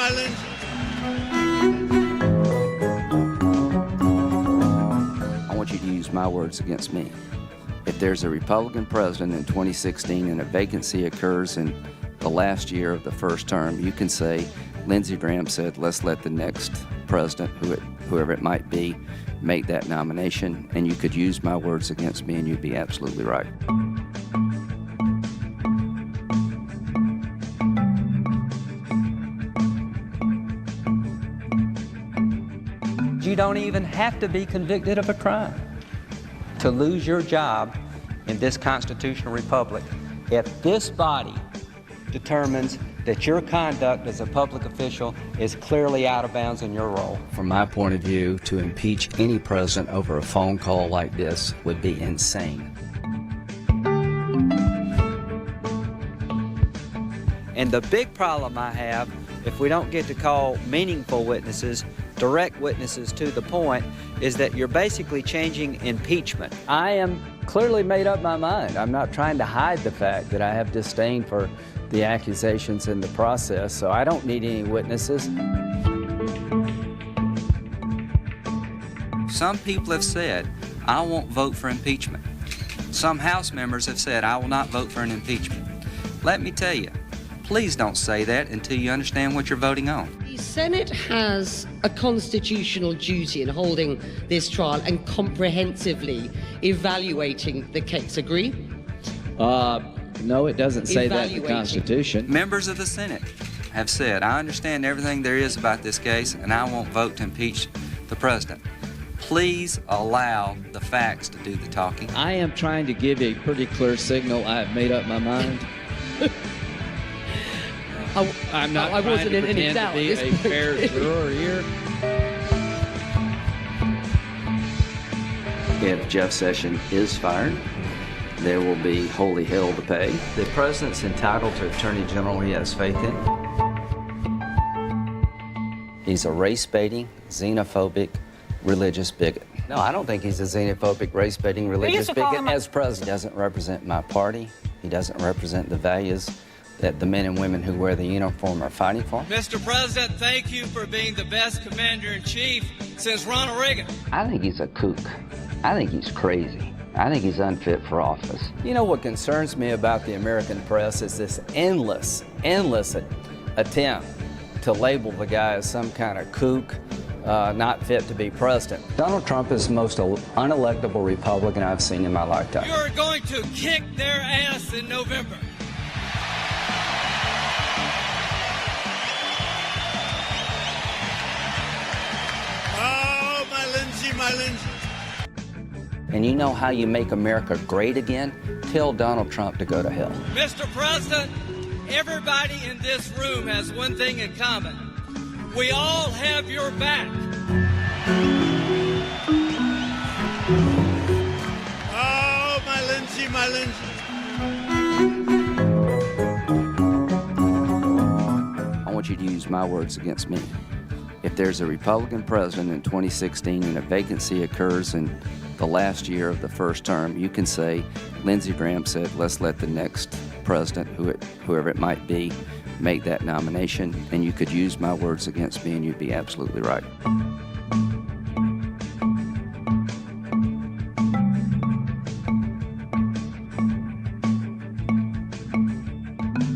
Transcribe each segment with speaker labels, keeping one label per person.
Speaker 1: my Lindsay.
Speaker 2: I want you to use my words against me. If there's a Republican president in 2016 and a vacancy occurs in the last year of the first term, you can say, Lindsey Graham said, let's let the next president, whoever it might be, make that nomination, and you could use my words against me and you'd be absolutely right.
Speaker 3: You don't even have to be convicted of a crime to lose your job in this constitutional republic if this body determines that your conduct as a public official is clearly out of bounds in your role.
Speaker 2: From my point of view, to impeach any president over a phone call like this would be insane.
Speaker 3: And the big problem I have, if we don't get to call meaningful witnesses, direct witnesses to the point, is that you're basically changing impeachment. I am clearly made up my mind. I'm not trying to hide the fact that I have disdain for the accusations in the process, so I don't need any witnesses. Some people have said, I won't vote for impeachment. Some House members have said, I will not vote for an impeachment. Let me tell you, please don't say that until you understand what you're voting on.
Speaker 4: The Senate has a constitutional duty in holding this trial and comprehensively evaluating the case. Agree?
Speaker 3: No, it doesn't say that in the Constitution. Members of the Senate have said, I understand everything there is about this case, and I won't vote to impeach the president. Please allow the facts to do the talking.
Speaker 5: I am trying to give a pretty clear signal. I have made up my mind. I'm not
Speaker 4: I
Speaker 5: trying
Speaker 4: wasn't
Speaker 5: to
Speaker 4: in any
Speaker 5: pretend
Speaker 4: doubt
Speaker 5: to be
Speaker 4: at this
Speaker 5: a
Speaker 4: point.
Speaker 5: fair juror here.
Speaker 2: If Jeff Sessions is fired, there will be holy hell to pay. The president's entitled to Attorney General he has faith in. He's a race-baiting, xenophobic, religious bigot. No, I don't think he's a xenophobic, race-baiting, religious bigot. As president, he doesn't represent my party. He doesn't represent the values that the men and women who wear the uniform are fighting for.
Speaker 1: Mr. President, thank you for being the best commander-in-chief since Ronald Reagan.
Speaker 2: I think he's a kook. I think he's crazy. I think he's unfit for office.
Speaker 3: You know what concerns me about the American press is this endless attempt to label the guy as some kind of kook, not fit to be president. Donald Trump is the most unelectable Republican I've seen in my lifetime.
Speaker 1: You're going to kick their ass in November. Oh, my Lindsay, my Lindsay.
Speaker 2: And you know how you make America great again? Tell Donald Trump to go to hell.
Speaker 1: Mr. President, everybody in this room has one thing in common. We all have your back. Oh, my Lindsay, my Lindsay.
Speaker 2: I want you to use my words against me. If there's a Republican president in 2016 and a vacancy occurs in the last year of the first term, you can say, Lindsey Graham said, let's let the next president, whoever it might be, make that nomination, and you could use my words against me and you'd be absolutely right.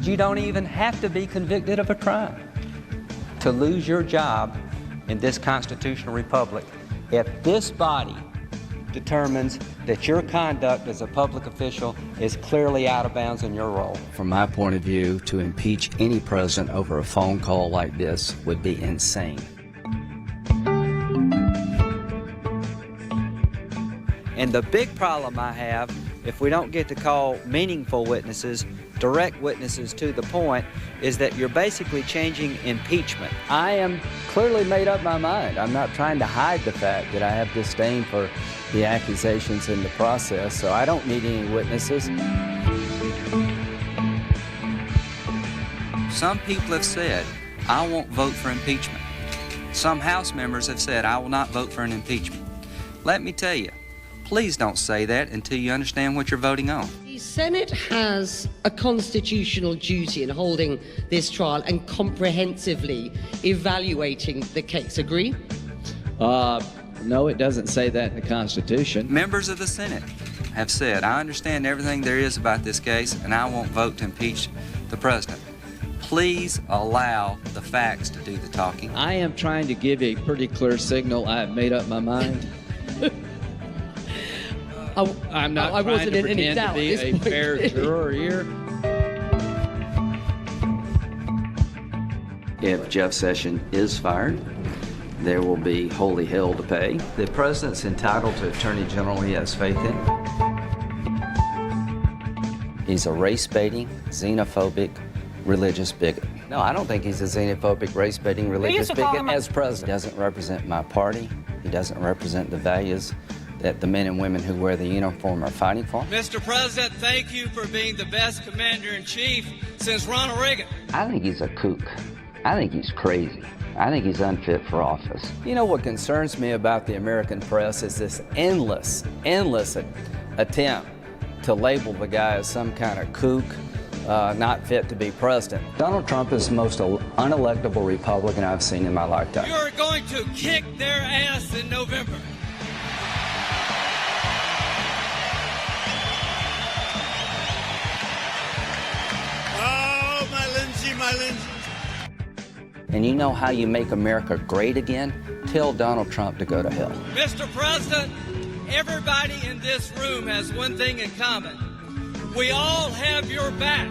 Speaker 3: You don't even have to be convicted of a crime to lose your job in this constitutional republic if this body determines that your conduct as a public official is clearly out of bounds in your role.
Speaker 2: From my point of view, to impeach any president over a phone call like this would be insane.
Speaker 3: And the big problem I have, if we don't get to call meaningful witnesses, direct witnesses to the point, is that you're basically changing impeachment. I am clearly made up my mind. I'm not trying to hide the fact that I have disdain for the accusations in the process, so I don't need any witnesses. Some people have said, I won't vote for impeachment. Some House members have said, I will not vote for an impeachment. Let me tell you, please don't say that until you understand what you're voting on.
Speaker 4: The The Senate has a constitutional duty in holding this trial and comprehensively evaluating the case. Agree?
Speaker 5: No, it doesn't say that in the Constitution.
Speaker 2: Members of the Senate have said, I understand everything there is about this case, and I won't vote to impeach the president. Please allow the facts to do the talking.
Speaker 5: I am trying to give a pretty clear signal. I have made up my mind. I'm not
Speaker 4: I
Speaker 5: trying
Speaker 4: wasn't
Speaker 5: to
Speaker 4: in any
Speaker 5: pretend
Speaker 4: doubt
Speaker 5: to be
Speaker 4: at this
Speaker 5: a
Speaker 4: point.
Speaker 5: fair juror here.
Speaker 2: If Jeff Sessions is fired, there will be holy hell to pay. The president's entitled to attorney general he has faith in. He's a race-baiting, xenophobic, religious bigot. No, I don't think he's a xenophobic, race-baiting, religious bigot. As president, he doesn't represent my party. He doesn't represent the values that the men and women who wear the uniform are fighting for.
Speaker 1: Mr. President, thank you for being the best commander-in-chief since Ronald Reagan.
Speaker 2: I think he's a kook. I think he's crazy. I think he's unfit for office. You know what concerns me about the American press is this endless attempt to label the guy as some kind of kook, not fit to be president. Donald Trump is the most unelectable Republican I've seen in my lifetime.
Speaker 1: You're going to kick their ass in November.
Speaker 6: Oh, my Lindsay, my Lindsay.
Speaker 2: And you know how you make America great again? Tell Donald Trump to go to hell.
Speaker 1: Mr. President, everybody in this room has one thing in common. We all have your back.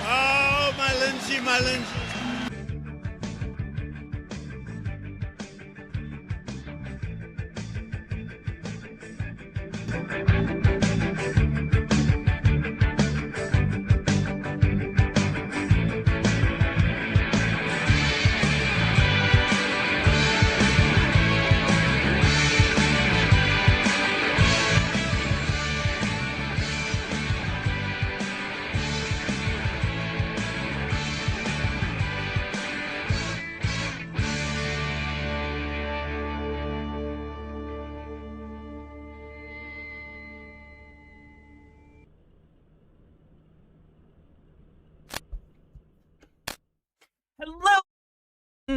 Speaker 6: Oh, my Lindsay, my Lindsay.
Speaker 7: Hello,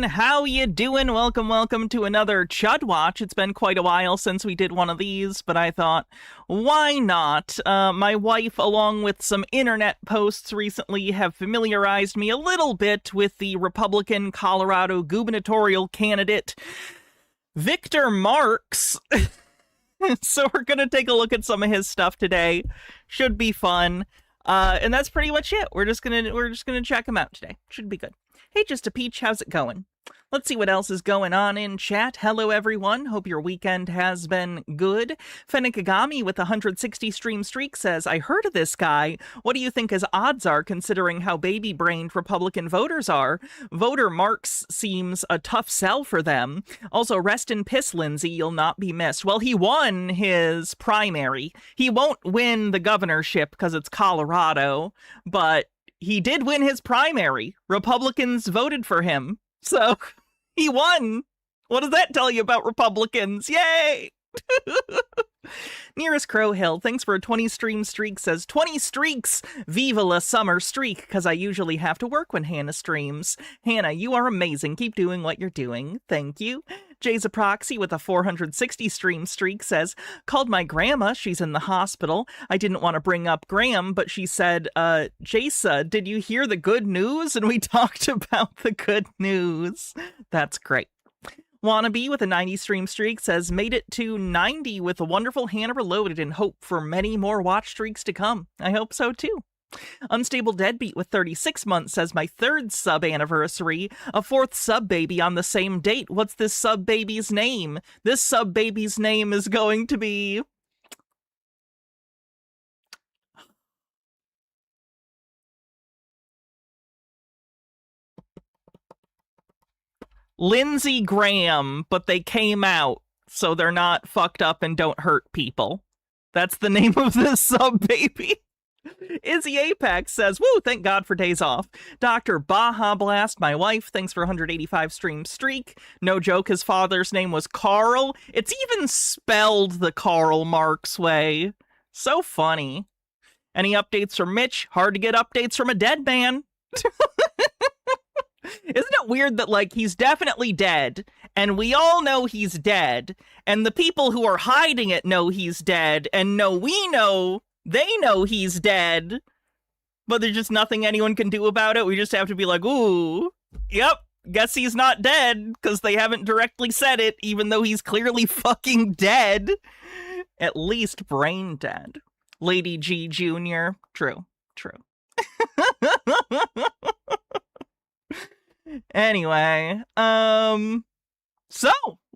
Speaker 7: how you doing? Welcome to another Chud Watch. It's been quite a while since we did one of these, but I thought, why not? My wife, along with some internet posts recently, have familiarized me a little bit with the Republican Colorado gubernatorial candidate, Victor Marx. So we're gonna take a look at some of his stuff today. Should be fun. And that's pretty much it. We're just gonna check him out today. Should be good. Hey, Just a Peach, how's it going? Let's see what else is going on in chat. Hello, everyone. Hope your weekend has been good. Fennikagami with a 160 stream streak says, I heard of this guy. What do you think his odds are, considering how baby-brained Republican voters are? Voter Marx seems a tough sell for them. Also, rest in piss, Lindsay. You'll not be missed. Well, he won his primary. He won't win the governorship because it's Colorado, but he did win his primary. Republicans voted for him. So he won. What does that tell you about Republicans? Yay! Nearest Crow Hill, thanks for a 20 stream streak, says 20 streaks! Viva la summer streak, because I usually have to work when Hannah streams. Hannah, you are amazing. Keep doing what you're doing. Thank you. Jay's a proxy with a 460 stream streak says, called my grandma. She's in the hospital. I didn't want to bring up Graham, but she said, Jasa, did you hear the good news? And we talked about the good news. That's great. Wannabe with a 90 stream streak says, made it to 90 with a wonderful Hannah Reloaded and hope for many more watch streaks to come. I hope so too. Unstable Deadbeat with 36 months says, my third sub anniversary, a fourth sub baby on the same date. What's this sub baby's name? This sub baby's name is going to be Lindsey Graham, but they came out, so they're not fucked up and don't hurt people. That's the name of this sub baby. Izzy Apex says, woo, thank God for days off. Dr. Baja Blast, my wife, thanks for 185 stream streak. No joke, his father's name was Carl. It's even spelled the Karl Marx way. So funny. Any updates from Mitch? Hard to get updates from a dead man. Isn't it weird that, like, he's definitely dead, and we all know he's dead, and the people who are hiding it know he's dead, and we know they know he's dead, but there's just nothing anyone can do about it. We just have to be like, ooh, yep, guess he's not dead, because they haven't directly said it, even though he's clearly fucking dead. At least brain dead. Lady G Jr. True. Anyway, so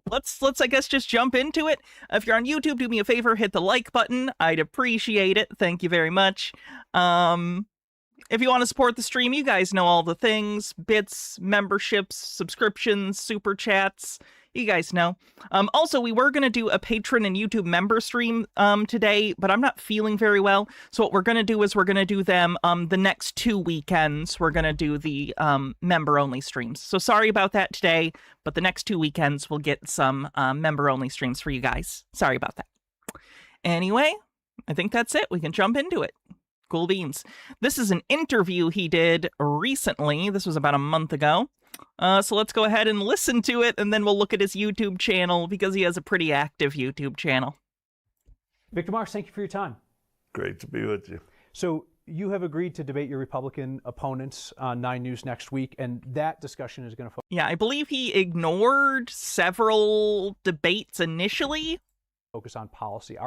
Speaker 7: let's I guess just jump into it. If you're on YouTube, do me a favor, hit the like button. I'd appreciate it. Thank you very much. If you want to support the stream, you guys know all the things: bits, memberships, subscriptions, super chats. You guys know. Also, we were going to do a patron and YouTube member stream today, but I'm not feeling very well. So what we're going to do is we're going to do them the next 2 weekends. We're going to do the member-only streams. So sorry about that today, but the next 2 weekends we'll get some member-only streams for you guys. Sorry about that. Anyway, I think that's it. We can jump into it. Cool beans. This is an interview he did recently. This was about a month ago. So let's go ahead and listen to it, and then we'll look at his YouTube channel, because he has a pretty active YouTube channel.
Speaker 8: Victor Marx, thank you for your time.
Speaker 6: Great to be with you.
Speaker 8: So you have agreed to debate your Republican opponents on 9 News next week, and that discussion is going to
Speaker 7: Yeah, I believe he ignored several debates initially.
Speaker 8: Focus on policy.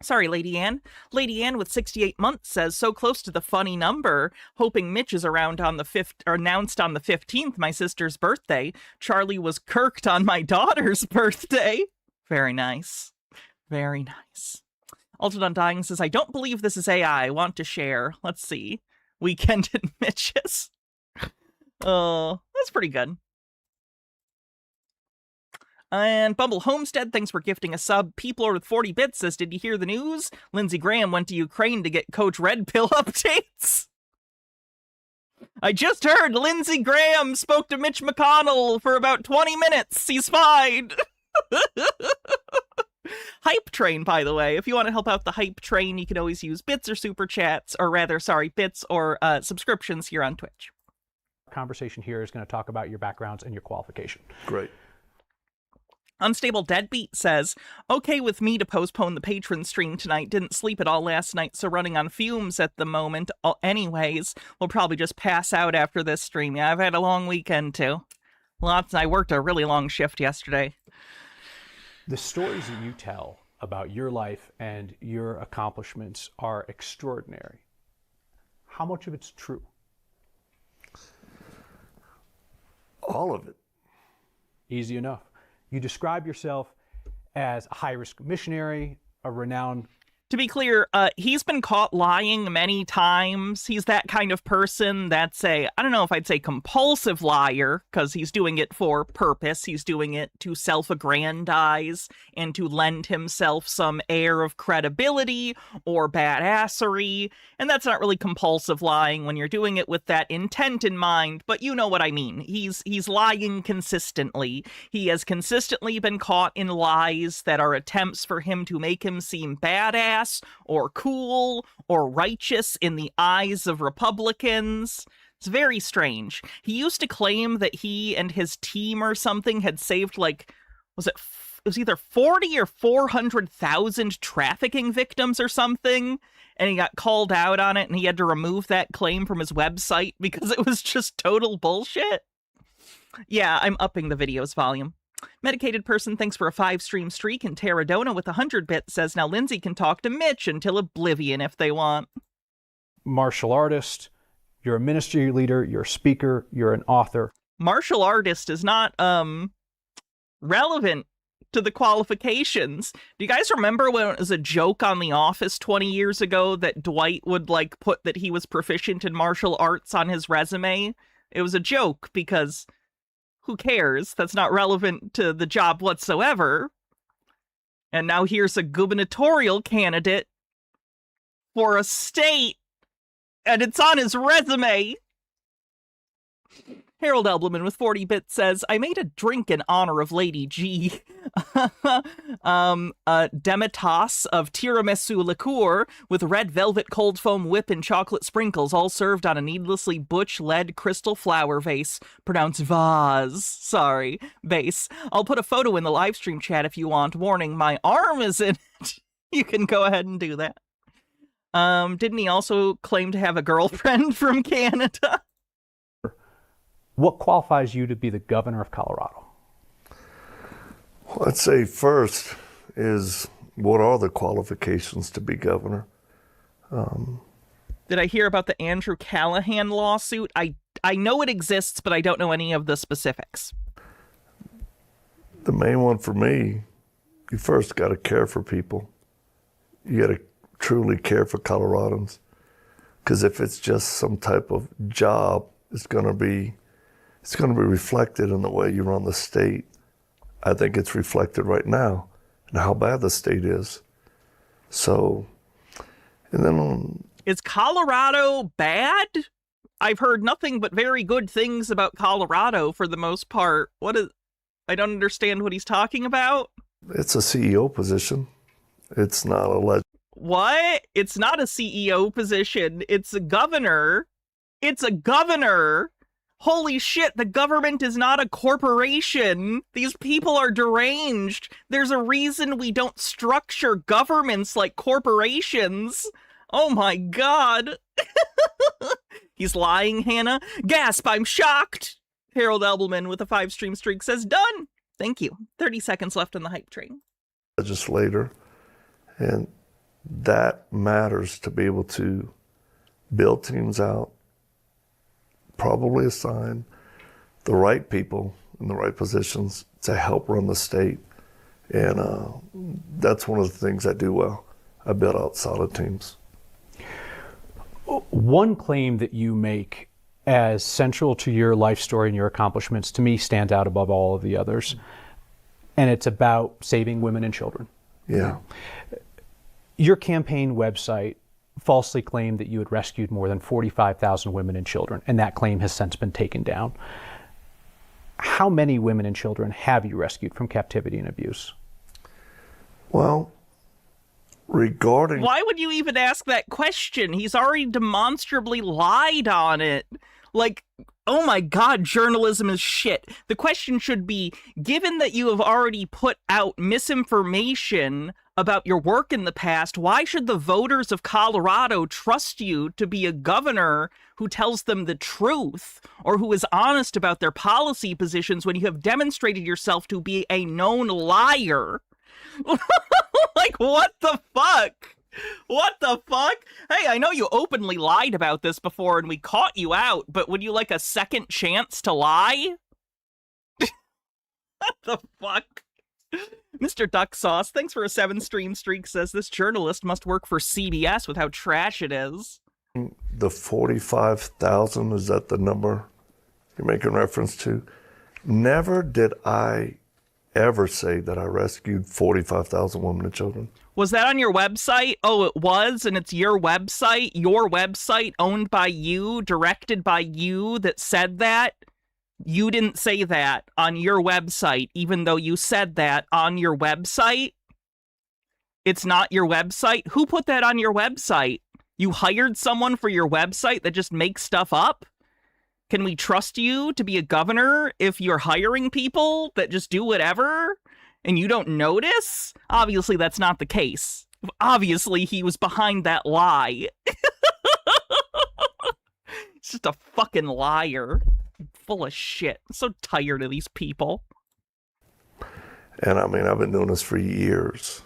Speaker 7: Sorry, Lady Ann. Lady Ann with 68 months says, so close to the funny number. Hoping Mitch is around on the 5th, or announced on the 15th, my sister's birthday. Charlie was kirked on my daughter's birthday. Very nice. Very nice. Altered Undying says, I don't believe this is AI. I want to share. Let's see. Weekend at Mitch's. Oh, that's pretty good. And Bumble Homestead, thanks for gifting a sub. People with 40 bits says, did you hear the news? Lindsey Graham went to Ukraine to get Coach Red Pill updates. I just heard Lindsey Graham spoke to Mitch McConnell for about 20 minutes. He's fine. Hype Train, by the way. If you want to help out the Hype Train, you can always use bits or super chats, or rather, sorry, bits or subscriptions here on Twitch.
Speaker 8: Conversation here is going to talk about your backgrounds and your qualification.
Speaker 6: Great.
Speaker 7: Unstable Deadbeat says, okay with me to postpone the patron stream tonight. Didn't sleep at all last night, so running on fumes at the moment. Anyways, we'll probably just pass out after this stream. Yeah, I've had a long weekend too. I worked a really long shift yesterday.
Speaker 8: The stories that you tell about your life and your accomplishments are extraordinary. How much of it's true?
Speaker 6: All of it.
Speaker 8: Easy enough. You describe yourself as a high-risk missionary, a renowned...
Speaker 7: To be clear, he's been caught lying many times. He's that kind of person that's I don't know if I'd say compulsive liar, because he's doing it for purpose. He's doing it to self-aggrandize and to lend himself some air of credibility or badassery. And that's not really compulsive lying when you're doing it with that intent in mind, but you know what I mean. He's lying consistently. He has consistently been caught in lies that are attempts for him to make him seem badass or cool or righteous in the eyes of Republicans. It's very strange. He used to claim that he and his team or something had saved, like, it was either 40 or 400,000 trafficking victims or something, and he got called out on it, and he had to remove that claim from his website because it was just total bullshit. Yeah, I'm upping the video's volume. Medicated Person, thanks for a 5-stream streak, and Terradona with 100 bits says, now Lindsay can talk to Mitch until oblivion if they want.
Speaker 8: Martial artist, you're a ministry leader, you're a speaker, you're an author.
Speaker 7: Martial artist is not relevant to the qualifications. Do you guys remember when it was a joke on The Office 20 years ago that Dwight would, like, put that he was proficient in martial arts on his resume? It was a joke because... who cares? That's not relevant to the job whatsoever. And now here's a gubernatorial candidate for a state And it's on his resume. Harold Elbleman with 40 bits says, I made a drink in honor of Lady G. Demitasse of tiramisu liqueur with red velvet cold foam whip and chocolate sprinkles, all served on a needlessly butch lead crystal flower vase. Pronounced vase. Sorry, vase. I'll put a photo in the live stream chat if you want. Warning, my arm is in it. You can go ahead and do that. Didn't he also claim to have a girlfriend from Canada?
Speaker 8: What qualifies you to be the governor of Colorado?
Speaker 6: Well, I'd say first is, what are the qualifications to be governor?
Speaker 7: Did I hear about the Andrew Callahan lawsuit? I know it exists, but I don't know any of the specifics.
Speaker 6: The main one for me, you first got to care for people. You got to truly care for Coloradans. Because if it's just some type of job, it's going to be reflected in the way you run the state. I think it's reflected right now in how bad the state is. So, and then
Speaker 7: is Colorado bad? I've heard nothing but very good things about Colorado for the most part. I don't understand what he's talking about.
Speaker 6: It's a CEO position. It's not a
Speaker 7: What? It's not a CEO position. It's a governor. It's a governor. Holy shit, the government is not a corporation. These people are deranged. There's a reason we don't structure governments like corporations. Oh my god. He's lying, Hannah. Gasp, I'm shocked. Harold Elbleman with a 5-stream streak says, done. Thank you. 30 seconds left on the hype train.
Speaker 6: Legislator, and that matters to be able to build teams out, probably assign the right people in the right positions to help run the state. And that's one of the things I do well. I build out solid teams.
Speaker 8: One claim that you make as central to your life story and your accomplishments, to me, stands out above all of the others. And it's about saving women and children.
Speaker 6: Yeah.
Speaker 8: Your campaign website falsely claimed that you had rescued more than 45,000 women and children, and that claim has since been taken down. How many women and children have you rescued from captivity and abuse?
Speaker 6: Well, regarding...
Speaker 7: Why would you even ask that question? He's already demonstrably lied on it. Like, oh my god, journalism is shit. The question should be, given that you have already put out misinformation about your work in the past, why should the voters of Colorado trust you to be a governor who tells them the truth or who is honest about their policy positions when you have demonstrated yourself to be a known liar? Like, what the fuck? What the fuck? Hey, I know you openly lied about this before and we caught you out, but would you like a second chance to lie? What the fuck? Mr. Duck Sauce, thanks for a 7-stream streak, says this journalist must work for CBS with how trash it is.
Speaker 6: The 45,000, is that the number you're making reference to? Never did I ever say that I rescued 45,000 women and children.
Speaker 7: Was that on your website? Oh, it was, and it's your website owned by you, directed by you, that said that? You didn't say that on your website, even though you said that on your website? It's not your website? Who put that on your website? You hired someone for your website that just makes stuff up? Can we trust you to be a governor if you're hiring people that just do whatever and you don't notice? Obviously, that's not the case. Obviously, he was behind that lie. He's just a fucking liar. Full of shit. I'm so tired of these people.
Speaker 6: And I mean, I've been doing this for years.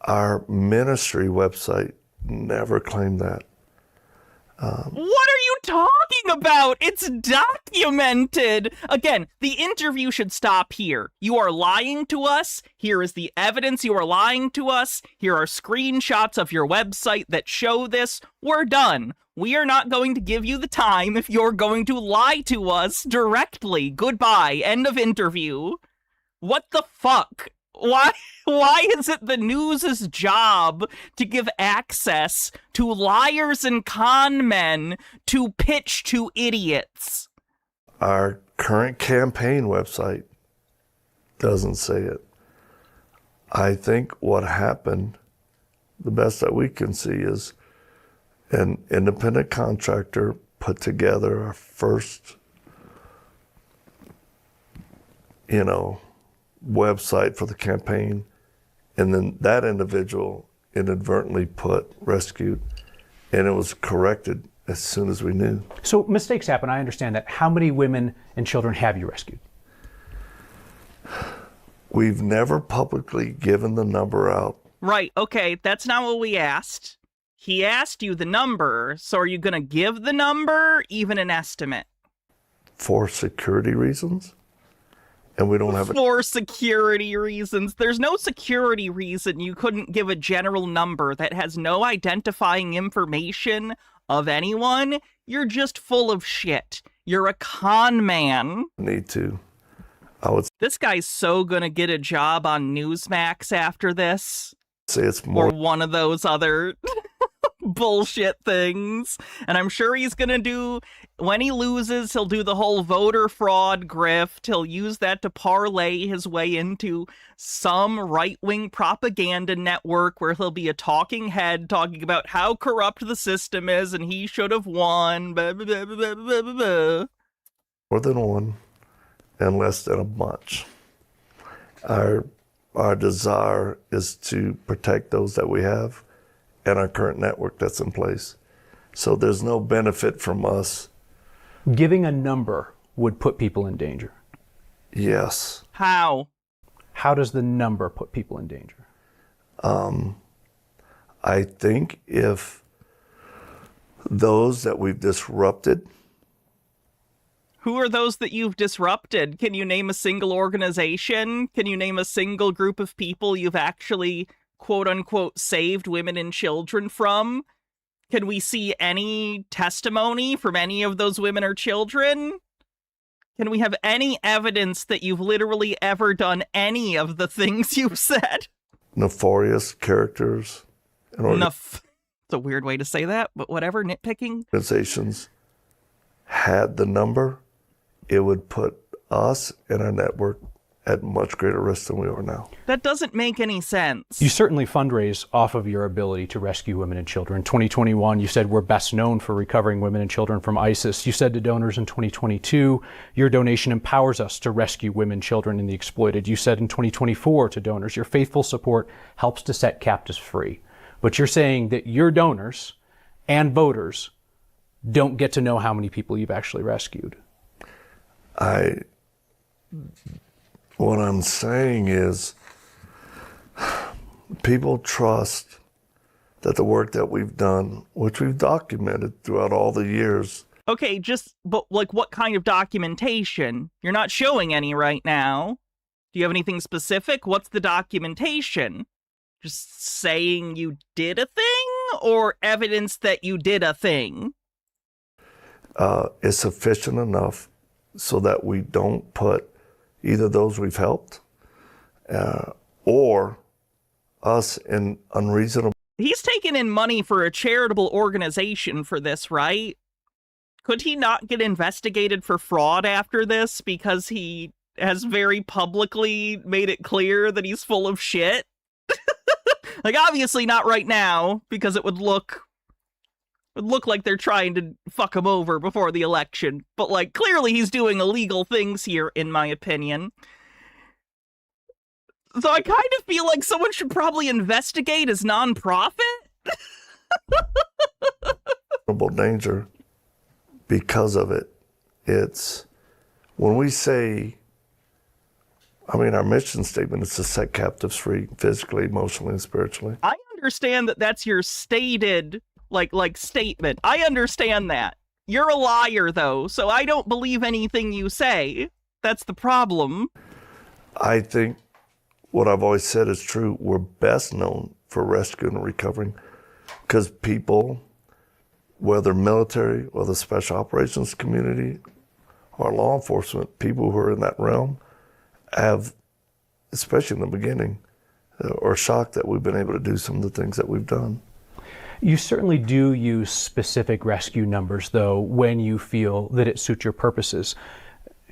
Speaker 6: Our ministry website never claimed that.
Speaker 7: What are you talking about? It's documented. Again, the interview should stop here. You are lying to us. Here is the evidence you are lying to us. Here are screenshots of your website that show this. We're done. We are not going to give you the time if you're going to lie to us directly. Goodbye. End of interview. What the fuck? Why is it the news's job to give access to liars and con men to pitch to idiots?
Speaker 6: Our current campaign website doesn't say it. I think what happened, the best that we can see, is an independent contractor put together our first, website for the campaign, and then that individual inadvertently put rescued, and it was corrected as soon as we knew.
Speaker 8: So mistakes happen, I understand that. How many women and children have you rescued?
Speaker 6: We've never publicly given the number out.
Speaker 7: Right, okay, that's not what we asked. He asked you the number, so are you going to give the number, even an estimate?
Speaker 6: For security reasons, and we don't have
Speaker 7: For security reasons. There's no security reason you couldn't give a general number that has no identifying information of anyone. You're just full of shit. You're a con man.
Speaker 6: Need to.
Speaker 7: This guy's so gonna get a job on Newsmax after this.
Speaker 6: Say it's more.
Speaker 7: Or one of those other bullshit things. And I'm sure he's gonna do, when he loses, he'll do the whole voter fraud grift. He'll use that to parlay his way into some right-wing propaganda network where he'll be a talking head talking about how corrupt the system is and he should have won. Blah, blah, blah, blah, blah, blah, blah.
Speaker 6: More than one and less than a bunch. Our desire is to protect those that we have and our current network that's in place. So there's no benefit from us.
Speaker 8: Giving a number would put people in danger.
Speaker 6: Yes.
Speaker 7: How?
Speaker 8: How does the number put people in danger?
Speaker 6: I think if those that we've disrupted.
Speaker 7: Who are those that you've disrupted? Can you name a single organization? Can you name a single group of people you've actually, quote unquote, saved women and children from? Can we see any testimony from any of those women or children? Can we have any evidence that you've literally ever done any of the things you've said?
Speaker 6: Nefarious characters.
Speaker 7: It's a weird way to say that, but whatever, nitpicking.
Speaker 6: Organizations had the number, it would put us and our network at much greater risk than we are now.
Speaker 7: That doesn't make any sense.
Speaker 8: You certainly fundraise off of your ability to rescue women and children. In 2021, you said we're best known for recovering women and children from ISIS. You said to donors in 2022, your donation empowers us to rescue women, children, and the exploited. You said in 2024 to donors, your faithful support helps to set captives free. But you're saying that your donors and voters don't get to know how many people you've actually rescued.
Speaker 6: What I'm saying is people trust that the work that we've done, which we've documented throughout all the years.
Speaker 7: Okay, but what kind of documentation? You're not showing any right now. Do you have anything specific? What's the documentation? Just saying you did a thing, or evidence that you did a thing?
Speaker 6: Is sufficient enough so that we don't put either those we've helped or us in unreasonable.
Speaker 7: He's taken in money for a charitable organization for this, right? Could he not get investigated for fraud after this because he has very publicly made it clear that he's full of shit? Like, obviously not right now, because it would look like they're trying to fuck him over before the election. But, like, clearly he's doing illegal things here, in my opinion. So I kind of feel like someone should probably investigate his nonprofit.
Speaker 6: Danger because of it. It's when we say, our mission statement is to set captives free physically, emotionally, and spiritually.
Speaker 7: I understand that that's your stated statement. I understand that. You're a liar, though, so I don't believe anything you say. That's the problem.
Speaker 6: I think what I've always said is true. We're best known for rescuing and recovering because people, whether military or the special operations community or law enforcement, people who are in that realm have especially in the beginning, are shocked that we've been able to do some of the things that we've done.
Speaker 8: You certainly do use specific rescue numbers, though, when you feel that it suits your purposes.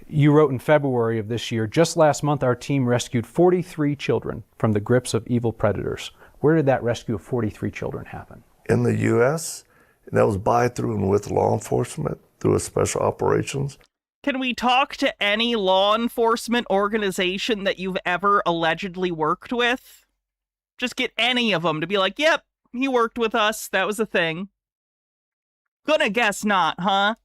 Speaker 8: You wrote in February of this year, just last month our team rescued 43 children from the grips of evil predators. Where did that rescue of 43 children happen?
Speaker 6: In the U.S., and that was by, through, and with law enforcement, through a special operations.
Speaker 7: Can we talk to any law enforcement organization that you've ever allegedly worked with? Just get any of them to be like, yep, he worked with us. That was a thing. Gonna guess not, huh?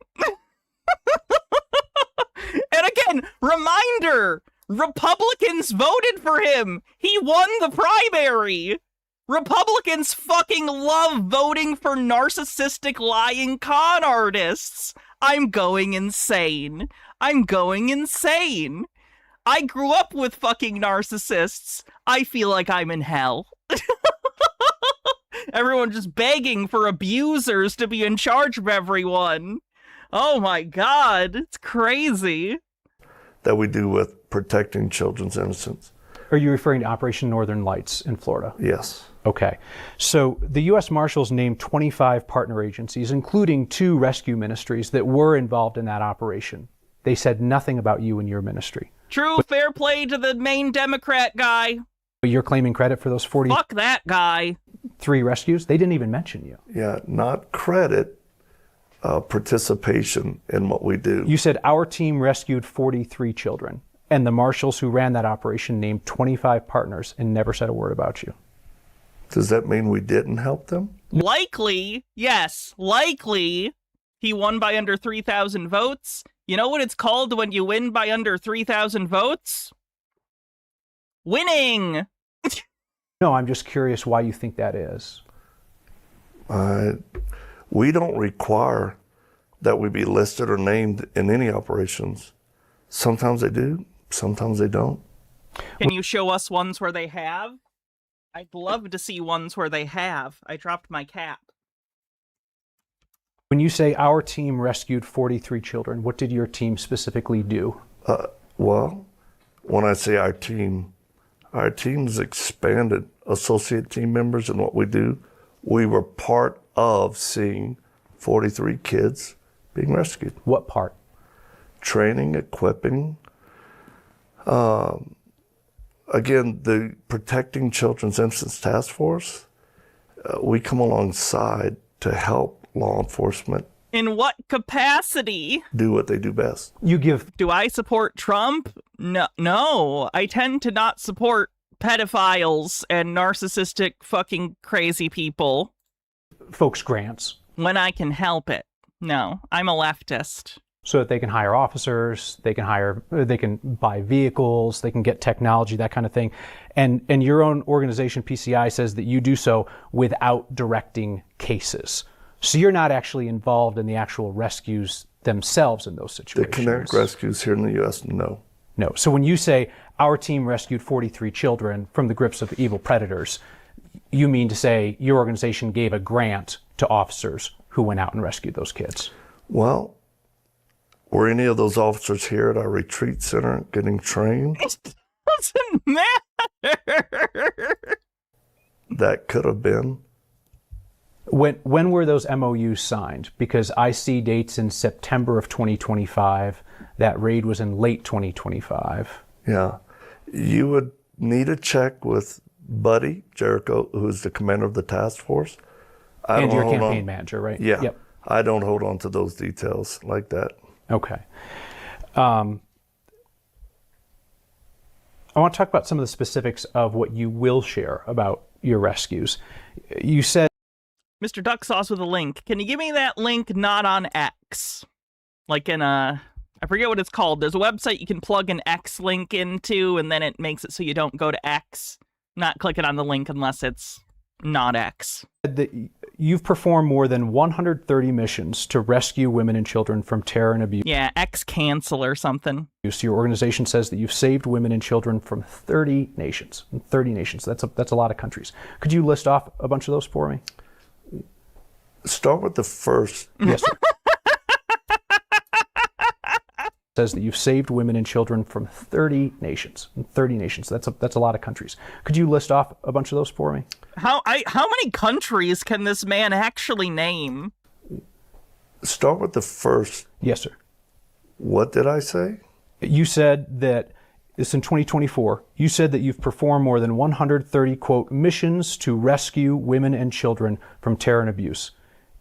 Speaker 7: And again, reminder, Republicans voted for him. He won the primary. Republicans fucking love voting for narcissistic lying con artists. I'm going insane. I'm going insane. I grew up with fucking narcissists. I feel like I'm in hell. Everyone just begging for abusers to be in charge of everyone. Oh my God, it's crazy.
Speaker 6: That we do with protecting children's innocence.
Speaker 8: Are you referring to Operation Northern Lights in Florida?
Speaker 6: Yes.
Speaker 8: Okay. So the U.S. Marshals named 25 partner agencies, including 2 rescue ministries that were involved in that operation. They said nothing about you and your ministry.
Speaker 7: True, fair play to the main Democrat guy.
Speaker 8: But you're claiming credit for those 43
Speaker 7: Fuck that guy.
Speaker 8: rescues? They didn't even mention you.
Speaker 6: Yeah, not credit, participation in what we do.
Speaker 8: You said our team rescued 43 children, and the marshals who ran that operation named 25 partners and never said a word about you.
Speaker 6: Does that mean we didn't help them?
Speaker 7: Likely, yes, likely. He won by under 3,000 votes. You know what it's called when you win by under 3,000 votes? Winning!
Speaker 8: No, I'm just curious why you think that is.
Speaker 6: We don't require that we be listed or named in any operations. Sometimes they do, sometimes they don't.
Speaker 7: Can you show us ones where they have? I'd love to see ones where they have. I dropped my cap.
Speaker 8: When you say our team rescued 43 children, what did your team specifically do?
Speaker 6: Well, when I say our team's expanded associate team members in what we do. We were part of seeing 43 kids being rescued.
Speaker 8: What part?
Speaker 6: Training, equipping. Again, the Protecting Children's Innocence Task Force, we come alongside to help law enforcement.
Speaker 7: In what capacity?
Speaker 6: Do what they do best.
Speaker 7: Do I support Trump? No. I tend to not support pedophiles and narcissistic fucking crazy people.
Speaker 8: Folks grants.
Speaker 7: When I can help it. No, I'm a leftist.
Speaker 8: So that they can hire officers, they can buy vehicles, they can get technology, that kind of thing. And your own organization, PCI, says that you do so without directing cases. So you're not actually involved in the actual rescues themselves in those situations.
Speaker 6: The kinetic rescues here in the U.S., no.
Speaker 8: No. So when you say our team rescued 43 children from the grips of evil predators, you mean to say your organization gave a grant to officers who went out and rescued those kids?
Speaker 6: Well, were any of those officers here at our retreat center getting trained?
Speaker 7: It doesn't matter.
Speaker 6: That could have been.
Speaker 8: When were those MOUs signed? Because I see dates in September of 2025. That raid was in late 2025.
Speaker 6: Yeah. You would need to check with Buddy Jericho, who's the commander of the task force.
Speaker 8: And your campaign manager, right?
Speaker 6: Yeah.
Speaker 8: Yep.
Speaker 6: I don't hold on to those details like that.
Speaker 8: Okay. I want to talk about some of the specifics of what you will share about your rescues. You said...
Speaker 7: Mr. Duck Sauce with a link. Can you give me that link not on X? Like in a... I forget what it's called. There's a website you can plug an X link into, and then it makes it so you don't go to X. Not clicking on the link unless it's not X.
Speaker 8: You've performed more than 130 missions to rescue women and children from terror and abuse.
Speaker 7: Yeah, X cancel or something.
Speaker 8: Your organization says that you've saved women and children from 30 nations. 30 nations. That's a lot of countries. Could you list off a bunch of those for me?
Speaker 6: Start with the first.
Speaker 8: Yes, sir. says that you've saved women and children from 30 nations. 30 nations. That's a lot of countries. Could you list off a bunch of those for me?
Speaker 7: How many countries can this man actually name?
Speaker 6: Start with the first.
Speaker 8: Yes, sir.
Speaker 6: What did I say?
Speaker 8: You said that, it's in 2024, you said that you've performed more than 130, quote, missions to rescue women and children from terror and abuse.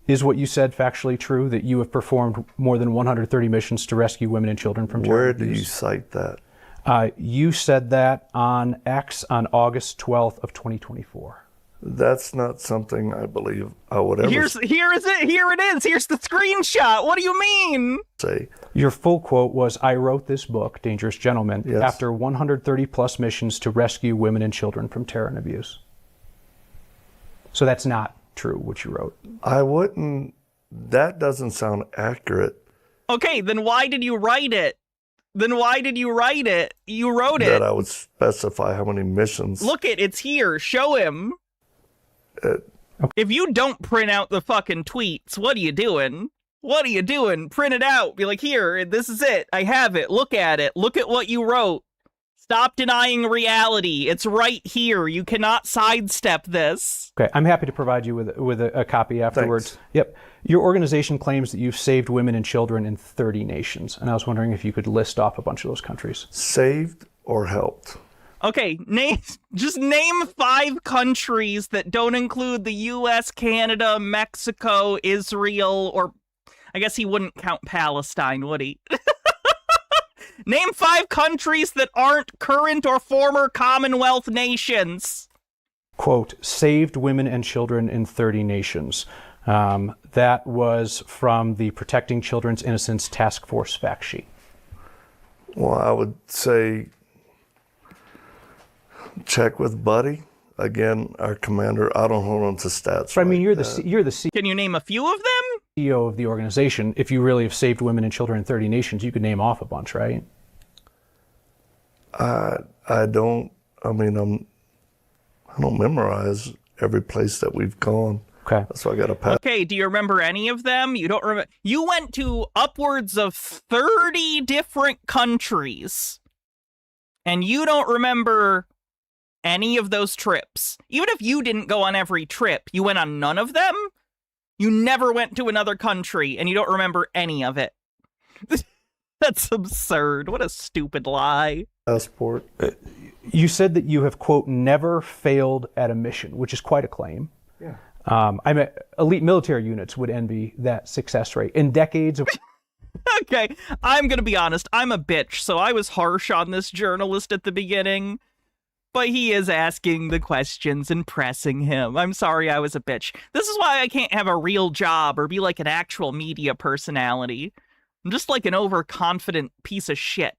Speaker 8: Is what you said factually true, that you have performed more than 130 missions to rescue women and children from terror and abuse?
Speaker 6: Where do you cite that?
Speaker 8: You said that on X on August 12th of 2024.
Speaker 6: That's not something I believe I would ever
Speaker 7: Here it is. Here's the screenshot. What do you mean?
Speaker 6: say.
Speaker 8: Your full quote was, I wrote this book, Dangerous Gentlemen,
Speaker 6: Yes.
Speaker 8: after 130 plus missions to rescue women and children from terror and abuse. So that's not true, what you wrote.
Speaker 6: I wouldn't, that doesn't sound accurate.
Speaker 7: Okay, then why did you write it? You wrote it.
Speaker 6: That I would specify how many missions.
Speaker 7: Look it's here. Show him. If you don't print out the fucking tweets, what are you doing? Print it out. Be like, here, this is it. I have it. Look at it. Look at what you wrote. Stop denying reality. It's right here. You cannot sidestep this.
Speaker 8: Okay, I'm happy to provide you with a copy afterwards.
Speaker 6: Thanks.
Speaker 8: Yep. Your organization claims that you've saved women and children in 30 nations, and I was wondering if you could list off a bunch of those countries.
Speaker 6: Saved or helped?
Speaker 7: Okay, just name 5 countries that don't include the U.S., Canada, Mexico, Israel, or I guess he wouldn't count Palestine, would he? Name 5 countries that aren't current or former Commonwealth nations.
Speaker 8: Quote, saved women and children in 30 nations. That was from the Protecting Children's Innocence Task Force fact sheet.
Speaker 6: Well, I would say check with Buddy. Again, our commander. I don't hold on to stats.
Speaker 8: But I mean,
Speaker 6: like
Speaker 8: you're the
Speaker 7: Can you name a few of them?
Speaker 8: CEO of the organization. If you really have saved women and children in 30 nations, you could name off a bunch, right?
Speaker 6: I don't memorize every place that we've gone.
Speaker 8: Okay.
Speaker 6: That's why I got to pass.
Speaker 7: Okay, do you remember any of them? You don't remember? You went to upwards of 30 different countries, and you don't remember any of those trips. Even if you didn't go on every trip, you went on none of them? You never went to another country, and you don't remember any of it. That's absurd. What a stupid lie.
Speaker 6: Passport.
Speaker 8: You said that you have, quote, never failed at a mission, which is quite a claim.
Speaker 6: Yeah.
Speaker 8: I mean, elite military units would envy that success rate. In decades of...
Speaker 7: Okay, I'm gonna be honest. I'm a bitch, so I was harsh on this journalist at the beginning. But he is asking the questions and pressing him. I'm sorry I was a bitch. This is why I can't have a real job or be like an actual media personality. I'm just like an overconfident piece of shit.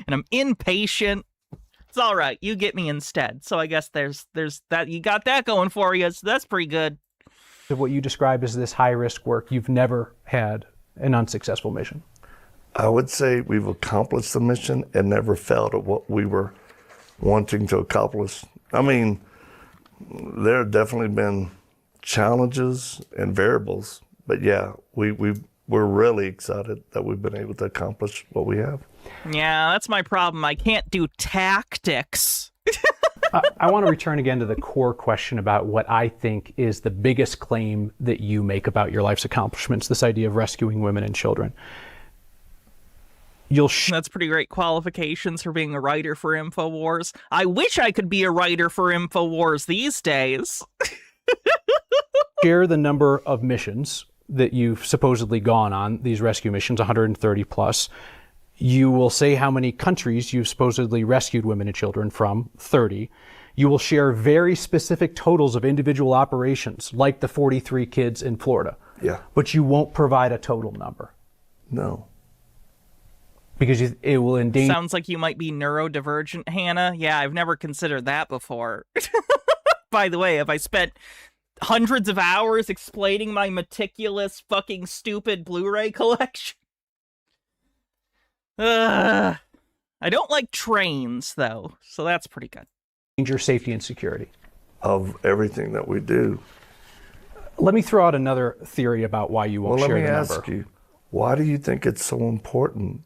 Speaker 7: And I'm impatient. It's all right. You get me instead. So I guess there's that. You got that going for you. So that's pretty good.
Speaker 8: Of what you describe as this high-risk work, you've never had an unsuccessful mission.
Speaker 6: I would say we've accomplished the mission and never failed at what we were wanting to accomplish. I mean, there have definitely been challenges and variables, but yeah, we're really excited that we've been able to accomplish what we have.
Speaker 7: Yeah, that's my problem. I can't do tactics.
Speaker 8: I want to return again to the core question about what I think is the biggest claim that you make about your life's accomplishments, this idea of rescuing women and children.
Speaker 7: That's pretty great qualifications for being a writer for InfoWars. I wish I could be a writer for InfoWars these days.
Speaker 8: Share the number of missions that you've supposedly gone on, these rescue missions, 130 plus. You will say how many countries you've supposedly rescued women and children from, 30. You will share very specific totals of individual operations, like the 43 kids in Florida.
Speaker 6: Yeah.
Speaker 8: But you won't provide a total number.
Speaker 6: No.
Speaker 8: Because it will endanger...
Speaker 7: Sounds like you might be neurodivergent, Hannah. Yeah, I've never considered that before. By the way, have I spent hundreds of hours explaining my meticulous, fucking stupid Blu-ray collection? I don't like trains, though, so that's pretty good.
Speaker 8: Danger, safety, and security.
Speaker 6: Of everything that we do.
Speaker 8: Let me throw out another theory about why you won't share the number.
Speaker 6: Well, let me ask you, Why do you think it's so important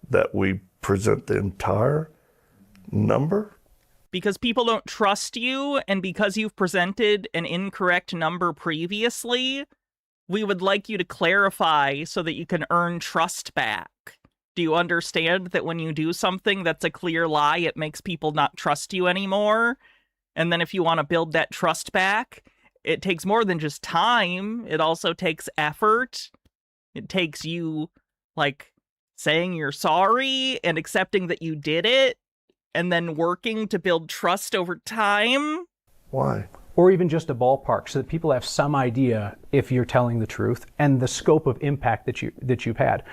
Speaker 6: that we present the entire number?
Speaker 7: Because people don't trust you, and because you've presented an incorrect number previously, we would like you to clarify so that you can earn trust back. Do you understand that when you do something that's a clear lie, it makes people not trust you anymore? And then if you want to build that trust back, it takes more than just time. It also takes effort. It takes you, like, saying you're sorry and accepting that you did it, and then working to build trust over time.
Speaker 6: Why?
Speaker 8: Or even just a ballpark, so that people have some idea if you're telling the truth and the scope of impact that you've had.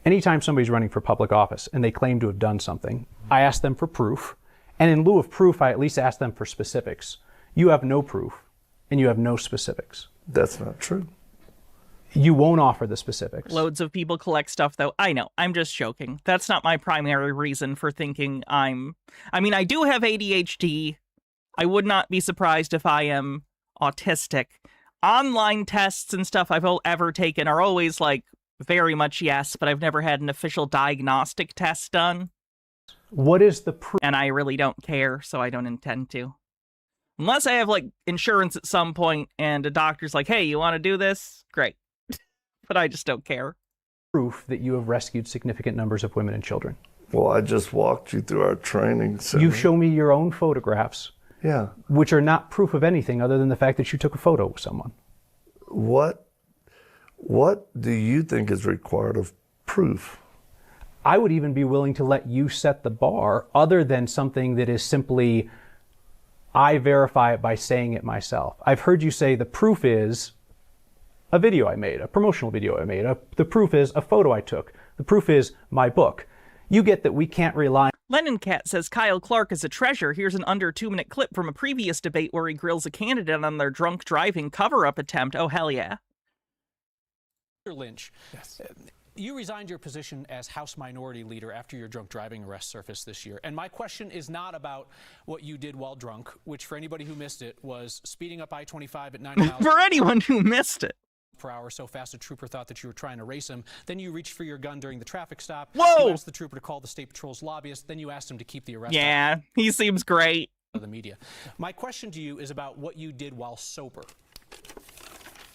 Speaker 8: Anytime somebody's running for public office and they claim to have done something, I ask them for proof, and in lieu of proof, I at least ask them for specifics. You have no proof, and you have no specifics.
Speaker 6: That's not true.
Speaker 8: You won't offer the specifics.
Speaker 7: Loads of people collect stuff, though. I know, I'm just joking. That's not my primary reason for thinking I do have ADHD. I would not be surprised if I am autistic. Online tests and stuff I've ever taken are always, like, very much yes, but I've never had an official diagnostic test done.
Speaker 8: What is the proof?
Speaker 7: And I really don't care, so I don't intend to. Unless I have, like, insurance at some point and a doctor's like, hey, you want to do this? Great. But I just don't care.
Speaker 8: Proof that you have rescued significant numbers of women and children.
Speaker 6: Well, I just walked you through our training center.
Speaker 8: You show me your own photographs.
Speaker 6: Yeah.
Speaker 8: Which are not proof of anything other than the fact that you took a photo with someone.
Speaker 6: What do you think is required of proof?
Speaker 8: I would even be willing to let you set the bar other than something that is simply, I verify it by saying it myself. I've heard you say the proof is a video I made, a promotional video I made. The proof is a photo I took. The proof is my book. You get that we can't rely.
Speaker 7: Lennon Cat says Kyle Clark is a treasure. Here's an under 2-minute clip from a previous debate where he grills a candidate on their drunk driving cover-up attempt. Oh, hell yeah.
Speaker 9: Mr. Lynch, yes. You resigned your position as House Minority Leader after your drunk driving arrest surfaced this year. And my question is not about what you did while drunk, which for anybody who missed it was speeding up I-25 at 90 miles
Speaker 7: for anyone who missed it.
Speaker 9: per hour so fast a trooper thought that you were trying to race him. Then you reached for your gun during the traffic stop.
Speaker 7: Whoa!
Speaker 9: You asked the trooper to call the state patrol's lobbyist. Then you asked him to keep the arrest.
Speaker 7: Yeah, he seems great.
Speaker 9: Of the media. My question to you is about what you did while sober.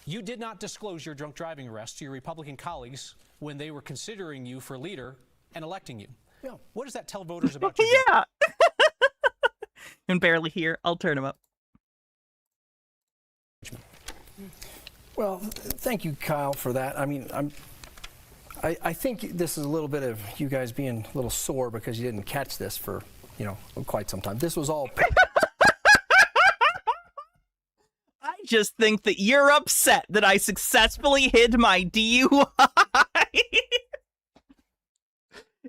Speaker 9: You did not disclose your drunk driving arrest to your Republican colleagues when they were considering you for leader and electing you. Yeah. What does that tell voters about your
Speaker 7: Yeah. And barely here. I'll turn him up.
Speaker 10: Well, thank you, Kyle, for that. I mean, I think this is a little bit of you guys being a little sore because you didn't catch this for, quite some time. This was all...
Speaker 7: I just think that you're upset that I successfully hid my DUI.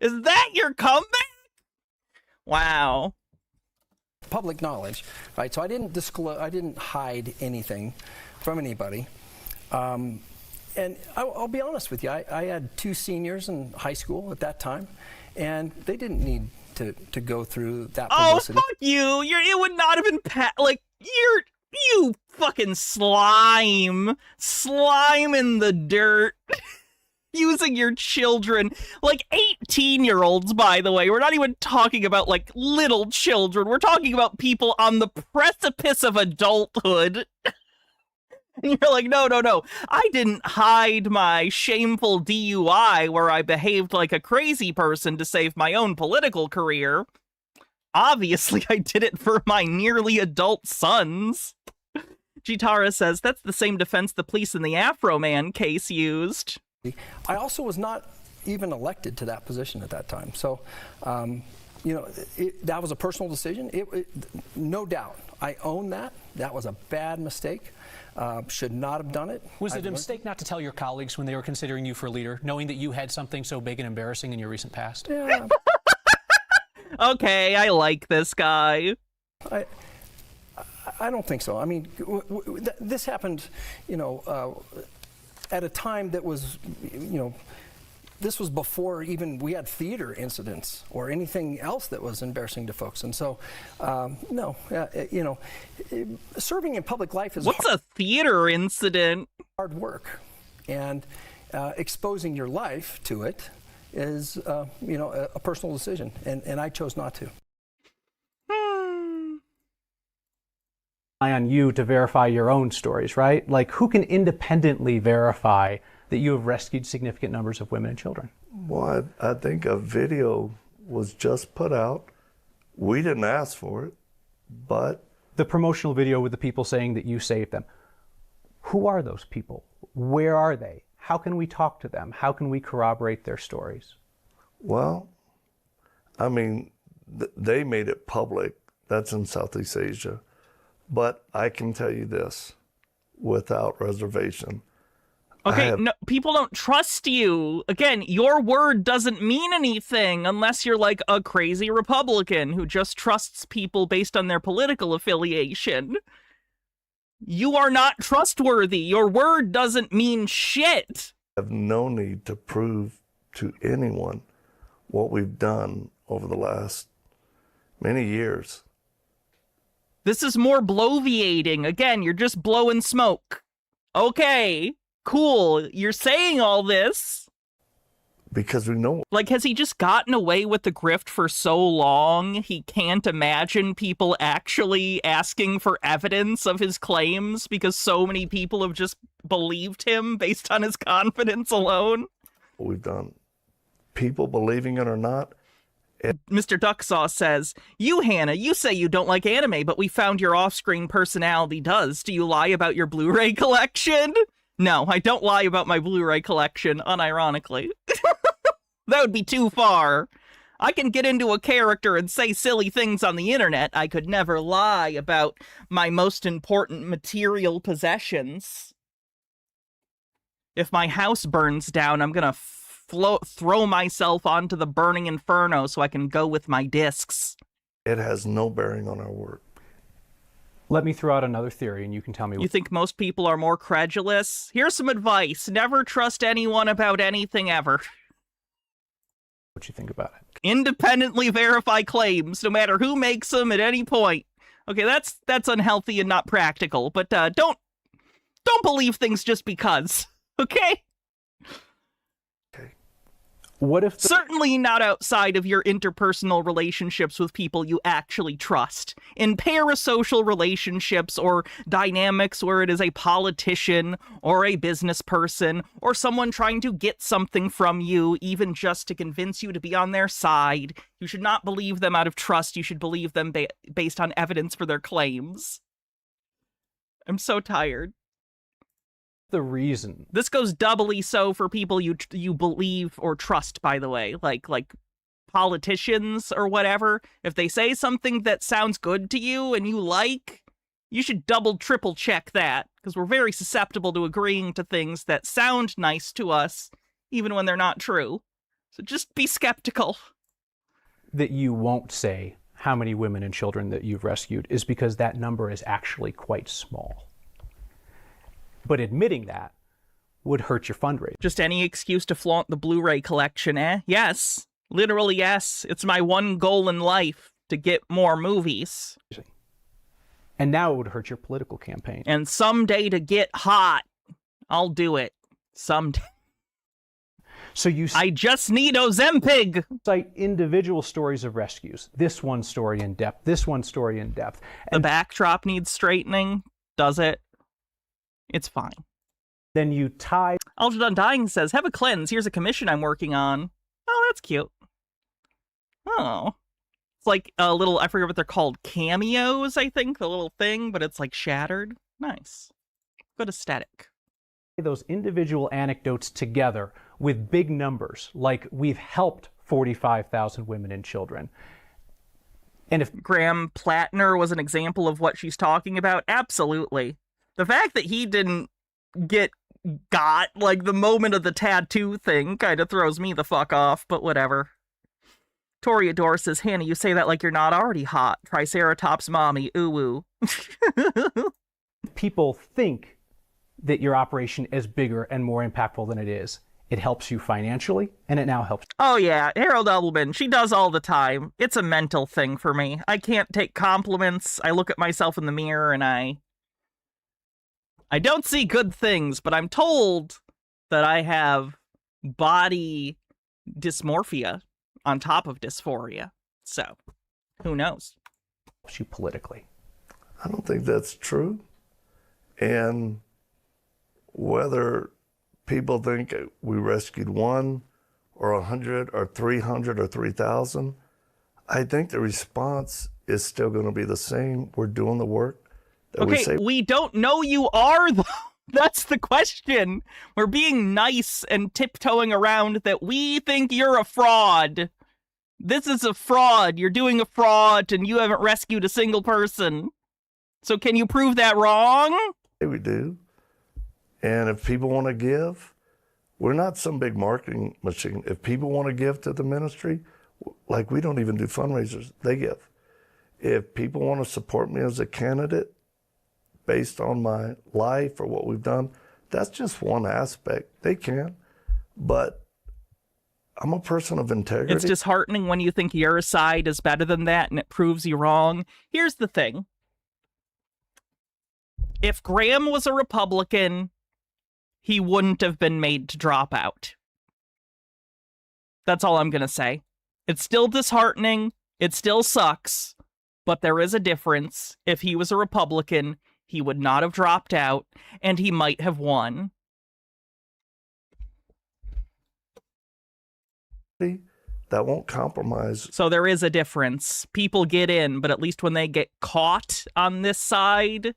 Speaker 7: Is that your comeback? Wow.
Speaker 10: Public knowledge, right? So I didn't disclose, I didn't hide anything from anybody. And I'll be honest with you, I had 2 seniors in high school at that time, and they didn't need to go through that publicity.
Speaker 7: Oh, fuck you! It would not have been you fucking slime in the dirt. Using your children, like 18-year-olds, by the way. We're not even talking about, like, little children. We're talking about people on the precipice of adulthood. And you're like, no. I didn't hide my shameful DUI where I behaved like a crazy person to save my own political career. Obviously, I did it for my nearly adult sons. Gitara says, that's the same defense the police in the Afro Man case used.
Speaker 10: I also was not even elected to that position at that time. So, that was a personal decision. No doubt. I own that. That was a bad mistake. Should not have done it.
Speaker 9: Was it a mistake not to tell your colleagues when they were considering you for leader, knowing that you had something so big and embarrassing in your recent past?
Speaker 10: Yeah.
Speaker 7: Okay, I like this guy.
Speaker 10: I don't think so. I mean, this happened, at a time that was, this was before even we had theater incidents or anything else that was embarrassing to folks. And so, no, serving in public life is
Speaker 7: What's a theater incident?
Speaker 10: hard work. And, exposing your life to it is, a personal decision, and I chose not to.
Speaker 8: On you to verify your own stories, right? Like, who can independently verify that you have rescued significant numbers of women and children?
Speaker 6: Well, I think a video was just put out. We didn't ask for it, but...
Speaker 8: The promotional video with the people saying that you saved them. Who are those people? Where are they? How can we talk to them? How can we corroborate their stories?
Speaker 6: Well, I mean, they made it public. That's in Southeast Asia. But I can tell you this, without reservation.
Speaker 7: Okay, no, people don't trust you. Again, your word doesn't mean anything unless you're like a crazy Republican who just trusts people based on their political affiliation. You are not trustworthy. Your word doesn't mean shit.
Speaker 6: I have no need to prove to anyone what we've done over the last many years.
Speaker 7: This is more bloviating. Again, you're just blowing smoke. Okay, cool. You're saying all this.
Speaker 6: Because we know.
Speaker 7: Like, has he just gotten away with the grift for so long, he can't imagine people actually asking for evidence of his claims because so many people have just believed him based on his confidence alone?
Speaker 6: What we've done. People believing it or not.
Speaker 7: Mr. Ducksaw says, you, Hannah, you say you don't like anime, but we found your off-screen personality does. Do you lie about your Blu-ray collection? No, I don't lie about my Blu-ray collection, unironically. That would be too far. I can get into a character and say silly things on the internet. I could never lie about my most important material possessions. If my house burns down, I'm gonna throw myself onto the burning inferno so I can go with my discs.
Speaker 6: It has no bearing on our work.
Speaker 8: Let me throw out another theory and you can tell me.
Speaker 7: You think most people are more credulous? Here's some advice. Never trust anyone about anything ever.
Speaker 8: What you think about it?
Speaker 7: Independently verify claims, no matter who makes them at any point. Okay, that's unhealthy and not practical, but don't believe things just because, okay?
Speaker 8: What if
Speaker 7: certainly not outside of your interpersonal relationships with people you actually trust. In parasocial relationships or dynamics where it is a politician or a business person or someone trying to get something from you, even just to convince you to be on their side, you should not believe them out of trust. You should believe them based on evidence for their claims. I'm so tired.
Speaker 8: The reason
Speaker 7: this goes doubly so for people you believe or trust, by the way, like politicians or whatever. If they say something that sounds good to you and you like, you should triple check that, because we're very susceptible to agreeing to things that sound nice to us even when they're not true. So just be skeptical.
Speaker 8: That you won't say how many women and children that you've rescued is because that number is actually quite small. But admitting that would hurt your fundraising.
Speaker 7: Just any excuse to flaunt the Blu-ray collection, eh? Yes. Literally, yes. It's my one goal in life, to get more movies.
Speaker 8: And now it would hurt your political campaign.
Speaker 7: And someday to get hot. I'll do it. Someday.
Speaker 8: So I
Speaker 7: just need Ozempic.
Speaker 8: Cite individual stories of rescues. This one story in depth. This one story in depth.
Speaker 7: And the backdrop needs straightening. Does it? It's fine.
Speaker 8: Then you tie...
Speaker 7: Altered Undying says, have a cleanse. Here's a commission I'm working on. Oh, that's cute. Oh. It's like a little, I forget what they're called, cameos, I think, the little thing, but it's like shattered. Nice. Good aesthetic.
Speaker 8: Those individual anecdotes together with big numbers, like we've helped 45,000 women and children. And if
Speaker 7: Graham Plattner was an example of what she's talking about, absolutely. The fact that he didn't got, like, the moment of the tattoo thing kind of throws me the fuck off, but whatever. Toreador says, Hannah, you say that like you're not already hot. Triceratops mommy, ooh-woo.
Speaker 8: People think that your operation is bigger and more impactful than it is. It helps you financially, and it now helps.
Speaker 7: Oh yeah, Harold Edelman, she does all the time. It's a mental thing for me. I can't take compliments. I look at myself in the mirror and I don't see good things, but I'm told that I have body dysmorphia on top of dysphoria. So, who knows?
Speaker 8: You politically.
Speaker 6: I don't think that's true. And whether people think we rescued 1 or 100 or 300 or 3,000, I think the response is still going to be the same. We're doing the work that we say.
Speaker 7: We don't know you are, though. That's the question. We're being nice and tiptoeing around that we think you're a fraud. This is a fraud. You're doing a fraud and you haven't rescued a single person. So can you prove that wrong?
Speaker 6: We do. And if people want to give, we're not some big marketing machine. If people want to give to the ministry, like we don't even do fundraisers, they give. If people want to support me as a candidate based on my life or what we've done, that's just one aspect. They can. But I'm a person of integrity.
Speaker 7: It's disheartening when you think your side is better than that and it proves you wrong. Here's the thing. If Graham was a Republican, he wouldn't have been made to drop out. That's all I'm going to say. It's still disheartening. It still sucks. But there is a difference. If he was a Republican, he would not have dropped out, and he might have won.
Speaker 6: That won't compromise.
Speaker 7: So there is a difference. People get in, but at least when they get caught on this side,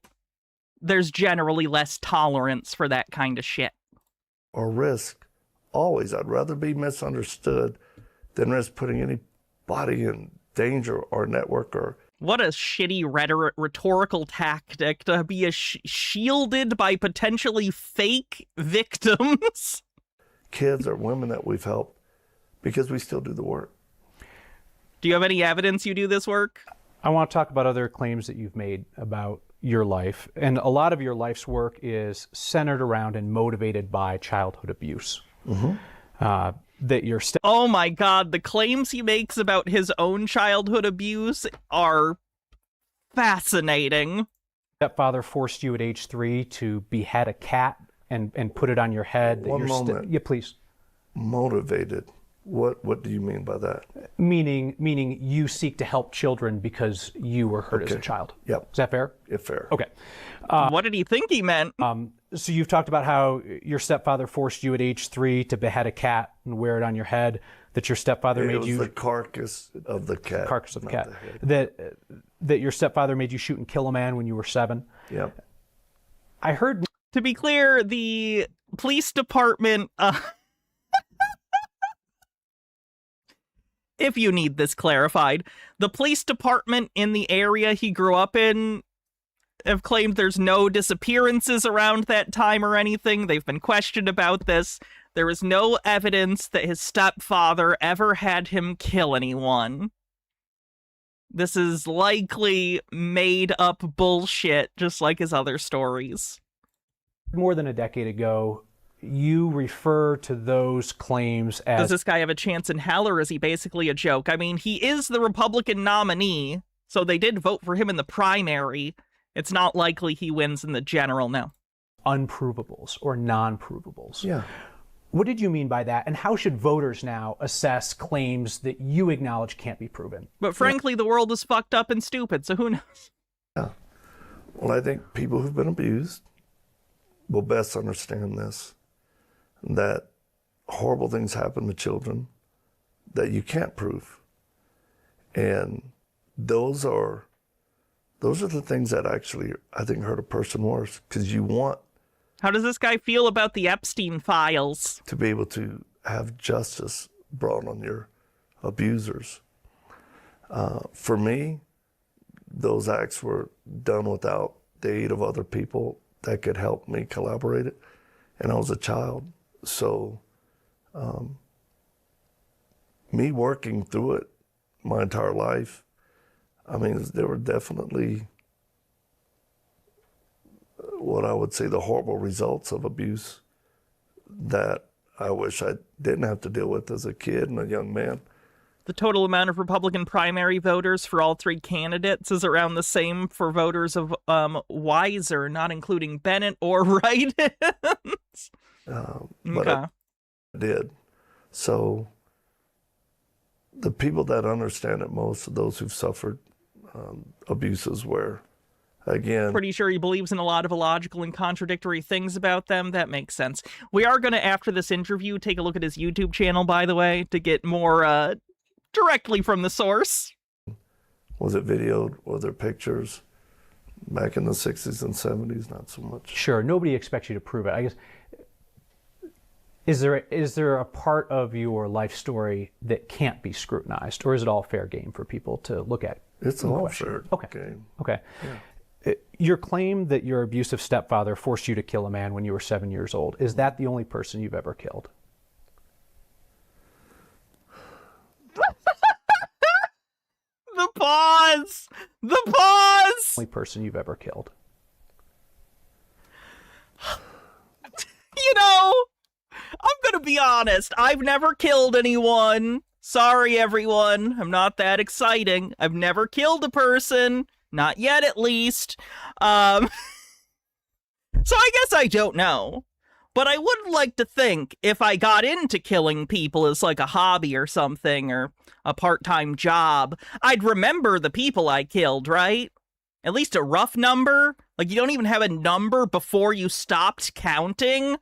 Speaker 7: there's generally less tolerance for that kind of shit.
Speaker 6: Or risk. Always. I'd rather be misunderstood than risk putting anybody in danger or network or...
Speaker 7: What a shitty rhetorical tactic to be shielded by potentially fake victims.
Speaker 6: Kids or women that we've helped because we still do the work.
Speaker 7: Do you have any evidence you do this work?
Speaker 8: I want to talk about other claims that you've made about your life. And a lot of your life's work is centered around and motivated by childhood abuse.
Speaker 6: Mm-hmm.
Speaker 8: That your
Speaker 7: oh my God, the claims he makes about his own childhood abuse are fascinating.
Speaker 8: Stepfather forced you at age 3 to behead a cat and put it on your head.
Speaker 6: One moment.
Speaker 8: Yeah, please.
Speaker 6: Motivated. What do you mean by that?
Speaker 8: Meaning you seek to help children because you were hurt as a child.
Speaker 6: Yep.
Speaker 8: Is that fair?
Speaker 6: Yeah, fair.
Speaker 8: Okay.
Speaker 7: What did he think he meant?
Speaker 8: So you've talked about how your stepfather forced you at age 3 to behead a cat and wear it on your head. That your stepfather made you...
Speaker 6: It was the carcass of the cat.
Speaker 8: Carcass of the cat. That your stepfather made you shoot and kill a man when you were 7.
Speaker 6: Yep.
Speaker 8: I heard...
Speaker 7: To be clear, the police department... if you need this clarified, the police department in the area he grew up in have claimed there's no disappearances around that time or anything. They've been questioned about this. There is no evidence that his stepfather ever had him kill anyone. This is likely made up bullshit, just like his other stories.
Speaker 8: More than a decade ago, you refer to those claims as...
Speaker 7: Does this guy have a chance in hell, or is he basically a joke? I mean, he is the Republican nominee, so they did vote for him in the primary. It's not likely he wins in the general, no.
Speaker 8: Unprovables or non-provables.
Speaker 6: Yeah.
Speaker 8: What did you mean by that? And how should voters now assess claims that you acknowledge can't be proven?
Speaker 7: But frankly, the world is fucked up and stupid, so who knows?
Speaker 6: Yeah. Well, I think people who've been abused will best understand this, that horrible things happen to children that you can't prove. And those are the things that actually, I think, hurt a person worse, because you want...
Speaker 7: How does this guy feel about the Epstein files?
Speaker 6: To be able to have justice brought on your abusers. For me, those acts were done without the aid of other people that could help me collaborate it. And I was a child. So me working through it my entire life, I mean, there were definitely what I would say the horrible results of abuse that I wish I didn't have to deal with as a kid and a young man.
Speaker 7: The total amount of Republican primary voters for all 3 candidates is around the same for voters of Weiser, not including Bennett or write-ins.
Speaker 6: but I did. So the people that understand it most are those who've suffered abuses where, again...
Speaker 7: Pretty sure he believes in a lot of illogical and contradictory things about them. That makes sense. We are going to, after this interview, take a look at his YouTube channel, by the way, to get more directly from the source.
Speaker 6: Was it videoed? Were there pictures? Back in the 60s and 70s, not so much.
Speaker 8: Sure, nobody expects you to prove it. I guess, is there a part of your life story that can't be scrutinized, or is it all fair game for people to look at?
Speaker 6: It's all fair game.
Speaker 8: Okay. Yeah. Your claim that your abusive stepfather forced you to kill a man when you were 7 years old, is that the only person you've ever killed?
Speaker 7: The pause! The pause!
Speaker 8: Only person you've ever killed.
Speaker 7: You know, I'm gonna be honest. I've never killed anyone. Sorry, everyone. I'm not that exciting. I've never killed a person. Not yet, at least. So I guess I don't know. But I would like to think if I got into killing people as like a hobby or something, or a part-time job, I'd remember the people I killed, right? At least a rough number. Like, you don't even have a number before you stopped counting.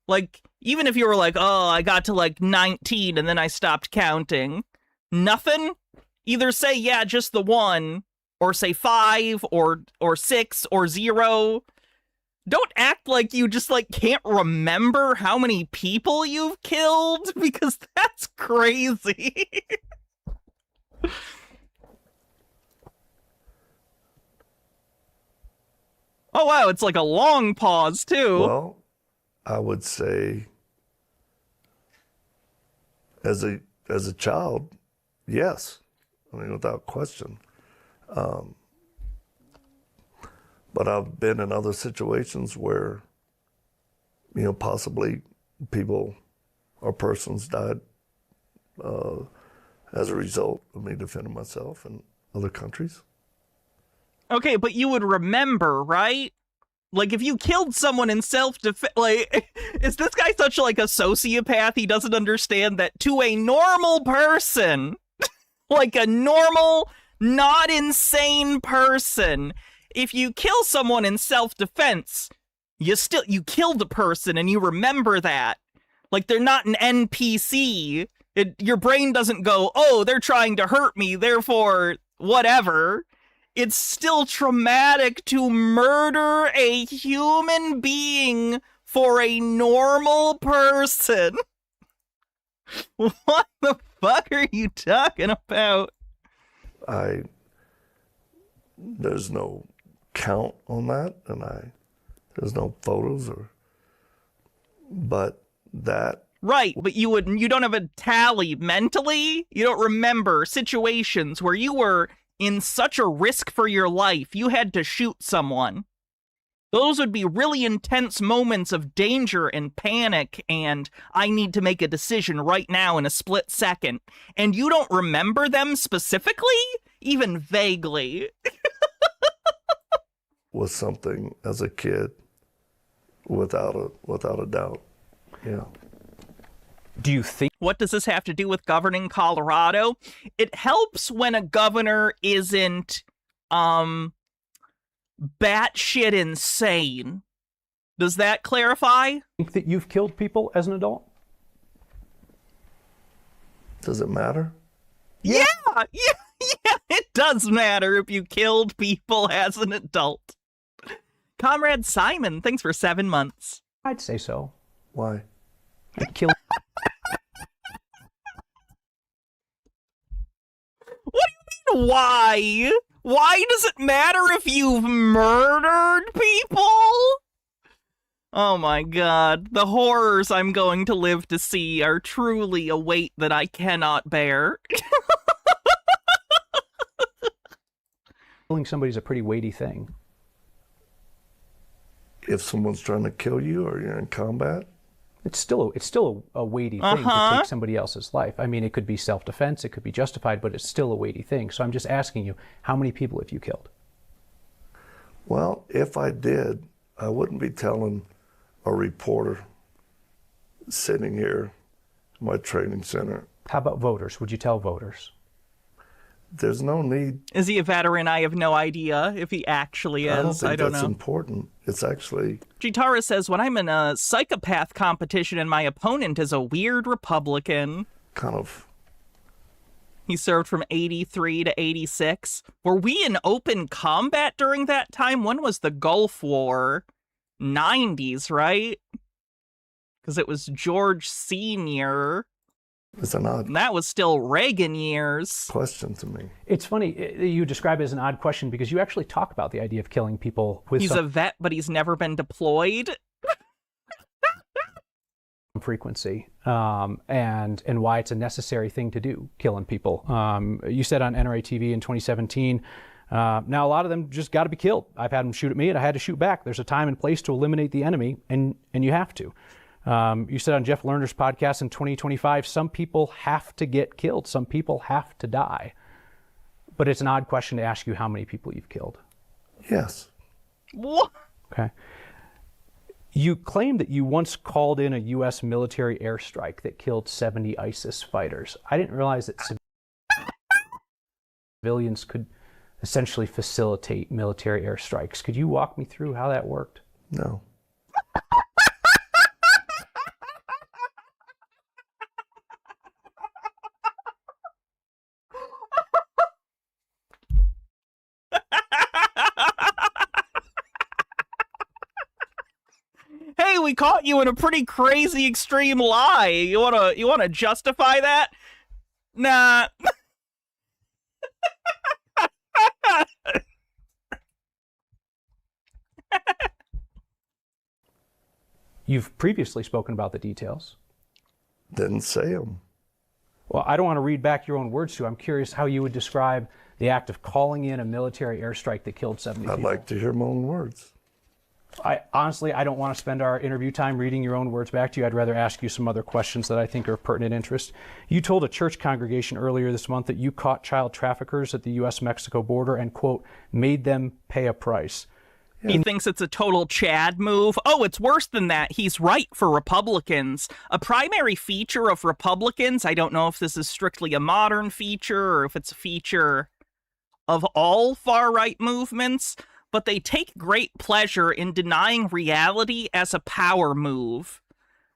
Speaker 7: Like, even if you were like, oh, I got to like 19 and then I stopped counting. Nothing? Either say, yeah, just the one, or say 5, or 6, or 0. Don't act like you just, like, can't remember how many people you've killed, because that's crazy. Oh, wow, it's like a long pause, too.
Speaker 6: Well, I would say, as a child, yes. I mean, without question. But I've been in other situations where, you know, possibly people or persons died as a result of me defending myself in other countries.
Speaker 7: Okay, but you would remember, right? Like, if you killed someone in self-defense, like, is this guy such like a sociopath? He doesn't understand that to a normal person, like a normal, not insane person, if you kill someone in self-defense, you killed a person and you remember that. Like, they're not an NPC. Your brain doesn't go, oh, they're trying to hurt me, therefore, whatever. It's still traumatic to murder a human being for a normal person. What the fuck are you talking about?
Speaker 6: There's no count on that, and there's no photos but that.
Speaker 7: Right, but you don't have a tally mentally? You don't remember situations where you were in such a risk for your life, you had to shoot someone. Those would be really intense moments of danger and panic, and I need to make a decision right now in a split second. And you don't remember them specifically? Even vaguely.
Speaker 6: Was something as a kid, without a doubt. Yeah.
Speaker 8: Do you think...
Speaker 7: What does this have to do with governing Colorado? It helps when a governor isn't, batshit insane. Does that clarify?
Speaker 8: Think that you've killed people as an adult?
Speaker 6: Does it matter?
Speaker 7: Yeah, it does matter if you killed people as an adult. Comrade Simon, thanks for 7 months.
Speaker 8: I'd say so.
Speaker 6: Why?
Speaker 8: I killed...
Speaker 7: What do you mean, why? Why does it matter if you've murdered people? Oh my god, the horrors I'm going to live to see are truly a weight that I cannot bear.
Speaker 8: Killing somebody's a pretty weighty thing.
Speaker 6: If someone's trying to kill you or you're in combat?
Speaker 8: It's still a weighty thing to take somebody else's life. I mean, it could be self-defense, it could be justified, but it's still a weighty thing. So I'm just asking you, how many people have you killed?
Speaker 6: Well, if I did, I wouldn't be telling a reporter sitting here in my training center.
Speaker 8: How about voters? Would you tell voters?
Speaker 6: There's no need.
Speaker 7: Is he a veteran? I have no idea if he actually is.
Speaker 6: I don't think that's
Speaker 7: know.
Speaker 6: important. It's actually...
Speaker 7: Chitara says, when I'm in a psychopath competition and my opponent is a weird Republican.
Speaker 6: Kind of.
Speaker 7: He served from 83 to 86. Were we in open combat during that time? When was the Gulf War? 90s, right? Because it was George Sr.
Speaker 6: It's an odd
Speaker 7: That was still Reagan years.
Speaker 6: question to me.
Speaker 8: It's funny you describe it as an odd question because you actually talk about the idea of killing people with
Speaker 7: He's a vet, but he's never been deployed.
Speaker 8: Frequency and why it's a necessary thing to do, killing people. You said on NRA TV in 2017, now a lot of them just got to be killed. I've had them shoot at me and I had to shoot back. There's a time and place to eliminate the enemy, and you have to. You said on Jeff Lerner's podcast in 2025, some people have to get killed. Some people have to die. But it's an odd question to ask you how many people you've killed.
Speaker 6: Yes.
Speaker 7: What?
Speaker 8: Okay. You claim that you once called in a U.S. military airstrike that killed 70 ISIS fighters. I didn't realize that civilians could essentially facilitate military airstrikes. Could you walk me through how that worked?
Speaker 6: No.
Speaker 7: Hey, we caught you in a pretty crazy extreme lie. You wanna justify that? Nah.
Speaker 8: You've previously spoken about the details.
Speaker 6: Didn't say them.
Speaker 8: Well, I don't want to read back your own words to you. I'm curious how you would describe the act of calling in a military airstrike that killed 70 people.
Speaker 6: I'd like to hear my own words.
Speaker 8: Honestly, I don't want to spend our interview time reading your own words back to you. I'd rather ask you some other questions that I think are of pertinent interest. You told a church congregation earlier this month that you caught child traffickers at the U.S.-Mexico border and, quote, made them pay a price.
Speaker 7: He thinks it's a total Chad move. Oh, it's worse than that. He's right for Republicans. A primary feature of Republicans, I don't know if this is strictly a modern feature or if it's a feature of all far-right movements, but they take great pleasure in denying reality as a power move.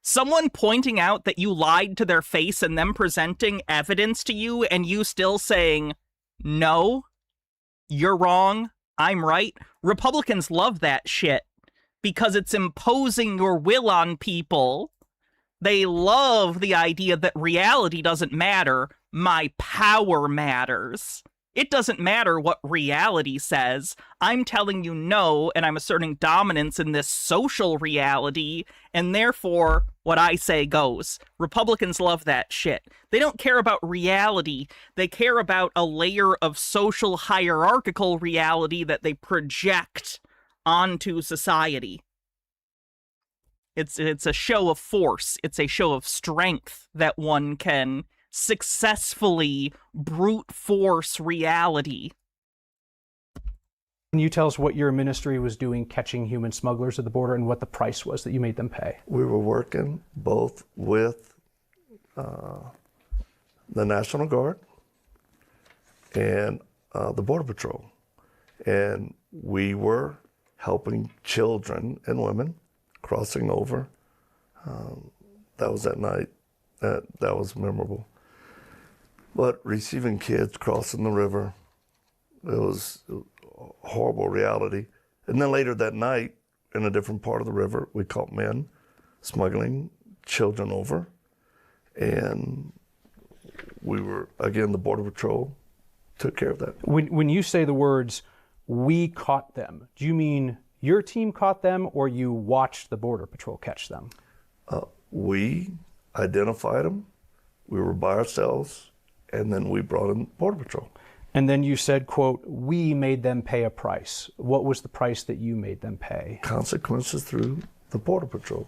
Speaker 7: Someone pointing out that you lied to their face and them presenting evidence to you and you still saying, no, you're wrong, I'm right. Republicans love that shit because it's imposing your will on people. They love the idea that reality doesn't matter. My power matters. It doesn't matter what reality says. I'm telling you no, and I'm asserting dominance in this social reality, and therefore, what I say goes. Republicans love that shit. They don't care about reality. They care about a layer of social hierarchical reality that they project onto society. It's a show of force. It's a show of strength that one can successfully brute force reality.
Speaker 8: Can you tell us what your ministry was doing catching human smugglers at the border and what the price was that you made them pay?
Speaker 6: We were working both with the National Guard and the Border Patrol. And we were helping children and women crossing over. That was that night. That was memorable. But receiving kids crossing the river, it was a horrible reality. And then later that night, in a different part of the river, we caught men smuggling children over. And we were, again, the Border Patrol took care of that.
Speaker 8: When you say the words, we caught them, do you mean your team caught them or you watched the Border Patrol catch them?
Speaker 6: We identified them. We were by ourselves. And then we brought in Border Patrol.
Speaker 8: And then you said, quote, we made them pay a price. What was the price that you made them pay?
Speaker 6: Consequences through the Border Patrol.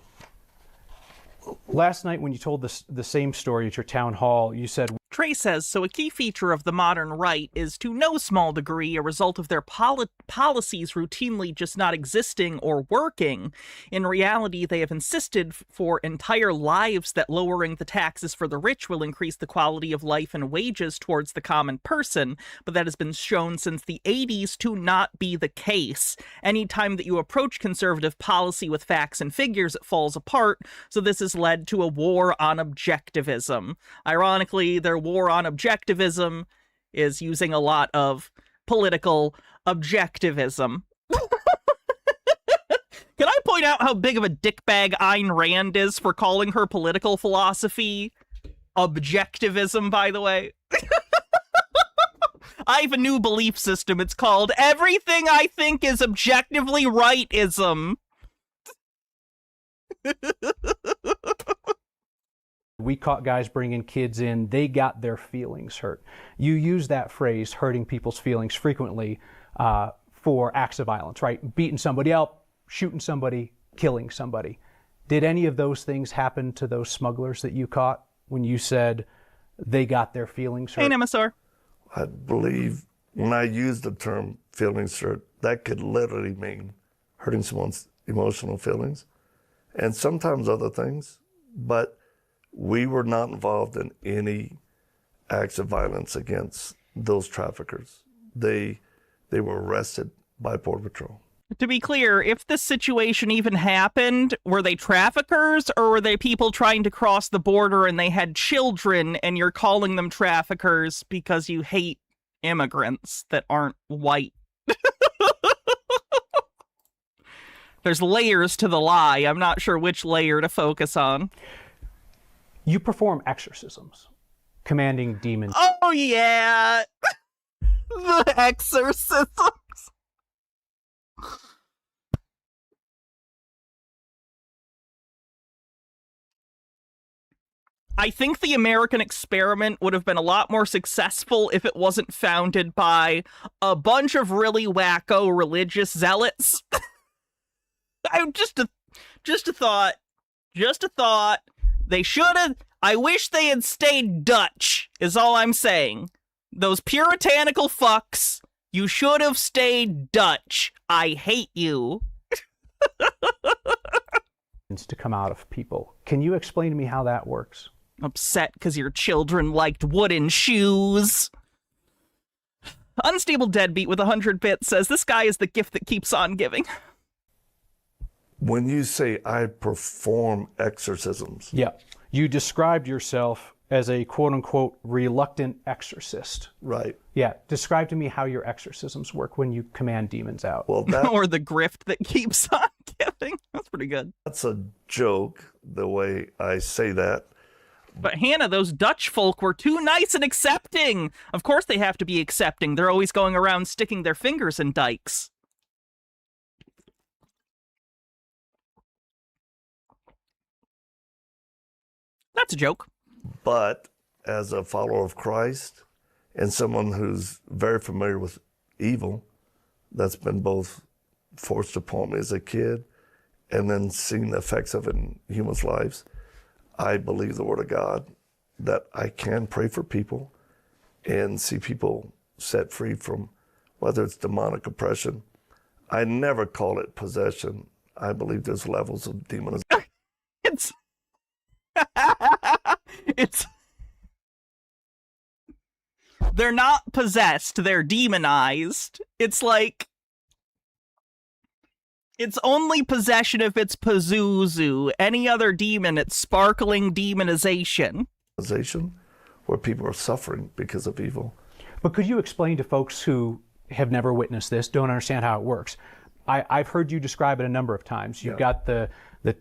Speaker 8: Last night when you told the same story at your town hall, you said...
Speaker 7: Trey says, so a key feature of the modern right is to no small degree a result of their policies routinely just not existing or working. In reality, they have insisted for entire lives that lowering the taxes for the rich will increase the quality of life and wages towards the common person, but that has been shown since the 80s to not be the case. Anytime that you approach conservative policy with facts and figures, it falls apart, so this has led to a war on objectivism. Ironically, their war on objectivism is using a lot of political objectivism. Can I point out how big of a dickbag Ayn Rand is for calling her political philosophy objectivism, by the way? I have a new belief system. It's called everything I think is objectively rightism.
Speaker 8: We caught guys bringing kids in, they got their feelings hurt. You use that phrase, hurting people's feelings, frequently for acts of violence, right? Beating somebody up, shooting somebody, killing somebody. Did any of those things happen to those smugglers that you caught when you said they got their feelings hurt?
Speaker 7: Hey, MSR.
Speaker 6: I believe when I use the term feelings hurt, that could literally mean hurting someone's emotional feelings and sometimes other things, but we were not involved in any acts of violence against those traffickers. They were arrested by Border Patrol.
Speaker 7: To be clear, if this situation even happened, were they traffickers or were they people trying to cross the border and they had children and you're calling them traffickers because you hate immigrants that aren't white? There's layers to the lie. I'm not sure which layer to focus on.
Speaker 8: You perform exorcisms, commanding demons.
Speaker 7: Oh, yeah. The exorcisms. I think the American experiment would have been a lot more successful if it wasn't founded by a bunch of really wacko religious zealots. Just a thought. They should have. I wish they had stayed Dutch, is all I'm saying. Those puritanical fucks, you should have stayed Dutch. I hate you.
Speaker 8: To come out of people. Can you explain to me how that works?
Speaker 7: Upset because your children liked wooden shoes. Unstable Deadbeat with 100 bits says, this guy is the gift that keeps on giving.
Speaker 6: When you say I perform exorcisms.
Speaker 8: Yeah. You described yourself as a quote-unquote reluctant exorcist.
Speaker 6: Right.
Speaker 8: Yeah. Describe to me how your exorcisms work when you command demons out.
Speaker 6: Well, that,
Speaker 7: or the grift that keeps on giving. That's pretty good.
Speaker 6: That's a joke, the way I say that.
Speaker 7: But Hannah, those Dutch folk were too nice and accepting. Of course they have to be accepting. They're always going around sticking their fingers in dykes. That's a joke.
Speaker 6: But as a follower of Christ and someone who's very familiar with evil, that's been both forced upon me as a kid and then seeing the effects of it in humans' lives, I believe the Word of God that I can pray for people and see people set free from whether it's demonic oppression. I never call it possession. I believe there's levels of demonization.
Speaker 7: It's they're not possessed, they're demonized. It's like it's only possession if it's Pazuzu. Any other demon, it's sparkling demonization.
Speaker 6: Where people are suffering because of evil.
Speaker 8: But could you explain to folks who have never witnessed this, don't understand how it works? I've heard you describe it a number of times. You've got the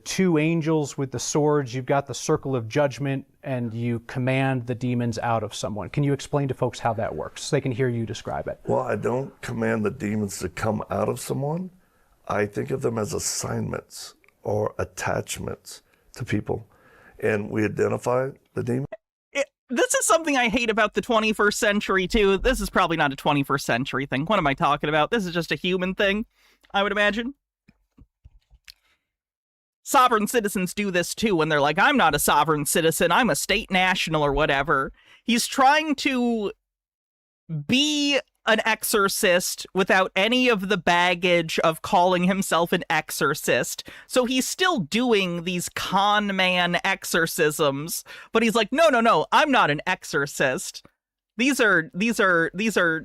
Speaker 8: two angels with the swords, you've got the circle of judgment, and you command the demons out of someone. Can you explain to folks how that works so they can hear you describe it?
Speaker 6: Well, I don't command the demons to come out of someone. I think of them as assignments or attachments to people. And we identify the demon.
Speaker 7: This is something I hate about the 21st century, too. This is probably not a 21st century thing. What am I talking about? This is just a human thing, I would imagine. Sovereign citizens do this, too, when they're like, I'm not a sovereign citizen, I'm a state national or whatever. He's trying to be an exorcist without any of the baggage of calling himself an exorcist. So he's still doing these con man exorcisms, but he's like, no, I'm not an exorcist. These are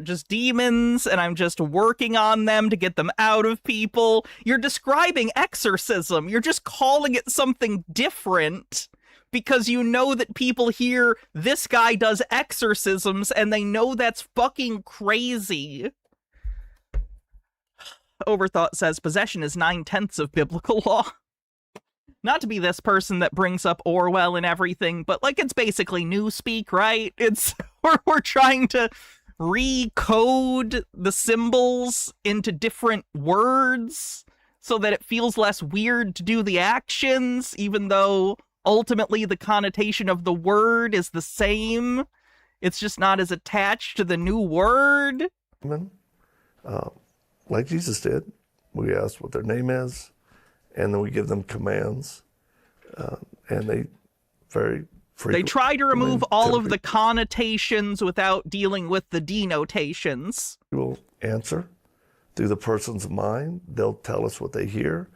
Speaker 7: just demons, and I'm just working on them to get them out of people. You're describing exorcism. You're just calling it something different because you know that people hear this guy does exorcisms and they know that's fucking crazy. Overthought says possession is 9/10 of biblical law. Not to be this person that brings up Orwell and everything, but like it's basically newspeak, right? It's we're trying to recode the symbols into different words so that it feels less weird to do the actions, even though ultimately the connotation of the word is the same. It's just not as attached to the new word.
Speaker 6: Like Jesus did, we ask what their name is, and then we give them commands, and they very frequently...
Speaker 7: They try to remove all of the connotations without dealing with the denotations.
Speaker 6: We will answer through the person's mind. They'll tell us what they hear,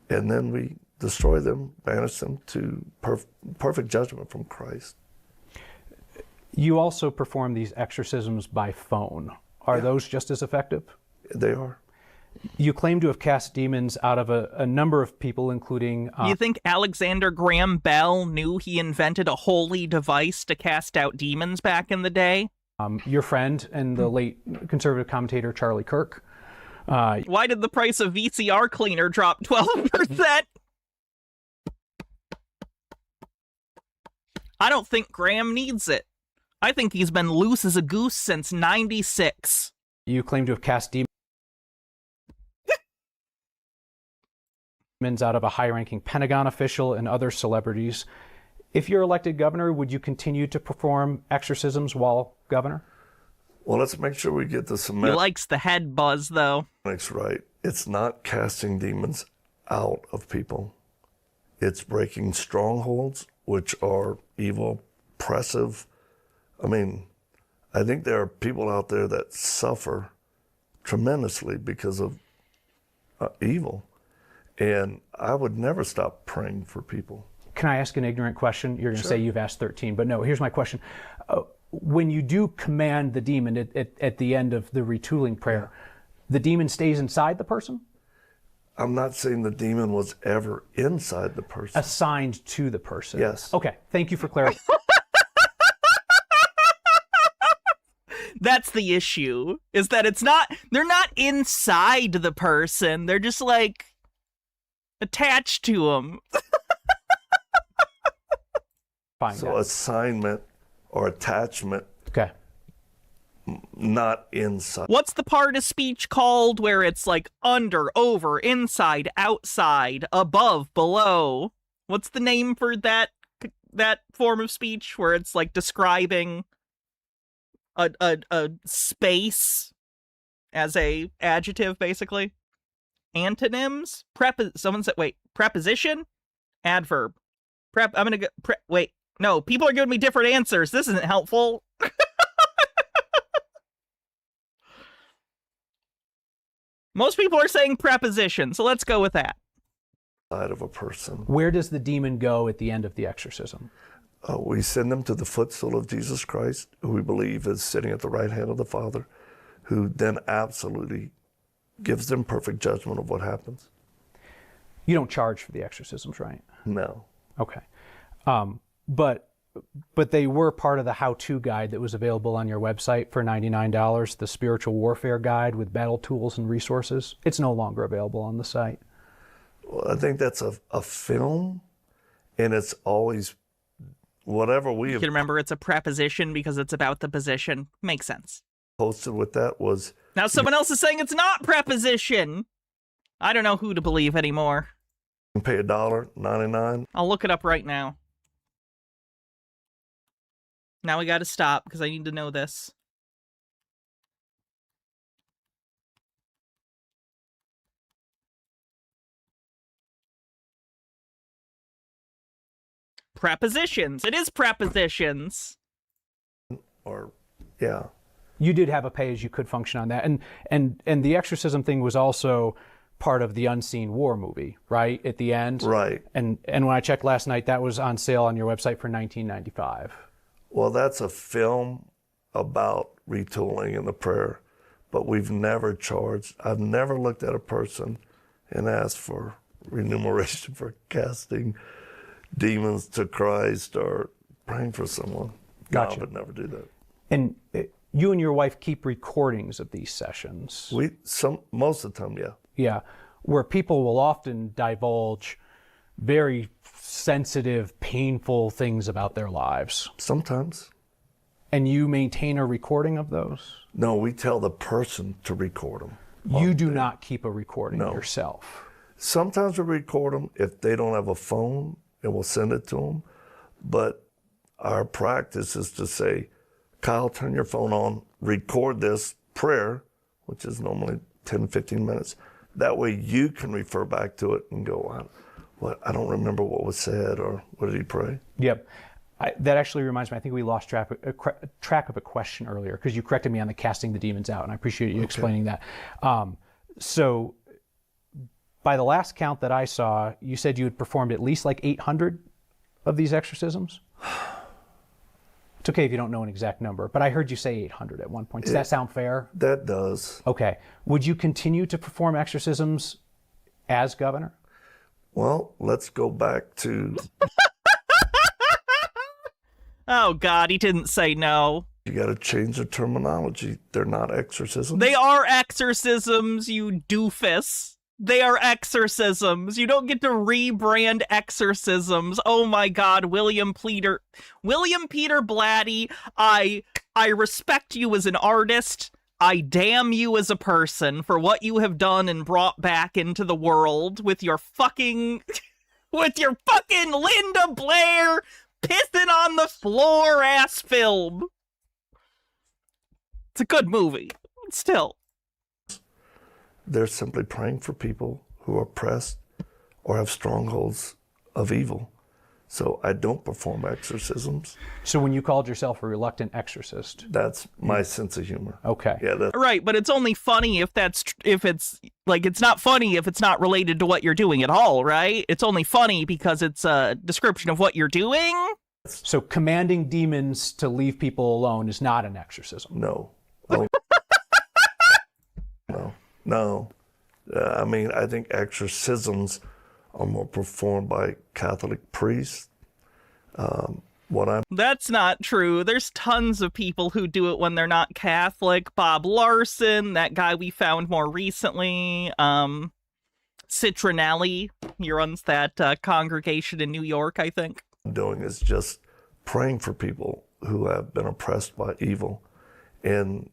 Speaker 6: and then we destroy them, banish them to perfect judgment from Christ.
Speaker 8: You also perform these exorcisms by phone. Are those just as effective?
Speaker 6: They are.
Speaker 8: You claim to have cast demons out of a number of people, including...
Speaker 7: You think Alexander Graham Bell knew he invented a holy device to cast out demons back in the day?
Speaker 8: Your friend and the late conservative commentator Charlie Kirk.
Speaker 7: Why did the price of VCR cleaner drop 12%? I don't think Graham needs it. I think he's been loose as a goose since '96.
Speaker 8: You claim to have cast demons out of a high-ranking Pentagon official and other celebrities. If you're elected governor, would you continue to perform exorcisms while governor?
Speaker 6: Well, let's make sure we get this.
Speaker 7: He likes the head buzz, though.
Speaker 6: That's right. It's not casting demons out of people. It's breaking strongholds, which are evil, oppressive. I mean, I think there are people out there that suffer tremendously because of evil. And I would never stop praying for people.
Speaker 8: Can I ask an ignorant question? You're going to say you've asked 13, but no, here's my question. When you do command the demon at the end of the retooling prayer, the demon stays inside the person?
Speaker 6: I'm not saying the demon was ever inside the person.
Speaker 8: Assigned to the person?
Speaker 6: Yes.
Speaker 8: Okay, thank you for clarifying.
Speaker 7: That's the issue, is that they're not inside the person, they're just like attached to them.
Speaker 8: Fine,
Speaker 6: so assignment or attachment.
Speaker 8: Okay.
Speaker 6: Not inside.
Speaker 7: What's the part of speech called where it's like under, over, inside, outside, above, below? What's the name for that form of speech where it's like describing a space as a adjective, basically? Antonyms? Someone said, wait, preposition? Adverb. I'm gonna go, wait, no, people are giving me different answers. This isn't helpful. Most people are saying preposition, so let's go with that.
Speaker 6: Side of a person.
Speaker 8: Where does the demon go at the end of the exorcism?
Speaker 6: We send them to the footstool of Jesus Christ, who we believe is sitting at the right hand of the Father, who then absolutely gives them perfect judgment of what happens.
Speaker 8: You don't charge for the exorcisms, right?
Speaker 6: No.
Speaker 8: Okay. But they were part of the how-to guide that was available on your website for $99, the Spiritual Warfare Guide with battle tools and resources. It's no longer available on the site.
Speaker 6: Well, I think that's a film, and it's always whatever we
Speaker 7: You can remember it's a preposition because it's about the position. Makes sense.
Speaker 6: Posted with that was...
Speaker 7: Now someone else is saying it's not preposition. I don't know who to believe anymore.
Speaker 6: You can pay $1.99.
Speaker 7: I'll look it up right now. Now we gotta stop, because I need to know this. Prepositions. It is prepositions.
Speaker 6: or yeah.
Speaker 8: You did have a pay as you could function on that, and the exorcism thing was also part of the Unseen War movie, right? At the end,
Speaker 6: Right.
Speaker 8: And when I checked last night, that was on sale on your website for $19.95.
Speaker 6: Well, that's a film about retooling in the prayer, but we've never charged. I've never looked at a person and asked for remuneration for casting demons to Christ or praying for someone.
Speaker 8: Gotcha.
Speaker 6: No, I would never do that.
Speaker 8: And you and your wife keep recordings of these sessions.
Speaker 6: Most of the time, yeah.
Speaker 8: Yeah, where people will often divulge very sensitive, painful things about their lives.
Speaker 6: Sometimes.
Speaker 8: And you maintain a recording of those?
Speaker 6: No, we tell the person to record them.
Speaker 8: You do not keep a recording yourself?
Speaker 6: Sometimes we record them if they don't have a phone, and we'll send it to them. But our practice is to say, Kyle, turn your phone on, record this prayer, which is normally 10, 15 minutes. That way you can refer back to it and go, I don't remember what was said, or what did he pray?
Speaker 8: Yep. That actually reminds me, I think we lost track of a question earlier, because you corrected me on the casting the demons out, and I appreciate you explaining that. So by the last count that I saw, you said you had performed at least like 800 of these exorcisms? It's okay if you don't know an exact number, but I heard you say 800 at one point. Does that sound fair?
Speaker 6: That does.
Speaker 8: Okay. Would you continue to perform exorcisms as governor?
Speaker 6: Well, let's go back to...
Speaker 7: Oh, God, he didn't say no.
Speaker 6: You got to change the terminology. They're not exorcisms.
Speaker 7: They are exorcisms, you doofus. They are exorcisms. You don't get to rebrand exorcisms. Oh my God, William Peter Blatty, I respect you as an artist. I damn you as a person for what you have done and brought back into the world with your fucking Linda Blair pissing on the floor ass film. It's a good movie. Still.
Speaker 6: They're simply praying for people who are oppressed or have strongholds of evil. So I don't perform exorcisms.
Speaker 8: So when you called yourself a reluctant exorcist?
Speaker 6: That's my sense of humor.
Speaker 8: Okay.
Speaker 6: Yeah.
Speaker 7: Right, but it's only funny if it's not funny if it's not related to what you're doing at all, right? It's only funny because it's a description of what you're doing.
Speaker 8: So commanding demons to leave people alone is not an exorcism?
Speaker 6: No. No. I mean, I think exorcisms are more performed by Catholic priests.
Speaker 7: That's not true. There's tons of people who do it when they're not Catholic. Bob Larson, that guy we found more recently. Citronelli, he runs that congregation in New York, I think.
Speaker 6: What I'm doing is just praying for people who have been oppressed by evil. And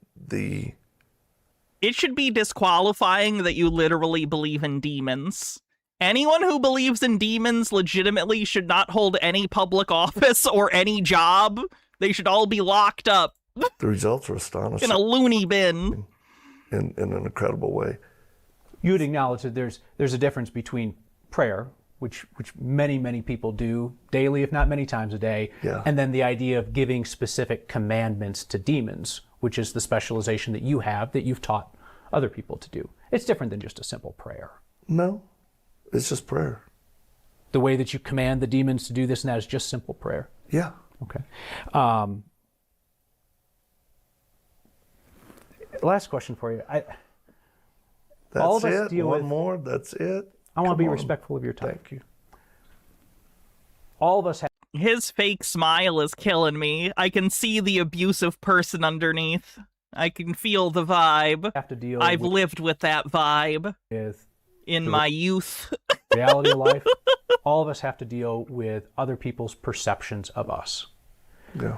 Speaker 7: it should be disqualifying that you literally believe in demons. Anyone who believes in demons legitimately should not hold any public office or any job. They should all be locked up.
Speaker 6: The results are astonishing.
Speaker 7: In a loony bin.
Speaker 6: In an incredible way.
Speaker 8: You would acknowledge that there's a difference between prayer, which many people do daily, if not many times a day, and then the idea of giving specific commandments to demons, which is the specialization that you have, that you've taught other people to do. It's different than just a simple prayer.
Speaker 6: No, it's just prayer.
Speaker 8: The way that you command the demons to do this and that is just simple prayer?
Speaker 6: Yeah.
Speaker 8: Okay. Last question for you.
Speaker 6: That's it? One more? That's it?
Speaker 8: I want to be respectful of your time.
Speaker 6: Thank you.
Speaker 8: All of us have...
Speaker 7: His fake smile is killing me. I can see the abusive person underneath. I can feel the vibe. I've lived with that vibe in my youth.
Speaker 8: Reality of life. All of us have to deal with other people's perceptions of us.
Speaker 6: Yeah.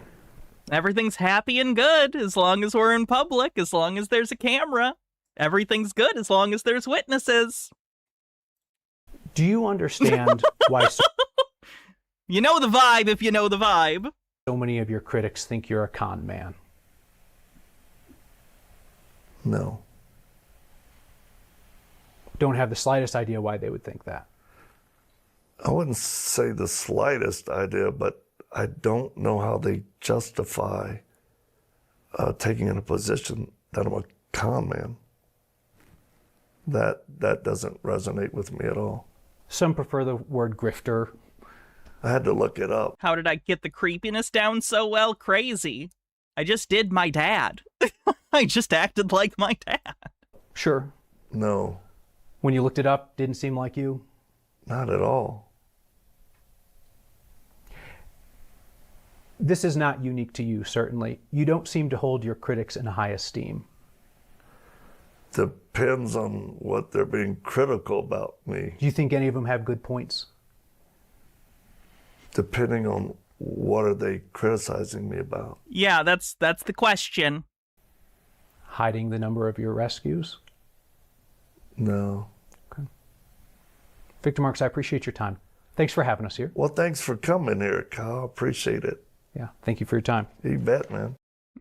Speaker 7: Everything's happy and good as long as we're in public, as long as there's a camera. Everything's good as long as there's witnesses.
Speaker 8: Do you understand why...
Speaker 7: You know the vibe if you know the vibe.
Speaker 8: So many of your critics think you're a con man.
Speaker 6: No.
Speaker 8: Don't have the slightest idea why they would think that.
Speaker 6: I wouldn't say the slightest idea, but I don't know how they justify taking in a position that I'm a con man. That doesn't resonate with me at all.
Speaker 8: Some prefer the word grifter.
Speaker 6: I had to look it up.
Speaker 7: How did I get the creepiness down so well? Crazy. I just did my dad. I just acted like my dad.
Speaker 8: Sure.
Speaker 6: No.
Speaker 8: When you looked it up, didn't seem like you?
Speaker 6: Not at all.
Speaker 8: This is not unique to you, certainly. You don't seem to hold your critics in high esteem.
Speaker 6: Depends on what they're being critical about me.
Speaker 8: Do you think any of them have good points?
Speaker 6: Depending on what are they criticizing me about.
Speaker 7: Yeah, that's the question.
Speaker 8: Hiding the number of your rescues?
Speaker 6: No.
Speaker 8: Okay. Victor Marx, I appreciate your time. Thanks for having us here.
Speaker 6: Well, thanks for coming here, Kyle. Appreciate it.
Speaker 8: Yeah, thank you for your time.
Speaker 6: You bet, man.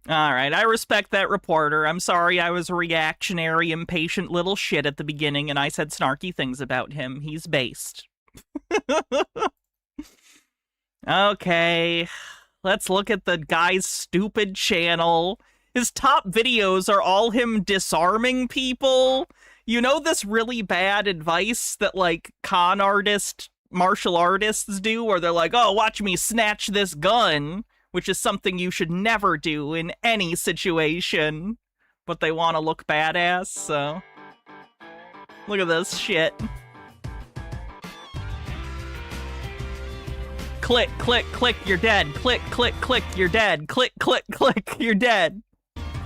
Speaker 7: All right, I respect that reporter. I'm sorry I was a reactionary, impatient little shit at the beginning and I said snarky things about him. He's based. Okay, let's look at the guy's stupid channel. His top videos are all him disarming people. You know this really bad advice that, like, con artist, martial artists do, where they're like, oh, watch me snatch this gun, which is something you should never do in any situation, but they want to look badass, so. Look at this shit. Click, click, click, you're dead. Click, click, click, you're dead. Click, click, click, you're dead.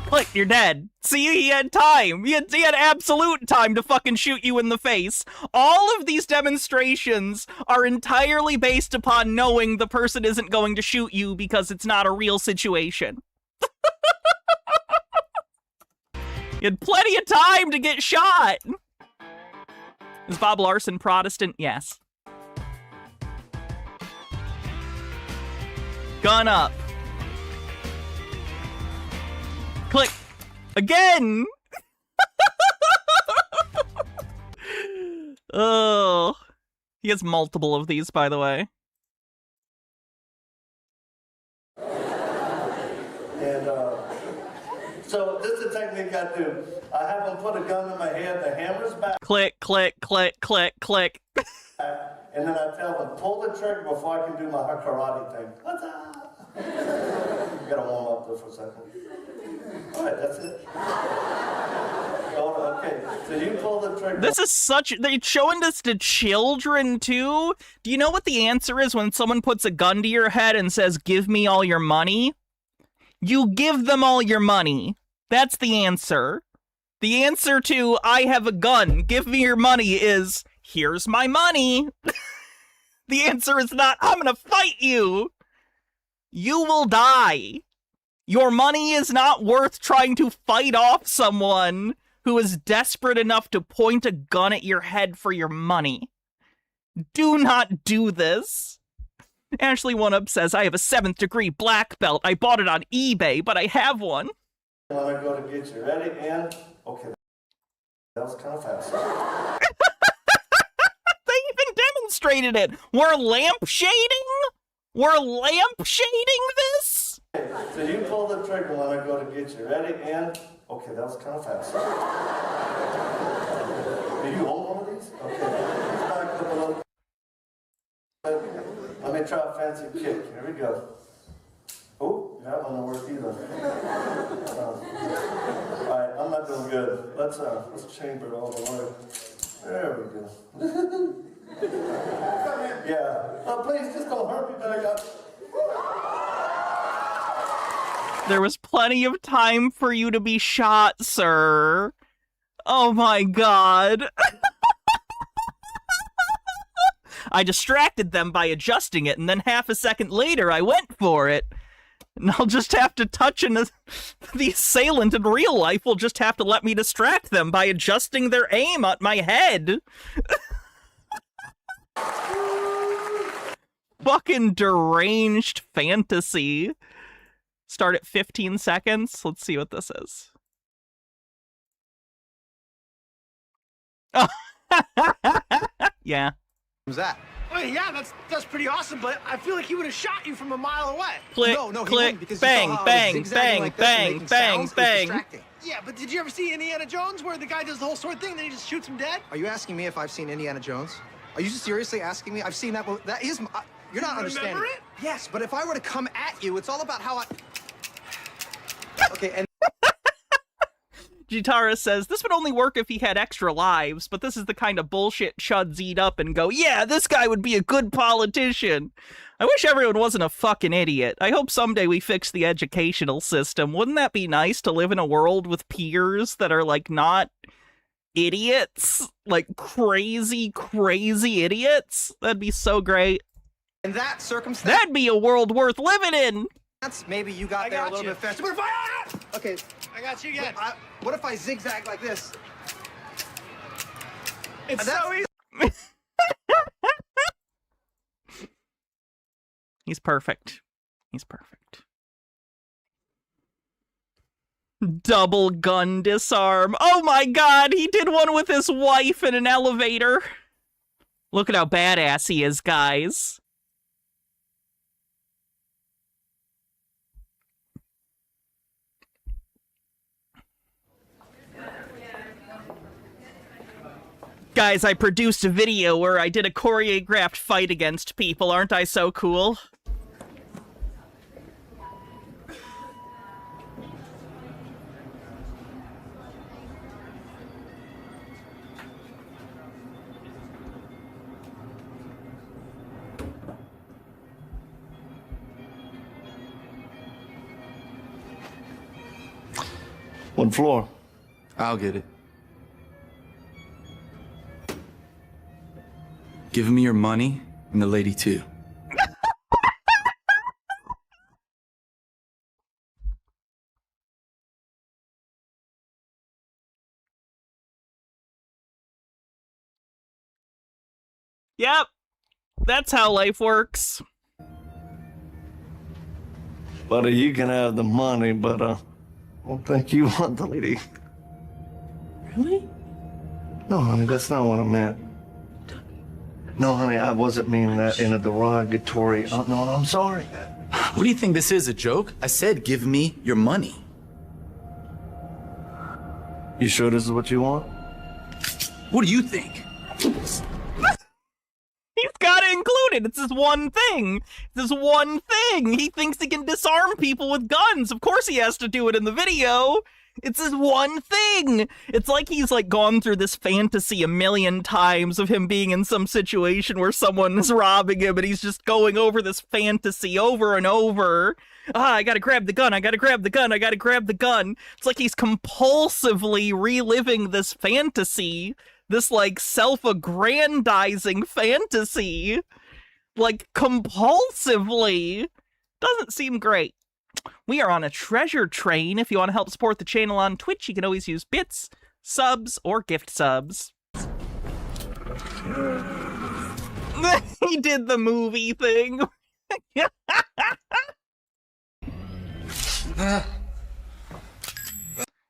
Speaker 7: Click, you're dead. See, he had time. He had absolute time to fucking shoot you in the face. All of these demonstrations are entirely based upon knowing the person isn't going to shoot you because it's not a real situation. You had plenty of time to get shot. Is Bob Larson Protestant? Yes. Gun up. Click. Again! Oh. He has multiple of these, by the way.
Speaker 6: And so this is the technique I do. I have them put a gun in my head, the hammer's back.
Speaker 7: Click, click, click, click, click.
Speaker 6: And then I tell them, pull the trigger before I can do my karate thing. What's up? You gotta warm up there for a second. All right, that's it. Oh, okay, so you pull the trigger.
Speaker 7: This is they're showing this to children, too? Do you know what the answer is when someone puts a gun to your head and says, give me all your money? You give them all your money. That's the answer. The answer to, I have a gun, give me your money is, here's my money. The answer is not, I'm gonna fight you. You will die. Your money is not worth trying to fight off someone who is desperate enough to point a gun at your head for your money. Do not do this. Ashley One Up says, I have a 7th degree black belt. I bought it on eBay, but I have one.
Speaker 6: I'm gonna go to get you ready, and okay, that was kind of fast.
Speaker 7: They even demonstrated it. We're lampshading? We're lampshading this?
Speaker 6: Okay, so you pull the trigger when I go to get you ready, and okay, that was kind of fast. Do you own one of these? Okay. Let me try a fancy kick. Here we go. Oh, that one don't work either. All right, I'm not doing good. Let's chamber it all the way. There we go. Yeah. Oh, please, just don't hurt me back up.
Speaker 7: There was plenty of time for you to be shot, sir. Oh my god. I distracted them by adjusting it, and then half a second later, I went for it. And I'll just have to touch the assailant in real life will just have to let me distract them by adjusting their aim at my head. Fucking deranged fantasy. Start at 15 seconds. Let's see what this is. Oh. Yeah.
Speaker 11: was that?
Speaker 12: I mean, yeah, that's pretty awesome, but I feel like he would have shot you from a mile away.
Speaker 7: Click,
Speaker 11: no, he
Speaker 7: click,
Speaker 11: wouldn't, because
Speaker 7: bang,
Speaker 11: you saw how I was
Speaker 7: bang,
Speaker 11: zigzagging
Speaker 7: bang,
Speaker 11: like this and
Speaker 7: bang,
Speaker 11: making
Speaker 7: bang,
Speaker 11: sounds. It was
Speaker 7: bang.
Speaker 11: distracting.
Speaker 12: Yeah, but did you ever see Indiana Jones where the guy does the whole sword thing, then he just shoots him dead?
Speaker 11: Are you asking me if I've seen Indiana Jones? Are you seriously asking me? I've seen that. That is. You're not understanding.
Speaker 12: Remember it?
Speaker 11: Yes, but if I were to come at you, it's all about how I. Okay, and.
Speaker 7: Jitara says, this would only work if he had extra lives, but this is the kind of bullshit Chuds eat up and go, yeah, this guy would be a good politician. I wish everyone wasn't a fucking idiot. I hope someday we fix the educational system. Wouldn't that be nice to live in a world with peers that are, like, not idiots? Like, crazy, crazy idiots? That'd be so great.
Speaker 11: In that circumstance.
Speaker 7: That'd be a world worth living in.
Speaker 11: Maybe you got there a little bit faster. But if I. Okay.
Speaker 12: I got you again.
Speaker 11: What if I zigzag like this?
Speaker 12: It's so easy.
Speaker 7: He's perfect. He's perfect. Double gun disarm. Oh my god, he did one with his wife in an elevator. Look at how badass he is, guys. Guys, I produced a video where I did a choreographed fight against people. Aren't I so cool?
Speaker 6: One floor.
Speaker 13: I'll get it. Give me your money and the lady too.
Speaker 7: Yep. That's how life works.
Speaker 6: Buddy, you can have the money, but I don't think you want the lady.
Speaker 13: Really?
Speaker 6: No, honey, that's not what I meant. No, honey, I wasn't meaning that in a derogatory. No, I'm sorry.
Speaker 13: What do you think this is, a joke? I said give me your money.
Speaker 6: You sure this is what you want?
Speaker 13: What do you think?
Speaker 7: He's got it included. It's this one thing. This one thing. He thinks he can disarm people with guns. Of course he has to do it in the video. It's his one thing. It's like he's like gone through this fantasy a million times of him being in some situation where someone is robbing him and he's just going over this fantasy over and over. I gotta grab the gun, I gotta grab the gun, I gotta grab the gun. It's like he's compulsively reliving this fantasy, this like self-aggrandizing fantasy, like compulsively. Doesn't seem great. We are on a treasure train. If you want to help support the channel on Twitch, you can always use bits, subs, or gift subs. He did the movie thing.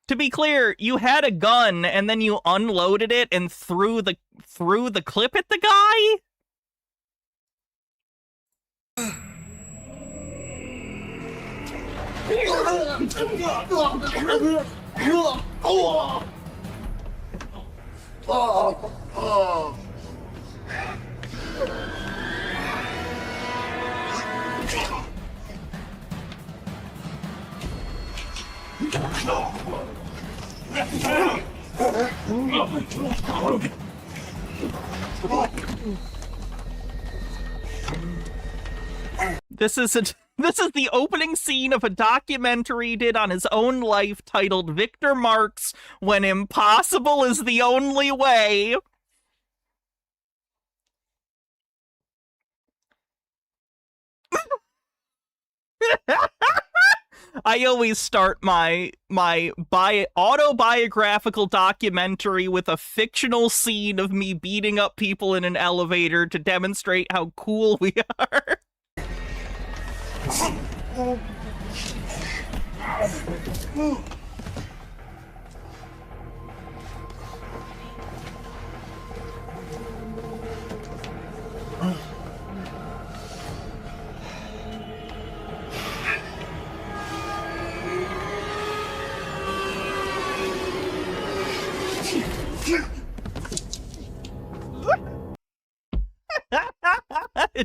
Speaker 7: To be clear, you had a gun and then you unloaded it and threw the clip at the guy? This is the opening scene of a documentary he did on his own life titled Victor Marx, When Impossible is the Only Way. I always start my autobiographical documentary with a fictional scene of me beating up people in an elevator to demonstrate how cool we are.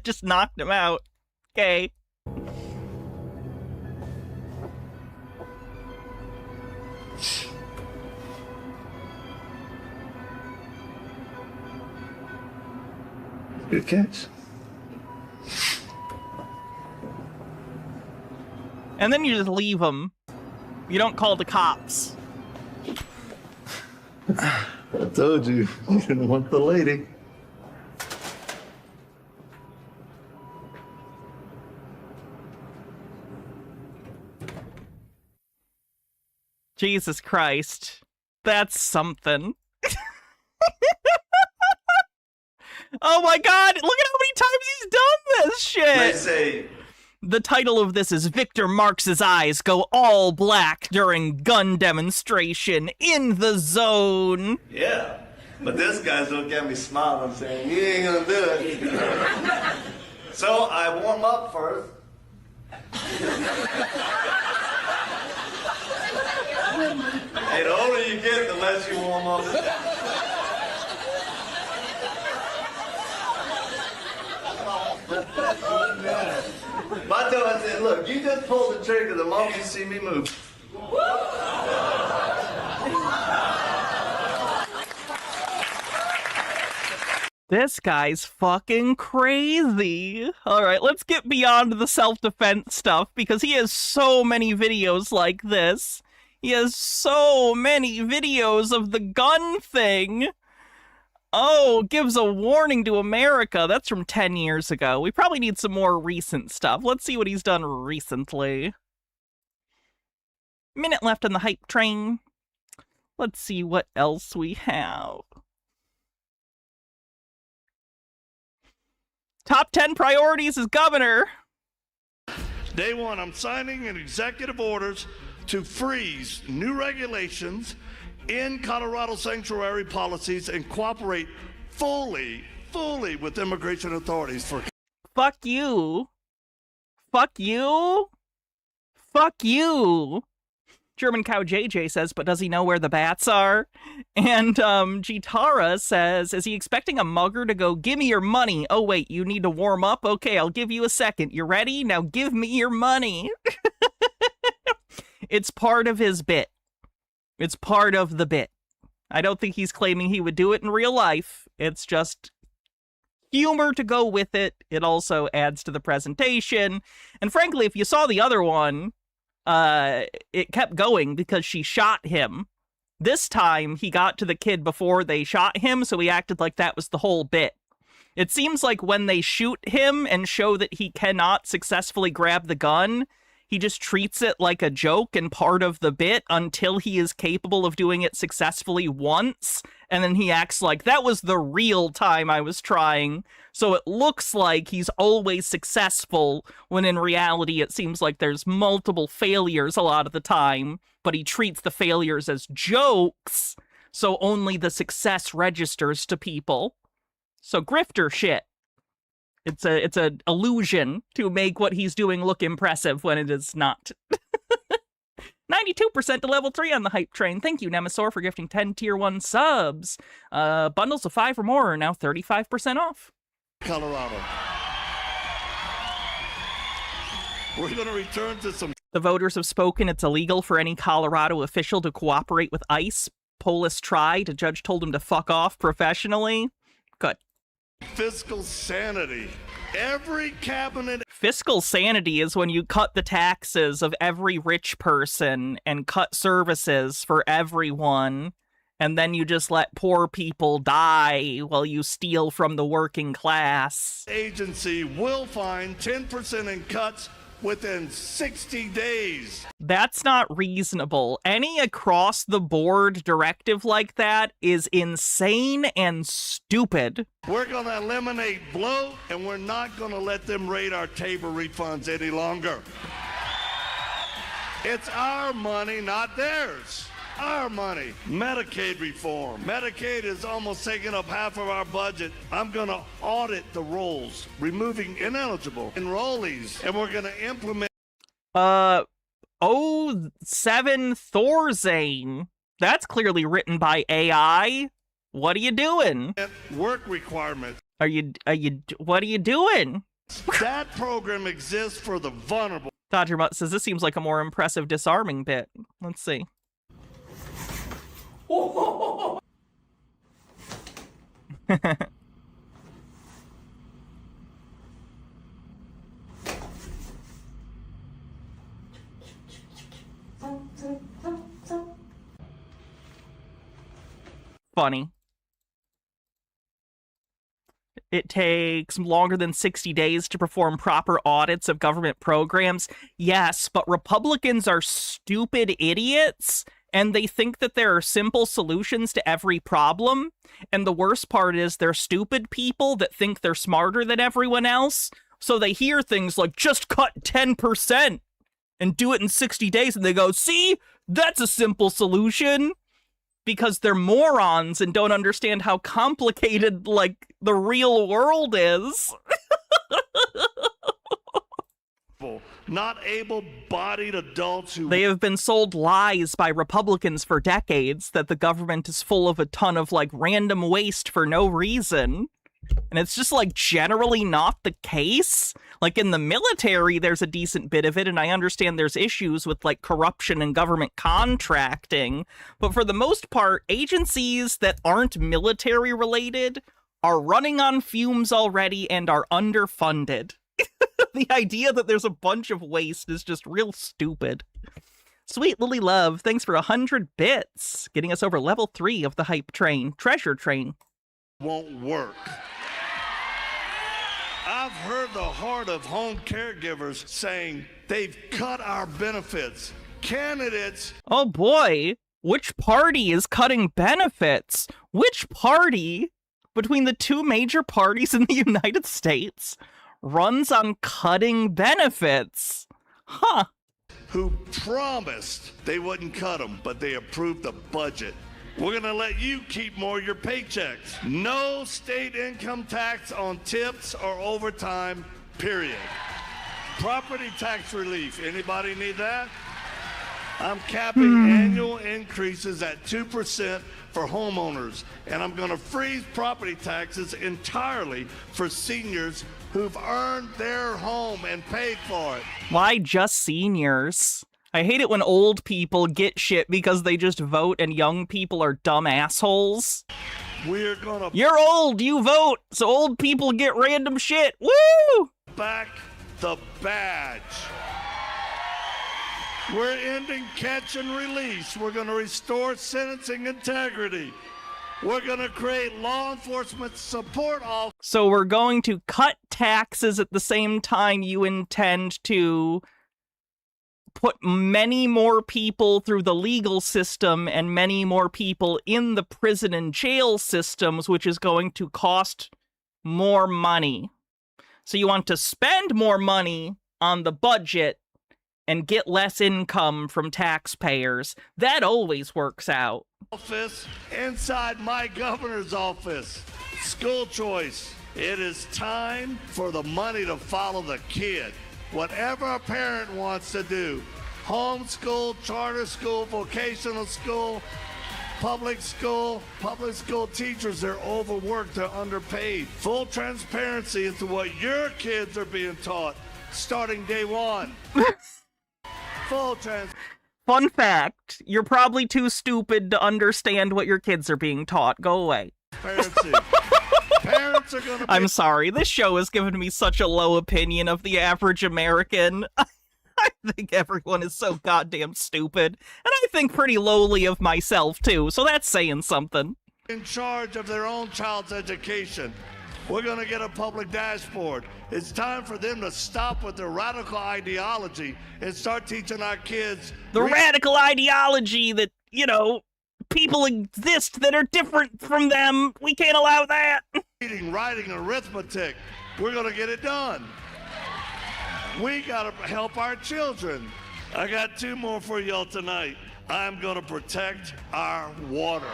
Speaker 7: It just knocked him out. Okay.
Speaker 6: Good catch.
Speaker 7: And then you just leave him. You don't call the cops.
Speaker 6: I told you, you didn't want the lady.
Speaker 7: Jesus Christ. That's something. Oh my god, look at how many times he's done this shit!
Speaker 6: They say...
Speaker 7: The title of this is Victor Marx's eyes go all black during gun demonstration in the zone.
Speaker 6: Yeah, but this guy's looking at me smiling saying, you ain't gonna do it. So I warm up first. Hey, the older you get, the less you warm up. I said, look, you just pull the trigger the moment you see me move.
Speaker 7: This guy's fucking crazy. All right, let's get beyond the self-defense stuff because he has so many videos like this. He has so many videos of the gun thing. Oh, gives a warning to America. That's from 10 years ago. We probably need some more recent stuff. Let's see what he's done recently. Minute left on the hype train. Let's see what else we have. Top 10 priorities as governor.
Speaker 6: Day one, I'm signing an executive orders to freeze new regulations in Colorado sanctuary policies and cooperate fully with immigration authorities for...
Speaker 7: Fuck you. Fuck you. Fuck you. German Cow JJ says, but does he know where the bats are? And Gitara says, is he expecting a mugger to go, give me your money? Oh, wait, you need to warm up? Okay, I'll give you a second. You ready? Now give me your money. It's part of his bit. It's part of the bit. I don't think he's claiming he would do it in real life. It's just humor to go with it. It also adds to the presentation. And frankly, if you saw the other one, it kept going because she shot him. This time, he got to the kid before they shot him, so he acted like that was the whole bit. It seems like when they shoot him and show that he cannot successfully grab the gun, he just treats it like a joke and part of the bit until he is capable of doing it successfully once, and then he acts like, that was the real time I was trying. So it looks like he's always successful, when in reality it seems like there's multiple failures a lot of the time, but he treats the failures as jokes, so only the success registers to people. So grifter shit. It's a illusion to make what he's doing look impressive when it is not. 92% to level 3 on the hype train. Thank you, Nemesaur, for gifting 10 tier 1 subs. Bundles of 5 or more are now 35% off.
Speaker 6: Colorado. We're going to return to some...
Speaker 7: The voters have spoken. It's illegal for any Colorado official to cooperate with ICE. Polis tried. A judge told him to fuck off professionally. Good.
Speaker 6: Fiscal sanity. Every cabinet...
Speaker 7: Fiscal sanity is when you cut the taxes of every rich person and cut services for everyone, and then you just let poor people die while you steal from the working class.
Speaker 6: Agency will find 10% in cuts within 60 days.
Speaker 7: That's not reasonable. Any across-the-board directive like that is insane and stupid.
Speaker 6: We're going to eliminate bloat, and we're not going to let them raid our table refunds any longer. It's our money, not theirs. Our money. Medicaid reform. Medicaid is almost taking up half of our budget. I'm going to audit the rolls, removing ineligible enrollees, and we're going to implement... 07 Thorzane. That's clearly written by AI. What are you doing? Work requirements.
Speaker 7: What are you doing?
Speaker 6: That program exists for the vulnerable.
Speaker 7: Dodger Mutt says this seems like a more impressive disarming bit. Let's see. Funny. It takes longer than 60 days to perform proper audits of government programs. Yes, but Republicans are stupid idiots, and they think that there are simple solutions to every problem. And the worst part is they're stupid people that think they're smarter than everyone else. So they hear things like, just cut 10% and do it in 60 days. And they go, see, that's a simple solution. Because they're morons and don't understand how complicated, like, the real world is.
Speaker 6: Not able-bodied adults who...
Speaker 7: They have been sold lies by Republicans for decades that the government is full of a ton of, like, random waste for no reason. And it's just, like, generally not the case. Like, in the military, there's a decent bit of it, and I understand there's issues with, like, corruption and government contracting. But for the most part, agencies that aren't military-related are running on fumes already and are underfunded. The idea that there's a bunch of waste is just real stupid. Sweet Lily Love, thanks for 100 bits, getting us over level 3 of the hype train, treasure train.
Speaker 6: Won't work. I've heard the heart of home caregivers saying they've cut our benefits. Candidates...
Speaker 7: Oh boy, which party is cutting benefits? Which party, between the two major parties in the United States, runs on cutting benefits? Huh.
Speaker 6: Who promised they wouldn't cut them, but they approved the budget. We're going to let you keep more of your paychecks. No state income tax on tips or overtime, period. Property tax relief. Anybody need that? I'm capping annual increases at 2% for homeowners, and I'm going to freeze property taxes entirely for seniors who've earned their home and paid for it.
Speaker 7: Why just seniors? I hate it when old people get shit because they just vote and young people are dumb assholes.
Speaker 6: We're gonna...
Speaker 7: You're old, you vote, so old people get random shit. Woo!
Speaker 6: Back the badge. We're ending catch and release. We're gonna restore sentencing integrity. We're gonna create law enforcement support officers.
Speaker 7: So we're going to cut taxes at the same time you intend to put many more people through the legal system and many more people in the prison and jail systems, which is going to cost more money. So you want to spend more money on the budget and get less income from taxpayers. That always works out.
Speaker 6: Office inside my governor's office. School choice. It is time for the money to follow the kid. Whatever a parent wants to do, homeschool, charter school, vocational school, public school teachers, they're overworked, they're underpaid. Full transparency into what your kids are being taught starting day one. Full transparency.
Speaker 7: Fun fact, you're probably too stupid to understand what your kids are being taught. Go away.
Speaker 6: Parents are gonna
Speaker 7: I'm sorry, this show has given me such a low opinion of the average American. I think everyone is so goddamn stupid. And I think pretty lowly of myself, too, so that's saying something.
Speaker 6: In charge of their own child's education. We're going to get a public dashboard. It's time for them to stop with their radical ideology and start teaching our kids...
Speaker 7: The radical ideology that, you know, people exist that are different from them. We can't allow that.
Speaker 6: Reading, writing, arithmetic. We're going to get it done. We got to help our children. I got two more for y'all tonight. I'm going to protect our water.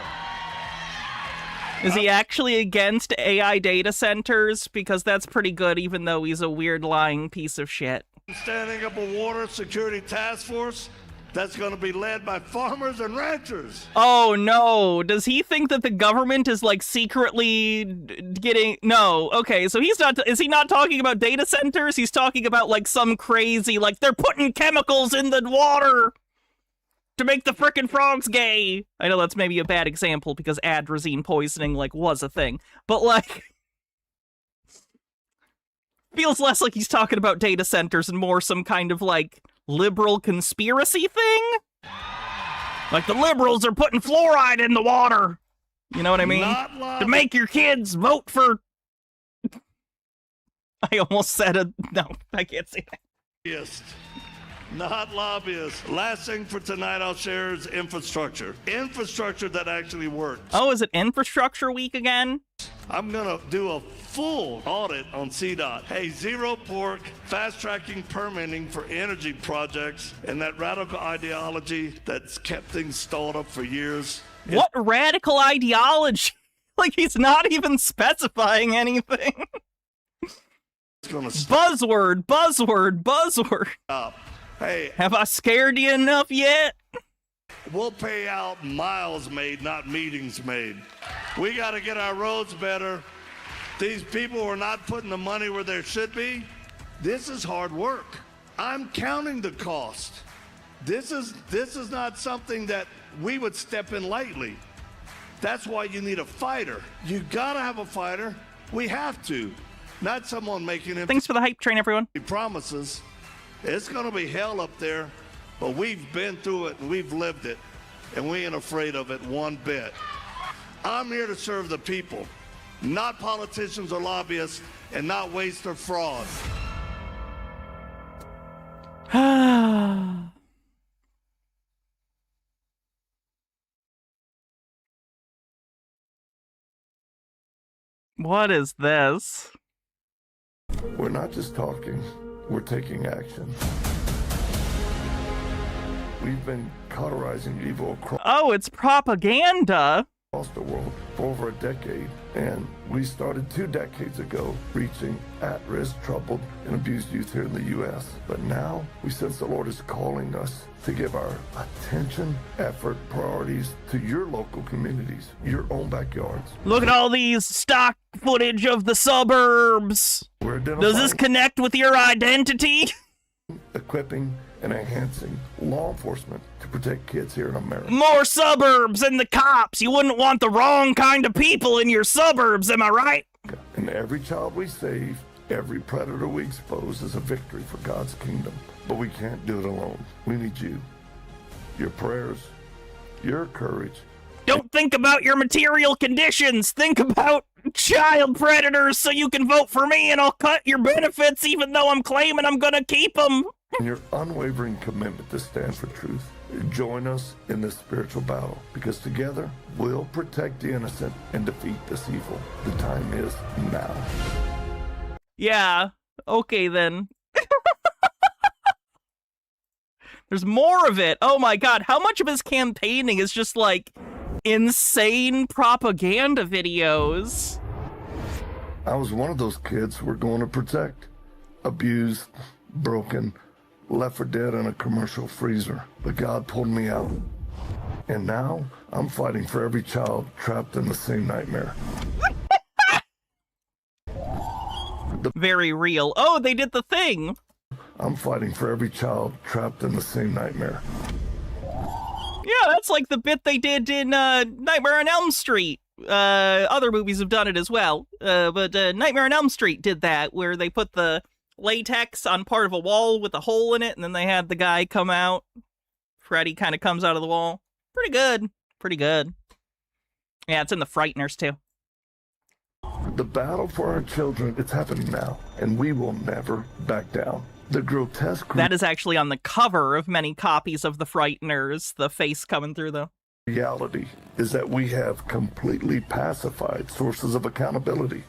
Speaker 7: Is he actually against AI data centers? Because that's pretty good, even though he's a weird lying piece of shit.
Speaker 6: Standing up a water security task force. that's going to be led by farmers and ranchers.
Speaker 7: Oh no, does he think that the government is like secretly getting, no, okay, so is he not talking about data centers? He's talking about like some crazy, like they're putting chemicals in the water to make the frickin' frogs gay. I know that's maybe a bad example because atrazine poisoning like was a thing, but like, feels less like he's talking about data centers and more some kind of like liberal conspiracy thing? Like the liberals are putting fluoride in the water. You know what I mean? To make your kids vote for... I almost said no, I can't say that.
Speaker 6: Yes. Not lobbyists. Last thing for tonight I'll share is infrastructure. Infrastructure that actually works.
Speaker 7: Oh, is it infrastructure week again?
Speaker 6: I'm going to do a full audit on CDOT. Hey, zero pork, fast-tracking permitting for energy projects, and that radical ideology that's kept things stalled up for years.
Speaker 7: What radical ideology? Like, he's not even specifying anything. Buzzword, buzzword, buzzword.
Speaker 6: Hey,
Speaker 7: have I scared you enough yet?
Speaker 6: We'll pay out miles made, not meetings made. We got to get our roads better. These people are not putting the money where there should be. This is hard work. I'm counting the cost. This is not something that we would step in lightly. That's why you need a fighter. You got to have a fighter. We have to. Not someone making it.
Speaker 7: Thanks for the hype train, everyone.
Speaker 6: Promises. It's going to be hell up there, but we've been through it and we've lived it, and we ain't afraid of it one bit. I'm here to serve the people, not politicians or lobbyists, and not waste or fraud.
Speaker 7: What is this?
Speaker 6: We're not just talking, we're taking action. We've been cauterizing evil across
Speaker 7: it's propaganda.
Speaker 6: The world for over a decade, and we started 2 decades ago reaching at-risk, troubled, and abused youth here in the U.S. But now we sense the Lord is calling us to give our attention, effort, priorities to your local communities, your own backyards.
Speaker 7: Look at all these stock footage of the suburbs. Does this connect with your identity?
Speaker 6: Equipping and enhancing law enforcement to protect kids here in America.
Speaker 7: More suburbs and the cops. You wouldn't want the wrong kind of people in your suburbs, am I right?
Speaker 6: And every child we save, every predator we expose is a victory for God's kingdom. But we can't do it alone. We need you. Your prayers, your courage.
Speaker 7: Don't think about your material conditions. Think about child predators so you can vote for me and I'll cut your benefits even though I'm claiming I'm gonna keep them.
Speaker 6: And your unwavering commitment to stand for truth. Join us in this spiritual battle, because together we'll protect the innocent and defeat this evil. The time is now.
Speaker 7: Yeah, okay then. There's more of it. Oh my god, how much of his campaigning is just like insane propaganda videos?
Speaker 6: I was one of those kids we're going to protect. Abused, broken, left for dead in a commercial freezer. But God pulled me out. And now I'm fighting for every child trapped in the same nightmare.
Speaker 7: Very real. Oh, they did the thing.
Speaker 6: I'm fighting for every child trapped in the same nightmare.
Speaker 7: Yeah, that's like the bit they did in Nightmare on Elm Street. Other movies have done it as well. But Nightmare on Elm Street did that, where they put the latex on part of a wall with a hole in it, and then they had the guy come out. Freddy kind of comes out of the wall. Pretty good. Pretty good. Yeah, it's in the Frighteners, too.
Speaker 6: The battle for our children, it's happening now, and we will never back down. The grotesque...
Speaker 7: That is actually on the cover of many copies of the Frighteners, the face coming through the...
Speaker 6: reality is that we have completely pacified sources of accountability.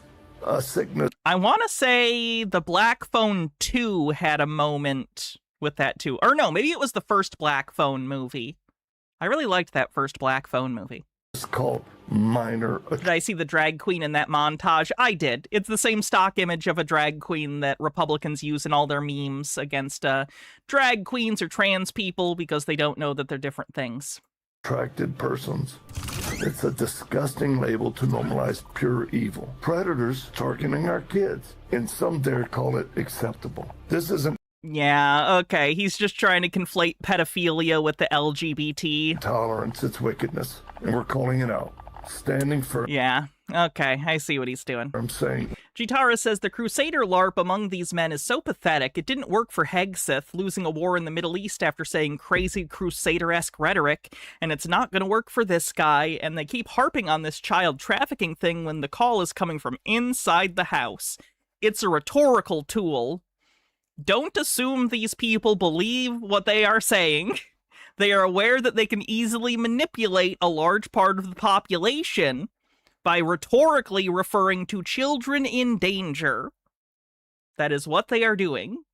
Speaker 6: A sickness.
Speaker 7: I want to say the Black Phone 2 had a moment with that too. Or no, maybe it was the first Black Phone movie. I really liked that first Black Phone movie.
Speaker 6: It's called minor.
Speaker 7: Did I see the drag queen in that montage? I did. It's the same stock image of a drag queen that Republicans use in all their memes against drag queens or trans people because they don't know that they're different things.
Speaker 6: Attracted persons. It's a disgusting label to normalize pure evil. Predators targeting our kids, and some dare call it acceptable. This isn't
Speaker 7: Yeah, okay. He's just trying to conflate pedophilia with the LGBT.
Speaker 6: tolerance, it's wickedness, and we're calling it out. Standing for...
Speaker 7: Yeah, okay. I see what he's doing.
Speaker 6: I'm saying...
Speaker 7: Jitara says the Crusader LARP among these men is so pathetic, it didn't work for Hegseth, losing a war in the Middle East after saying crazy Crusader-esque rhetoric, and it's not going to work for this guy, and they keep harping on this child trafficking thing when the call is coming from inside the house. It's a rhetorical tool. Don't assume these people believe what they are saying. They are aware that they can easily manipulate a large part of the population by rhetorically referring to children in danger. That is what they are doing.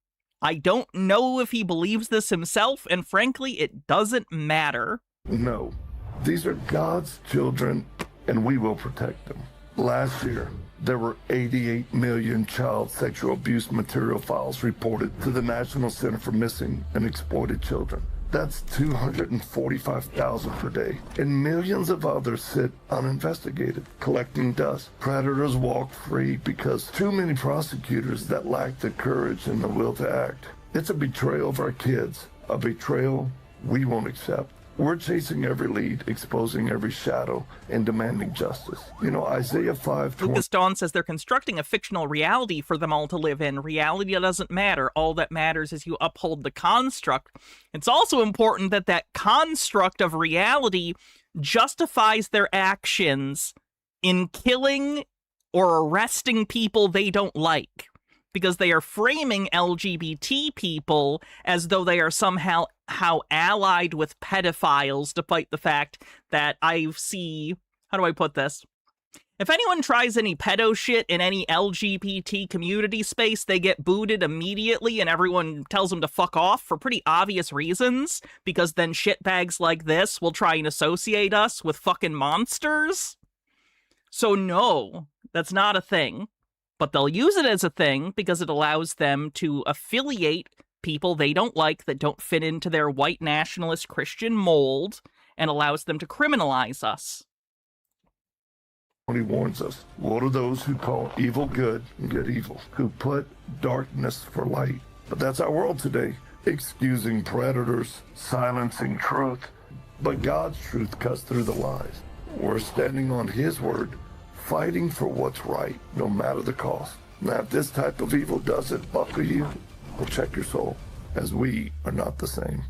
Speaker 7: I don't know if he believes this himself, and frankly, it doesn't matter.
Speaker 6: No. These are God's children, and we will protect them. Last year, there were 88 million child sexual abuse material files reported to the National Center for Missing and Exploited Children. That's 245,000 per day. And millions of others sit uninvestigated, collecting dust. Predators walk free because too many prosecutors that lack the courage and the will to act. It's a betrayal of our kids, a betrayal we won't accept. We're chasing every lead, exposing every shadow, and demanding justice. You know, Isaiah 5:20.
Speaker 7: Lucas Dawn says they're constructing a fictional reality for them all to live in. Reality doesn't matter. All that matters is you uphold the construct. It's also important that that construct of reality justifies their actions in killing or arresting people they don't like, because they are framing LGBT people as though they are somehow allied with pedophiles, despite the fact that I see... How do I put this? If anyone tries any pedo shit in any LGBT community space, they get booted immediately and everyone tells them to fuck off for pretty obvious reasons, because then shitbags like this will try and associate us with fucking monsters. So no, that's not a thing. But they'll use it as a thing because it allows them to affiliate people they don't like that don't fit into their white nationalist Christian mold, and allows them to criminalize us.
Speaker 6: He warns us, woe to those who call evil good and good evil, who put darkness for light. But that's our world today, excusing predators, silencing truth. But God's truth cuts through the lies. We're standing on His word, fighting for what's right, no matter the cost. Now, if this type of evil doesn't buckle you, well, check your soul, as we are not the same.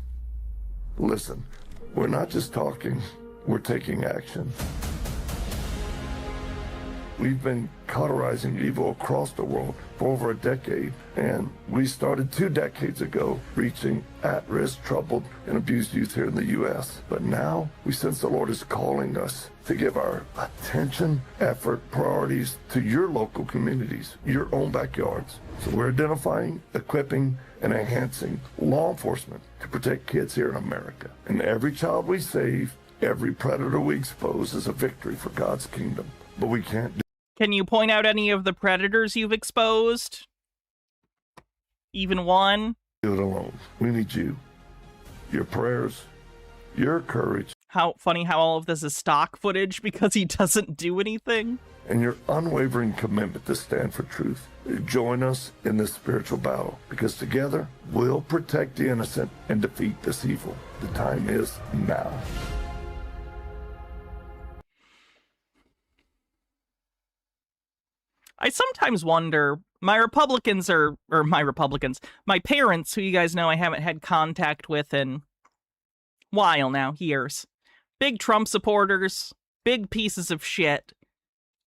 Speaker 6: Listen, we're not just talking, we're taking action. We've been cauterizing evil across the world for over a decade, and we started 2 decades ago reaching at-risk, troubled, and abused youth here in the U.S. But now we sense the Lord is calling us to give our attention, effort, priorities to your local communities, your own backyards. So we're identifying, equipping, and enhancing law enforcement to protect kids here in America. And every child we save, every predator we expose is a victory for God's kingdom. But we can't do.
Speaker 7: Can you point out any of the predators you've exposed? Even one?
Speaker 6: Do it alone. We need you. Your prayers, your courage.
Speaker 7: How funny how all of this is stock footage because he doesn't do anything.
Speaker 6: And your unwavering commitment to stand for truth. Join us in this spiritual battle, because together we'll protect the innocent and defeat this evil. The time is now.
Speaker 7: I sometimes wonder, my parents, who you guys know I haven't had contact with in a while now, years. Big Trump supporters, big pieces of shit.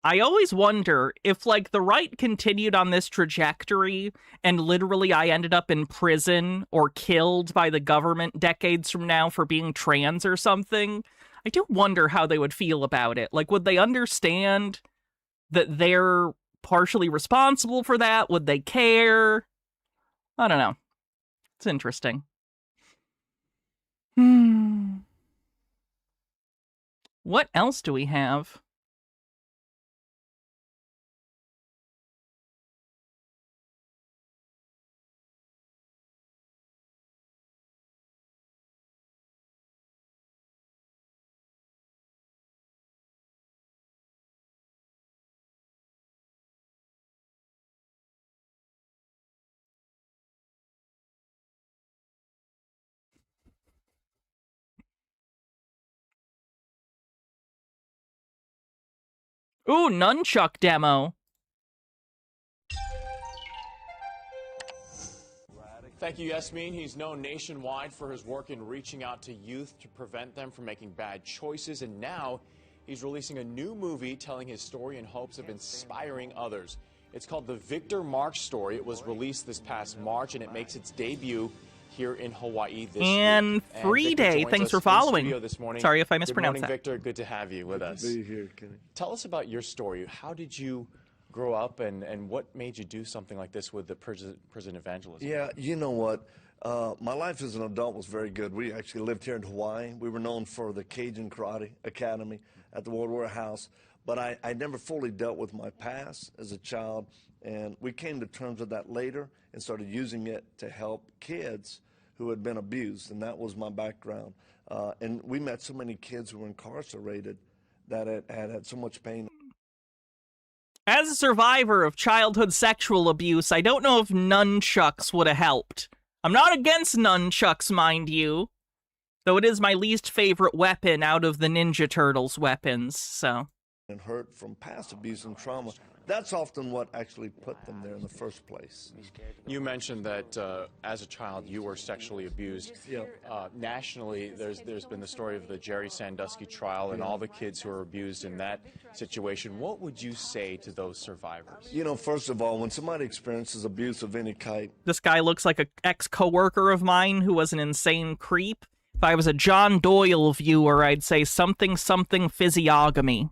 Speaker 7: I always wonder if, like, the right continued on this trajectory and literally I ended up in prison or killed by the government decades from now for being trans or something. I do wonder how they would feel about it. Like, would they understand that they're partially responsible for that? Would they care? I don't know. It's interesting. What else do we have? Ooh, nunchuck demo.
Speaker 14: Thank you, Yasmin. He's known nationwide for his work in reaching out to youth to prevent them from making bad choices, and now he's releasing a new movie telling his story in hopes of inspiring others. It's called The Victor Marx Story. It was released this past March, and it makes its debut here in Hawaii this
Speaker 7: and
Speaker 14: week.
Speaker 7: Free Day, thanks for following. Sorry if I mispronounced that.
Speaker 14: Good morning, Victor. Good to have you with us.
Speaker 6: Good to be here, Kenny.
Speaker 14: Tell us about your story. How did you grow up, and what made you do something like this with the prison evangelism?
Speaker 6: Yeah, you know what? My life as an adult was very good. We actually lived here in Hawaii. We were known for the Cajun Karate Academy at the World War House, but I never fully dealt with my past as a child, and we came to terms with that later and started using it to help kids who had been abused, and that was my background. And we met so many kids who were incarcerated that had so much pain.
Speaker 7: As a survivor of childhood sexual abuse, I don't know if nunchucks would have helped. I'm not against nunchucks, mind you, though it is my least favorite weapon out of the Ninja Turtles weapons, so.
Speaker 6: And hurt from past abuse and trauma. That's often what actually put them there in the first place.
Speaker 14: You mentioned that as a child you were sexually abused.
Speaker 6: Yeah.
Speaker 14: Nationally, there's been the story of the Jerry Sandusky trial and all the kids who were abused in that situation. What would you say to those survivors?
Speaker 6: You know, first of all, when somebody experiences abuse of any kind.
Speaker 7: This guy looks like an ex-coworker of mine who was an insane creep. If I was a John Doyle viewer, I'd say something physiogamy.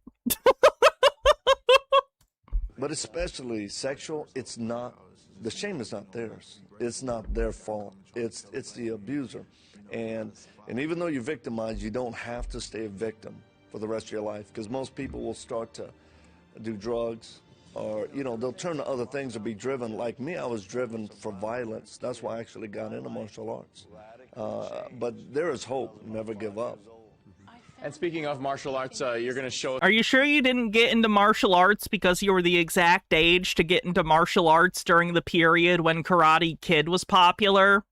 Speaker 6: But especially sexual, it's not, the shame is not theirs. It's not their fault. It's the abuser. And even though you're victimized, you don't have to stay a victim for the rest of your life, because most people will start to do drugs, or, you know, they'll turn to other things or be driven. Like me, I was driven for violence. That's why I actually got into martial arts. But there is hope. Never give up.
Speaker 14: And speaking of martial arts, you're going to show...
Speaker 7: Are you sure you didn't get into martial arts because you were the exact age to get into martial arts during the period when Karate Kid was popular?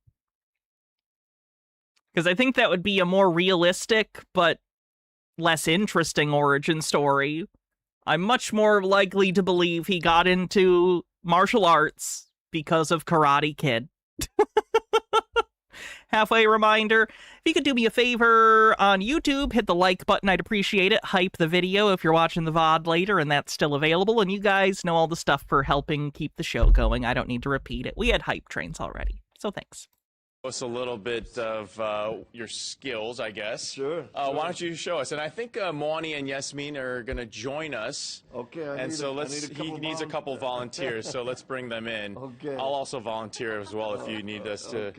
Speaker 7: Because I think that would be a more realistic, but less interesting origin story. I'm much more likely to believe he got into martial arts because of Karate Kid. Halfway reminder, if you could do me a favor on YouTube, hit the like button, I'd appreciate it. Hype the video if you're watching the VOD later and that's still available. And you guys know all the stuff for helping keep the show going. I don't need to repeat it. We had hype trains already, so thanks.
Speaker 14: Us a little bit of your skills, I guess.
Speaker 6: Sure.
Speaker 14: Why don't you show us? And I think Moani and Yasmin are going to join us.
Speaker 6: Okay.
Speaker 14: He needs a couple volunteers, so let's bring them in.
Speaker 6: Okay.
Speaker 14: I'll also volunteer as well if you need us to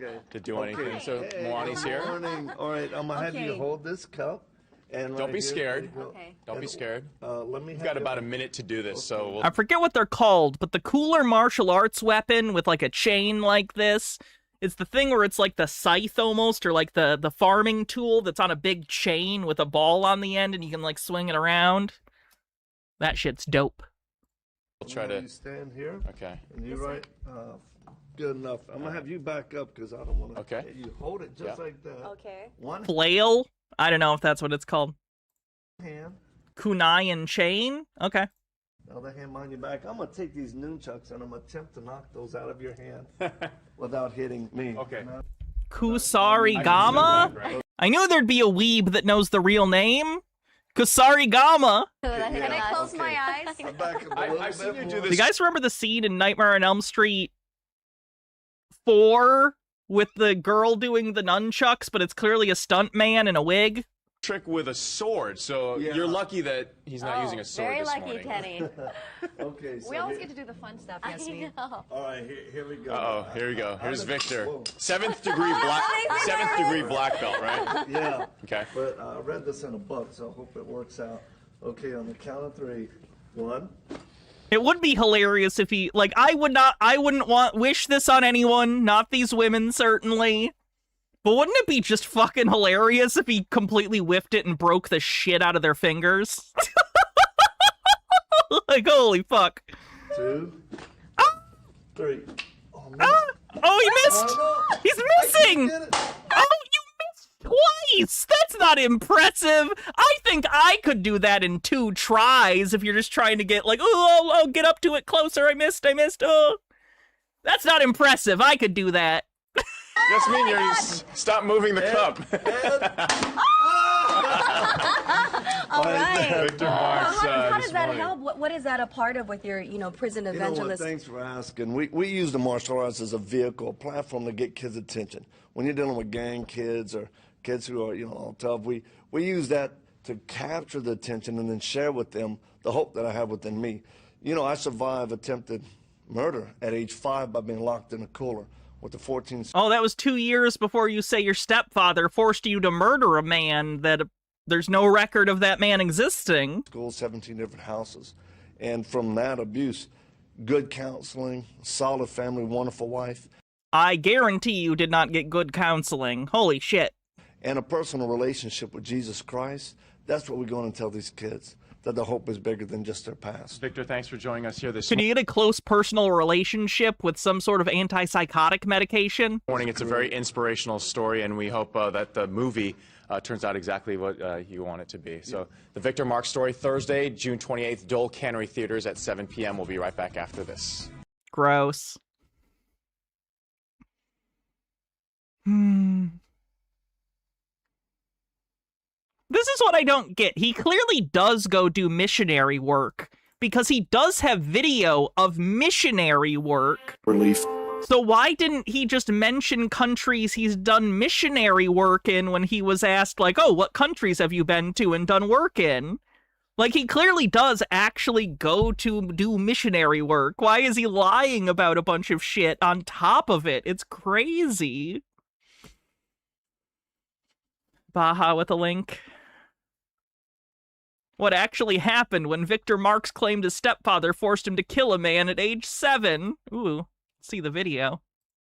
Speaker 14: do anything. So Moani's here.
Speaker 6: Good morning. All right, I'm gonna have you hold this cup. And
Speaker 14: don't be scared.
Speaker 15: Okay.
Speaker 14: Don't be scared.
Speaker 6: We've
Speaker 14: got about a minute to do this, so
Speaker 7: I forget what they're called, but the cooler martial arts weapon with like a chain like this. It's the thing where it's like the scythe almost, or like the farming tool that's on a big chain with a ball on the end and you can like swing it around. That shit's dope.
Speaker 14: We'll try to...
Speaker 6: You stand here.
Speaker 14: Okay.
Speaker 6: And you're right. Good enough. I'm going to have you back up because I don't want to...
Speaker 14: Okay.
Speaker 6: You hold it just like that.
Speaker 15: Okay.
Speaker 6: One
Speaker 7: Flail? I don't know if that's what it's called.
Speaker 6: hand.
Speaker 7: Kunai and chain? Okay.
Speaker 6: Now that hand behind your back. I'm going to take these nunchucks and I'm going to attempt to knock those out of your hand without hitting me.
Speaker 14: Okay.
Speaker 7: Kusarigama? I knew there'd be a weeb that knows the real name. Kusarigama.
Speaker 15: Can I close my eyes?
Speaker 14: I've seen you do this.
Speaker 7: Do you guys remember the scene in Nightmare on Elm Street 4 with the girl doing the nunchucks, but it's clearly a stunt man in a wig?
Speaker 14: Trick with a sword, so you're lucky that he's not using a sword
Speaker 15: very
Speaker 14: this
Speaker 15: lucky,
Speaker 14: morning.
Speaker 15: Kenny.
Speaker 6: Okay. So
Speaker 16: We always get to do the fun stuff, Yasmin.
Speaker 6: All right, here we go.
Speaker 14: Uh-oh, here we go. Here's Victor. 7th degree black belt, right?
Speaker 6: Yeah.
Speaker 14: Okay.
Speaker 6: But I read this in a book, so I hope it works out. Okay, on the count of 3. 1.
Speaker 7: It would be hilarious if he, like, I wouldn't wish this on anyone, not these women, certainly. But wouldn't it be just fucking hilarious if he completely whiffed it and broke the shit out of their fingers? Like, holy fuck.
Speaker 6: 2. 3. Oh,
Speaker 7: he missed!
Speaker 6: Oh, no.
Speaker 7: He's missing! Oh, you missed twice! That's not impressive. I think I could do that in 2 tries if you're just trying to get like, oh, get up to it closer. I missed. Oh, that's not impressive. I could do that.
Speaker 14: Yasmin, you stop moving the cup.
Speaker 15: All right.
Speaker 14: Victor Marx,
Speaker 15: How does that help? What is that a part of with your, prison evangelist?
Speaker 6: Thanks for asking. We use the martial arts as a vehicle, a platform to get kids' attention. When you're dealing with gang kids or kids who are, all tough, we use that to capture the attention and then share with them the hope that I have within me. I survived attempted murder at age 5 by being locked in a cooler with the 14.
Speaker 7: Oh, that was 2 years before you say your stepfather forced you to murder a man that there's no record of that man existing.
Speaker 6: School, 17 different houses. And from that abuse, good counseling, solid family, wonderful wife.
Speaker 7: I guarantee you did not get good counseling. Holy shit.
Speaker 6: And a personal relationship with Jesus Christ. That's what we're going to tell these kids, that the hope is bigger than just their past.
Speaker 14: Victor, thanks for joining us here this
Speaker 7: morning. Can you get a close personal relationship with some sort of antipsychotic medication?
Speaker 14: Morning. It's a very inspirational story, and we hope that the movie turns out exactly what you want it to be. So the Victor Marx story, Thursday, June 28th, Dole Cannery Theaters at 7 p.m. We'll be right back after this.
Speaker 7: Gross. This is what I don't get. He clearly does go do missionary work because he does have video of missionary work.
Speaker 6: Relief.
Speaker 7: So why didn't he just mention countries he's done missionary work in when he was asked, like, oh, what countries have you been to and done work in? Like, he clearly does actually go to do missionary work. Why is he lying about a bunch of shit on top of it? It's crazy. Baja with a link. What actually happened when Victor Marx claimed his stepfather forced him to kill a man at age 7? Ooh. See the video.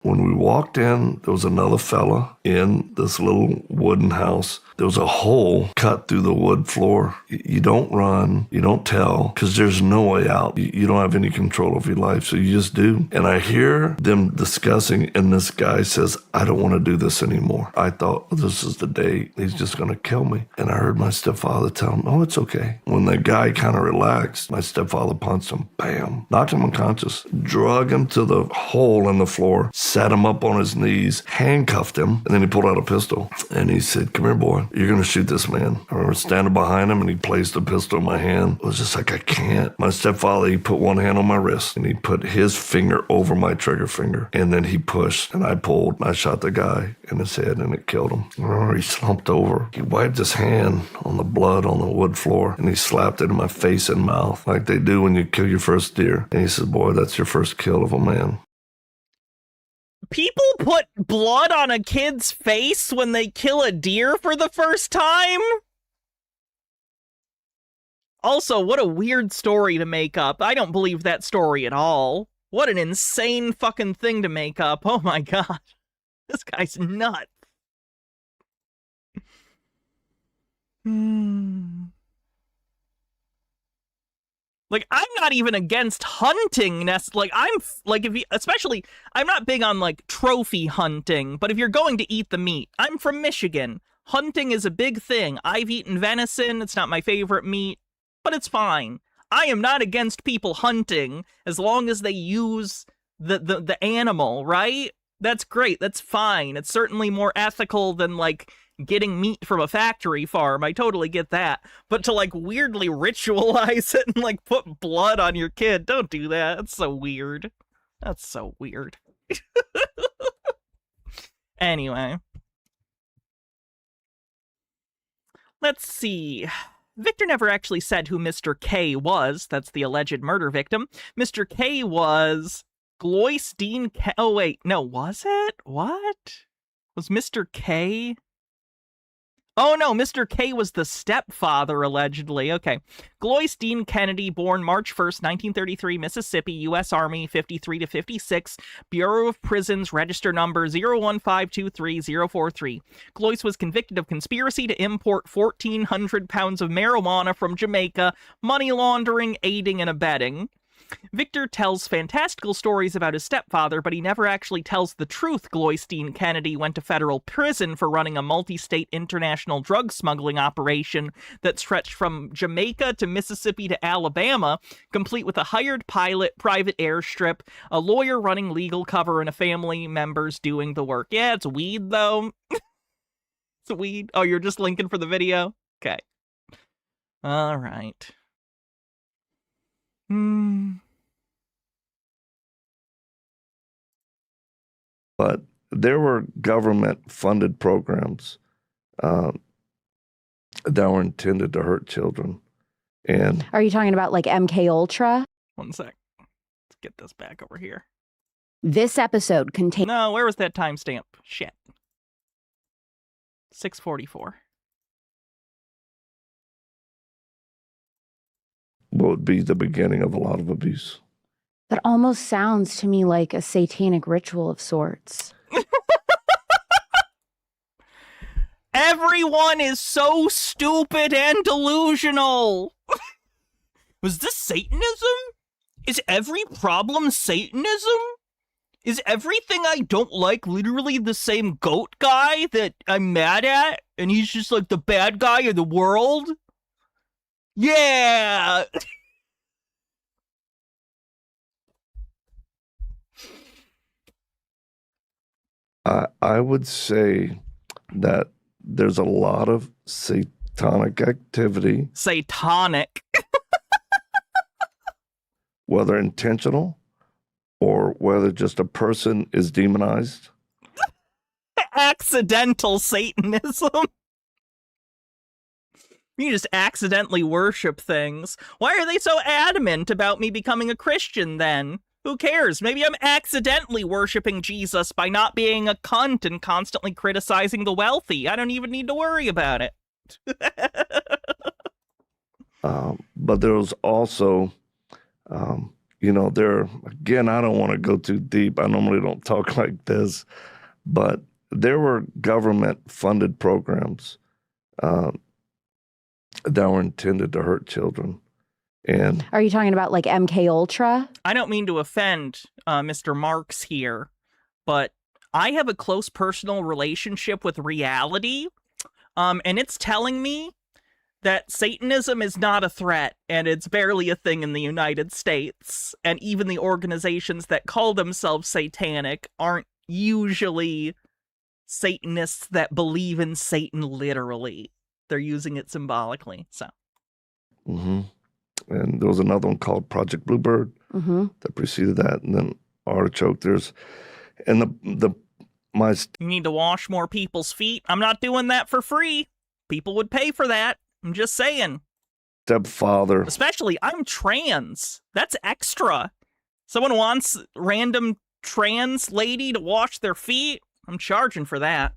Speaker 6: When we walked in, there was another fella in this little wooden house. There was a hole cut through the wood floor. You don't run, you don't tell, because there's no way out. You don't have any control of your life, so you just do. And I hear them discussing, and this guy says, I don't want to do this anymore. I thought, this is the day he's just going to kill me. And I heard my stepfather tell him, oh, it's okay. When the guy kind of relaxed, my stepfather punched him, bam, knocked him unconscious, drug him to the hole in the floor, sat him up on his knees, handcuffed him, and then he pulled out a pistol. And he said, come here, boy, you're going to shoot this man. I remember standing behind him, and he placed the pistol in my hand. It was just like, I can't. My stepfather, he put one hand on my wrist, and he put his finger over my trigger finger, and then he pushed, and I pulled, and I shot the guy in his head, and it killed him. I remember he slumped over. He wiped his hand on the blood on the wood floor, and he slapped it in my face and mouth, like they do when you kill your first deer. And he said, boy, that's your first kill of a man.
Speaker 7: People put blood on a kid's face when they kill a deer for the first time? Also, what a weird story to make up. I don't believe that story at all. What an insane fucking thing to make up. Oh my god. This guy's nuts. Like, I'm not even against hunting. Like, I'm not big on, like, trophy hunting, but if you're going to eat the meat, I'm from Michigan. Hunting is a big thing. I've eaten venison. It's not my favorite meat, but it's fine. I am not against people hunting as long as they use the animal, right? That's great. That's fine. It's certainly more ethical than, like, getting meat from a factory farm. I totally get that. But to, like, weirdly ritualize it and, like, put blood on your kid, don't do that. That's so weird. That's so weird. Anyway. Let's see. Victor never actually said who Mr. K was. That's the alleged murder victim. Mr. K was Glois Dean K. Oh, wait. No, was it? What? Was Mr. K? Oh, no, Mr. K was the stepfather, allegedly. Okay. Glois Dean Kennedy, born March 1st, 1933, Mississippi, U.S. Army, 53 to 56, Bureau of Prisons, register number 01523-043. Glois was convicted of conspiracy to import 1,400 pounds of marijuana from Jamaica, money laundering, aiding, and abetting. Victor tells fantastical stories about his stepfather, but he never actually tells the truth. Gloystein Kennedy went to federal prison for running a multi-state international drug smuggling operation that stretched from Jamaica to Mississippi to Alabama, complete with a hired pilot, private airstrip, a lawyer running legal cover, and a family members doing the work. Yeah, it's weed, though. It's weed. Oh, you're just linking for the video? Okay. All right.
Speaker 6: But there were government-funded programs that were intended to hurt children. And
Speaker 17: are you talking about like MK Ultra?
Speaker 7: One sec. Let's get this back over here.
Speaker 17: This episode contains...
Speaker 7: No, where was that timestamp? Shit. 6:44.
Speaker 6: what would be the beginning of a lot of abuse.
Speaker 17: That almost sounds to me like a satanic ritual of sorts.
Speaker 7: Everyone is so stupid and delusional. Was this Satanism? Is every problem Satanism? Is everything I don't like literally the same goat guy that I'm mad at? And he's just like the bad guy of the world? Yeah!
Speaker 6: I would say that there's a lot of satanic activity.
Speaker 7: Satanic.
Speaker 6: Whether intentional or whether just a person is demonized.
Speaker 7: Accidental Satanism. You just accidentally worship things. Why are they so adamant about me becoming a Christian then? Who cares? Maybe I'm accidentally worshiping Jesus by not being a cunt and constantly criticizing the wealthy. I don't even need to worry about it.
Speaker 6: But there was also, again, I don't want to go too deep. I normally don't talk like this, but there were government-funded programs that were intended to hurt children. And
Speaker 17: are you talking about like MK Ultra?
Speaker 7: I don't mean to offend Mr. Marx here, but I have a close personal relationship with reality, and it's telling me that Satanism is not a threat, and it's barely a thing in the United States, and even the organizations that call themselves satanic aren't usually Satanists that believe in Satan literally. They're using it symbolically, so.
Speaker 6: Mm-hmm. And there was another one called Project Bluebird that preceded that, and then Artichoke. You
Speaker 7: need to wash more people's feet. I'm not doing that for free. People would pay for that. I'm just saying.
Speaker 6: Stepfather.
Speaker 7: Especially, I'm trans. That's extra. Someone wants random trans lady to wash their feet. I'm charging for that.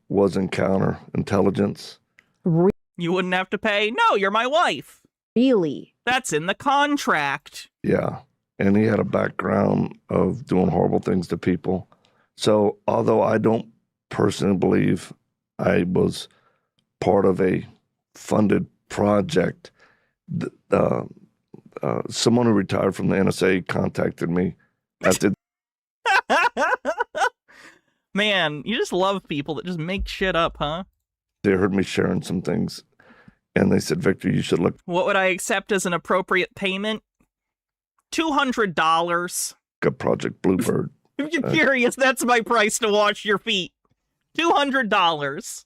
Speaker 6: Wasn't counterintelligence.
Speaker 7: You wouldn't have to pay? No, you're my wife.
Speaker 17: Really?
Speaker 7: That's in the contract.
Speaker 6: Yeah. And he had a background of doing horrible things to people. So although I don't personally believe I was part of a funded project, someone who retired from the NSA contacted me after.
Speaker 7: Man, you just love people that just make shit up, huh?
Speaker 6: They heard me sharing some things, and they said, Victor, you should look.
Speaker 7: What would I accept as an appropriate payment? $200.
Speaker 6: A Project Bluebird.
Speaker 7: If you're curious, that's my price to wash your feet. $200.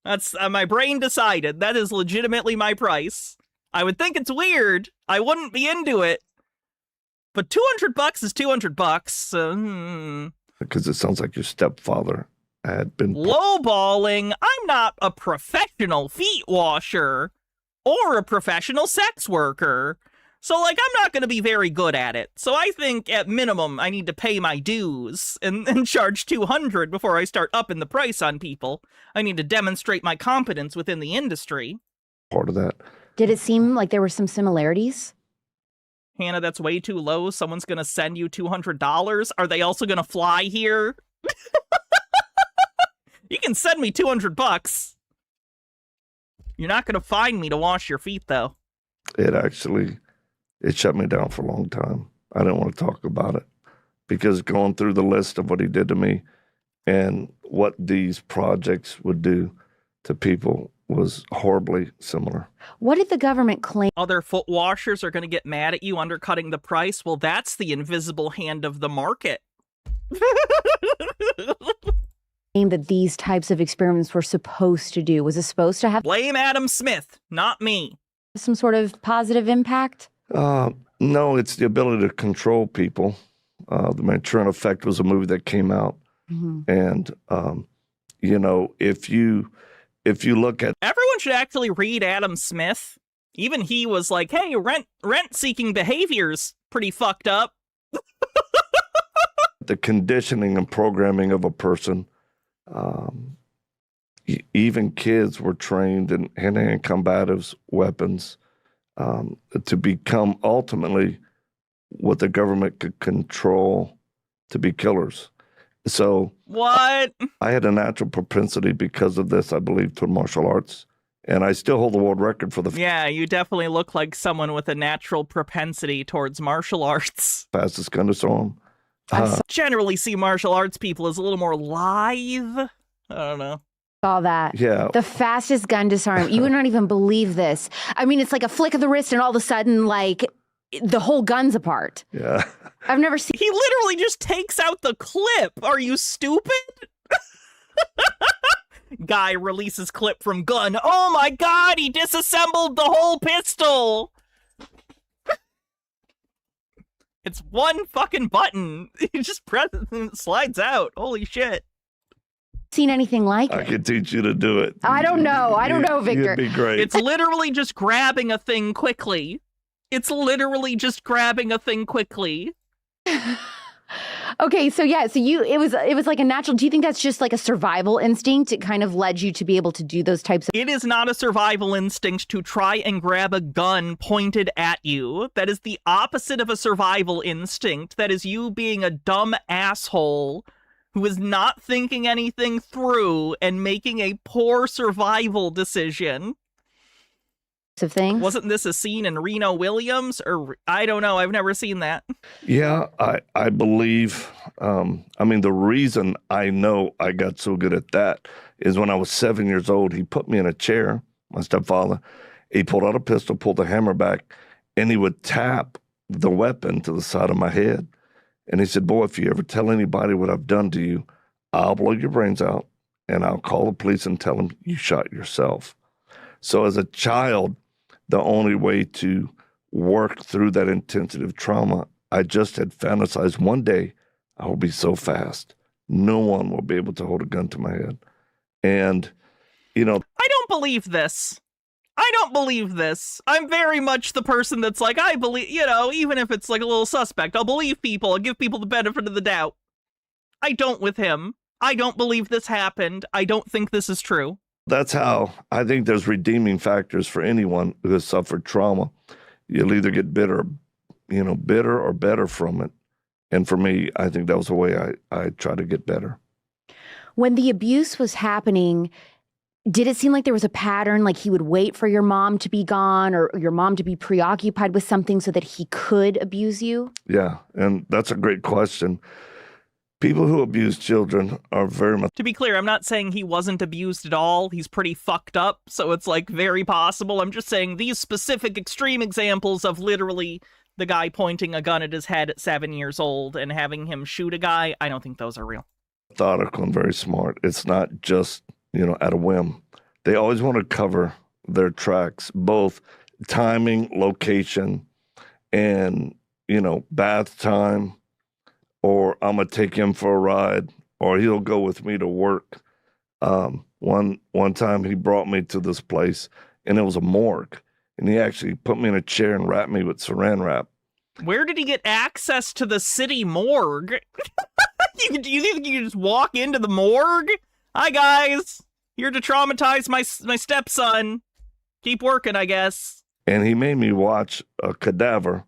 Speaker 7: That's my brain decided. That is legitimately my price. I would think it's weird. I wouldn't be into it. But $200 is $200.
Speaker 6: Because it sounds like your stepfather had been
Speaker 7: lowballing. I'm not a professional feet washer or a professional sex worker. So, I'm not going to be very good at it. So I think, at minimum, I need to pay my dues and charge $200 before I start upping the price on people. I need to demonstrate my competence within the industry.
Speaker 6: Part of that.
Speaker 17: Did it seem like there were some similarities?
Speaker 7: Hannah, that's way too low. Someone's going to send you $200. Are they also going to fly here? You can send me $200. You're not going to find me to wash your feet, though.
Speaker 6: It actually it shut me down for a long time. I didn't want to talk about it because going through the list of what he did to me and what these projects would do to people was horribly similar.
Speaker 17: What did the government claim?
Speaker 7: Other foot washers are going to get mad at you undercutting the price. Well, that's the invisible hand of the market.
Speaker 17: That these types of experiments were supposed to do? Was it supposed to have
Speaker 7: Blame Adam Smith, not me.
Speaker 17: some sort of positive impact?
Speaker 6: No, it's the ability to control people. The Manchurian Effect was a movie that came out. And, you know, if you look at...
Speaker 7: Everyone should actually read Adam Smith. Even he was like, hey, rent-seeking behavior's pretty fucked up.
Speaker 6: The conditioning and programming of a person, even kids were trained in hand-to-hand combatives, weapons, to become ultimately what the government could control to be killers. So
Speaker 7: what?
Speaker 6: I had a natural propensity because of this, I believe, to martial arts. And I still hold the world record for the
Speaker 7: Yeah, you definitely look like someone with a natural propensity towards martial arts.
Speaker 6: fastest gun disarm.
Speaker 7: I generally see martial arts people as a little more lithe. I don't know.
Speaker 17: Saw that.
Speaker 6: Yeah.
Speaker 17: The fastest gun disarm. You would not even believe this. I mean, it's like a flick of the wrist and all of a sudden, like, the whole gun's apart.
Speaker 6: Yeah.
Speaker 17: I've never seen...
Speaker 7: He literally just takes out the clip. Are you stupid? Guy releases clip from gun. Oh my god, he disassembled the whole pistol! It's one fucking button. You just press it and it slides out. Holy shit.
Speaker 17: Seen anything like
Speaker 6: I
Speaker 17: it?
Speaker 6: could teach you to do it.
Speaker 17: I don't know. I don't know, Victor.
Speaker 6: You'd be great.
Speaker 7: It's literally just grabbing a thing quickly. It's literally just grabbing a thing quickly.
Speaker 17: Okay, so yeah, so it was like a natural... Do you think that's just like a survival instinct? It kind of led you to be able to do those types of...
Speaker 7: It is not a survival instinct to try and grab a gun pointed at you. That is the opposite of a survival instinct. That is you being a dumb asshole who is not thinking anything through and making a poor survival decision.
Speaker 17: Of things.
Speaker 7: Wasn't this a scene in Reno Williams? Or I don't know. I've never seen that.
Speaker 6: Yeah, I believe, I mean, the reason I know I got so good at that is when I was 7 years old, he put me in a chair, my stepfather. He pulled out a pistol, pulled the hammer back, and he would tap the weapon to the side of my head. And he said, boy, if you ever tell anybody what I've done to you, I'll blow your brains out, and I'll call the police and tell them you shot yourself. So as a child, the only way to work through that intensive trauma, I just had fantasized one day I will be so fast, no one will be able to hold a gun to my head. And, you know...
Speaker 7: I don't believe this. I don't believe this. I'm very much the person that's like, I believe, you know, even if it's like a little suspect, I'll believe people, I'll give people the benefit of the doubt. I don't with him. I don't believe this happened. I don't think this is true.
Speaker 6: That's how I think there's redeeming factors for anyone who has suffered trauma. You'll either get bitter or better from it. And for me, I think that was the way I try to get better.
Speaker 17: When the abuse was happening, did it seem like there was a pattern, like he would wait for your mom to be gone or your mom to be preoccupied with something so that he could abuse you?
Speaker 6: Yeah, and that's a great question. People who abuse children are very much...
Speaker 7: To be clear, I'm not saying he wasn't abused at all. He's pretty fucked up, so it's like very possible. I'm just saying these specific extreme examples of literally the guy pointing a gun at his head at 7 years old and having him shoot a guy, I don't think those are real.
Speaker 6: Methodical and very smart. It's not just, at a whim. They always want to cover their tracks, both timing, location, and, bath time, or I'm going to take him for a ride, or he'll go with me to work. One time he brought me to this place, and it was a morgue, and he actually put me in a chair and wrapped me with saran wrap.
Speaker 7: Where did he get access to the city morgue? Do you think you can just walk into the morgue? Hi, guys. Here to traumatize my stepson. Keep working, I guess.
Speaker 6: And he made me watch a cadaver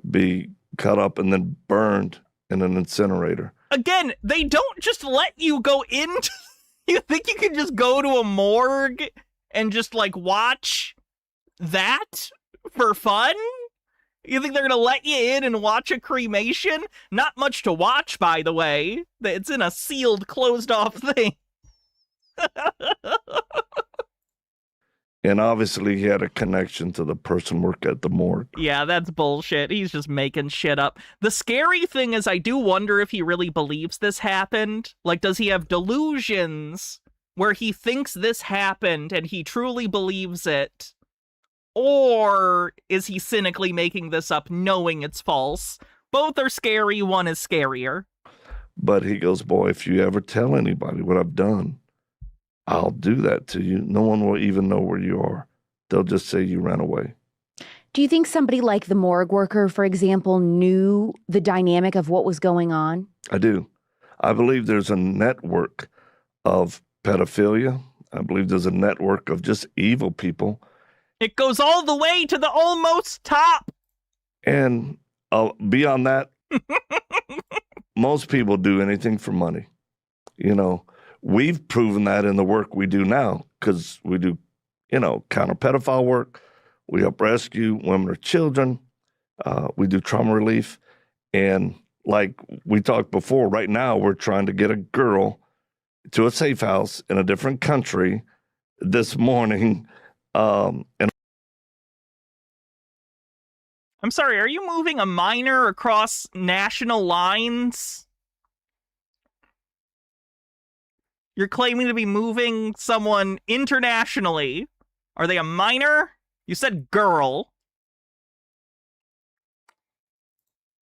Speaker 6: be cut up and then burned in an incinerator.
Speaker 7: Again, they don't just let you go into... You think you can just go to a morgue and just, watch that for fun? You think they're going to let you in and watch a cremation? Not much to watch, by the way. It's in a sealed, closed-off thing.
Speaker 6: And obviously, he had a connection to the person working at the morgue.
Speaker 7: Yeah, that's bullshit. He's just making shit up. The scary thing is I do wonder if he really believes this happened. Like, does he have delusions where he thinks this happened and he truly believes it? Or is he cynically making this up knowing it's false? Both are scary. One is scarier.
Speaker 6: But he goes, boy, if you ever tell anybody what I've done, I'll do that to you. No one will even know where you are. They'll just say you ran away.
Speaker 17: Do you think somebody like the morgue worker, for example, knew the dynamic of what was going on?
Speaker 6: I do. I believe there's a network of pedophilia. I believe there's a network of just evil people.
Speaker 7: It goes all the way to the almost top.
Speaker 6: And beyond that, most people do anything for money. You know, we've proven that in the work we do now because we do, counter pedophile work. We help rescue women or children. We do trauma relief. And like we talked before, right now we're trying to get a girl to a safe house in a different country this morning. And
Speaker 7: I'm sorry, are you moving a minor across national lines? You're claiming to be moving someone internationally. Are they a minor? You said girl.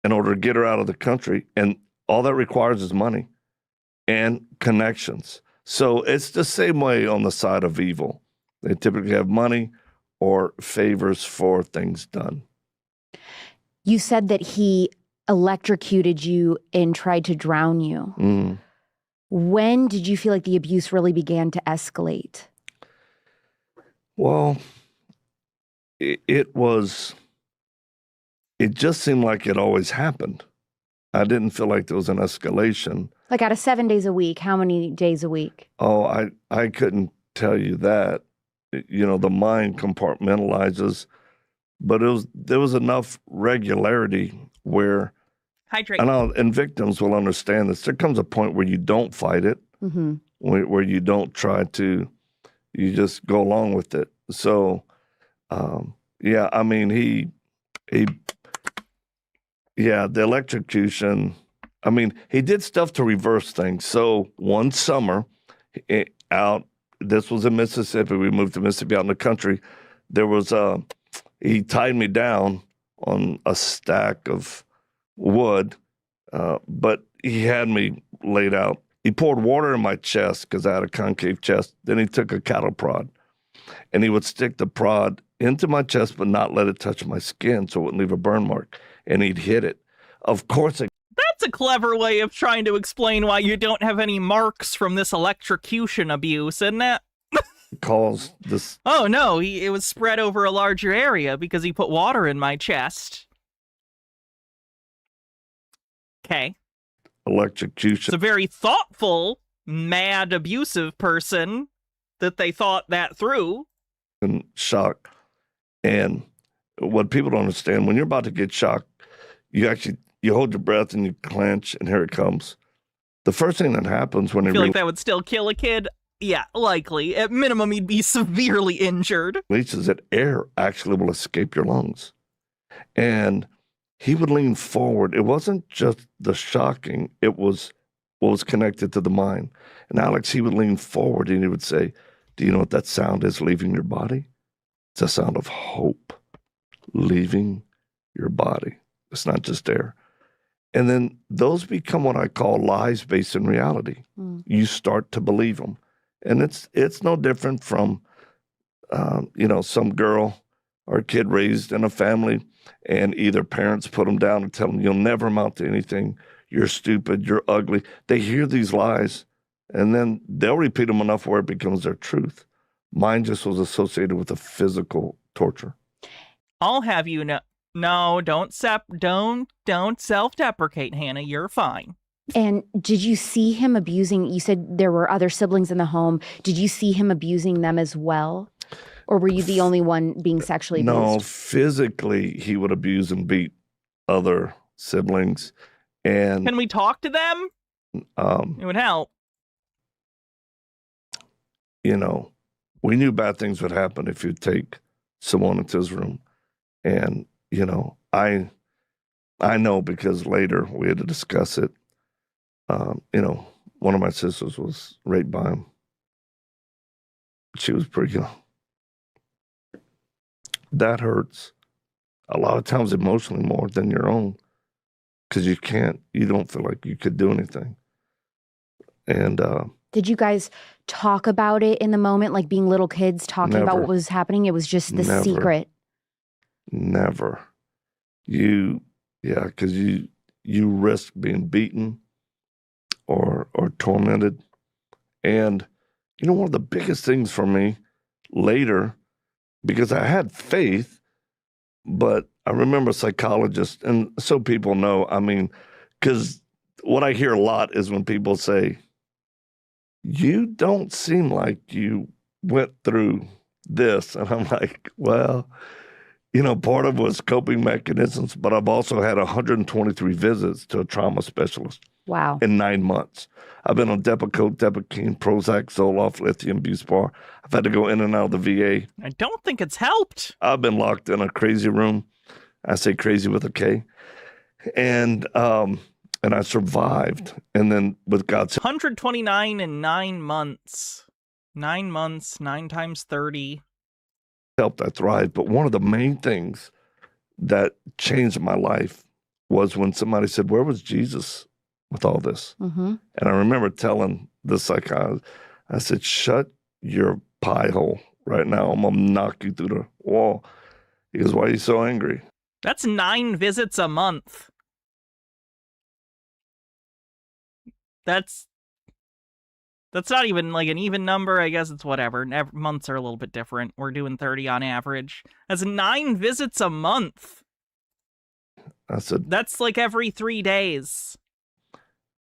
Speaker 6: in order to get her out of the country, and all that requires is money and connections. So it's the same way on the side of evil. They typically have money or favors for things done.
Speaker 17: You said that he electrocuted you and tried to drown you.
Speaker 6: Mm.
Speaker 17: When did you feel like the abuse really began to escalate?
Speaker 6: Well, it just seemed like it always happened. I didn't feel like there was an escalation.
Speaker 17: Like out of 7 days a week, how many days a week?
Speaker 6: Oh, I couldn't tell you that. You know, the mind compartmentalizes, but there was enough regularity where,
Speaker 7: hydrate.
Speaker 6: And victims will understand this. There comes a point where you don't fight it,
Speaker 17: mm-hmm.
Speaker 6: where you don't try to, you just go along with it. So, yeah, I mean, the electrocution, I mean, he did stuff to reverse things. So one summer this was in Mississippi. We moved to Mississippi out in the country. There was he tied me down on a stack of wood, but he had me laid out. He poured water in my chest because I had a concave chest. Then he took a cattle prod, and he would stick the prod into my chest but not let it touch my skin so it wouldn't leave a burn mark, and he'd hit it. Of course,
Speaker 7: that's a clever way of trying to explain why you don't have any marks from this electrocution abuse, isn't it?
Speaker 6: Calls this.
Speaker 7: Oh, no, it was spread over a larger area because he put water in my chest. Okay.
Speaker 6: Electrocution.
Speaker 7: It's a very thoughtful, mad, abusive person that they thought that through.
Speaker 6: And shock. And what people don't understand, when you're about to get shocked, you hold your breath and you clench, and here it comes. The first thing that happens when
Speaker 7: I feel like that would still kill a kid. Yeah, likely. At minimum, he'd be severely injured.
Speaker 6: Releases that air actually will escape your lungs. And he would lean forward. It wasn't just the shocking. It was what was connected to the mind. And Alex, he would lean forward and he would say, do you know what that sound is leaving your body? It's a sound of hope leaving your body. It's not just air. And then those become what I call lies based in reality. Mm. You start to believe them. And it's no different from, some girl or kid raised in a family and either parents put them down and tell them you'll never amount to anything. You're stupid. You're ugly. They hear these lies and then they'll repeat them enough where it becomes their truth. Mine just was associated with a physical torture.
Speaker 7: I'll have you know. No, don't self-deprecate, Hannah. You're fine.
Speaker 17: And did you see him abusing? You said there were other siblings in the home. Did you see him abusing them as well? Or were you the only one being sexually abused?
Speaker 6: No, physically, he would abuse and beat other siblings. And
Speaker 7: Can we talk to them? It would help.
Speaker 6: You know, we knew bad things would happen if you take someone into his room. And, you know, I know because later we had to discuss it. You know, one of my sisters was raped by him. She was pretty young. That hurts a lot of times emotionally more than your own, because you don't feel like you could do anything. And
Speaker 17: did you guys talk about it in the moment, like being little kids talking about what was happening? It was just the secret.
Speaker 6: Never. Because you risk being beaten or tormented. And, you know, one of the biggest things for me later, because I had faith, but I remember psychologists, and so people know, I mean, because what I hear a lot is when people say, you don't seem like you went through this. And I'm like, well, you know, part of it was coping mechanisms, but I've also had 123 visits to a trauma specialist.
Speaker 17: Wow.
Speaker 6: In 9 months. I've been on Depakote, Depakine, Prozac, Zoloft, lithium, Buspar. I've had to go in and out of the VA.
Speaker 7: I don't think it's helped.
Speaker 6: I've been locked in a crazy room. I say crazy with a K. And I survived. And then with God's
Speaker 7: 129 in 9 months. 9 months, 9 times 30.
Speaker 6: help, I thrived. But one of the main things that changed my life was when somebody said, where was Jesus with all this?
Speaker 17: Mm-hmm.
Speaker 6: And I remember telling the psychiatrist, I said, shut your pie hole right now. I'm going to knock you through the wall. He goes, why are you so angry?
Speaker 7: That's 9 visits a month. That's not even like an even number. I guess it's whatever. Months are a little bit different. We're doing 30 on average. That's 9 visits a month.
Speaker 6: I said,
Speaker 7: that's like every 3 days.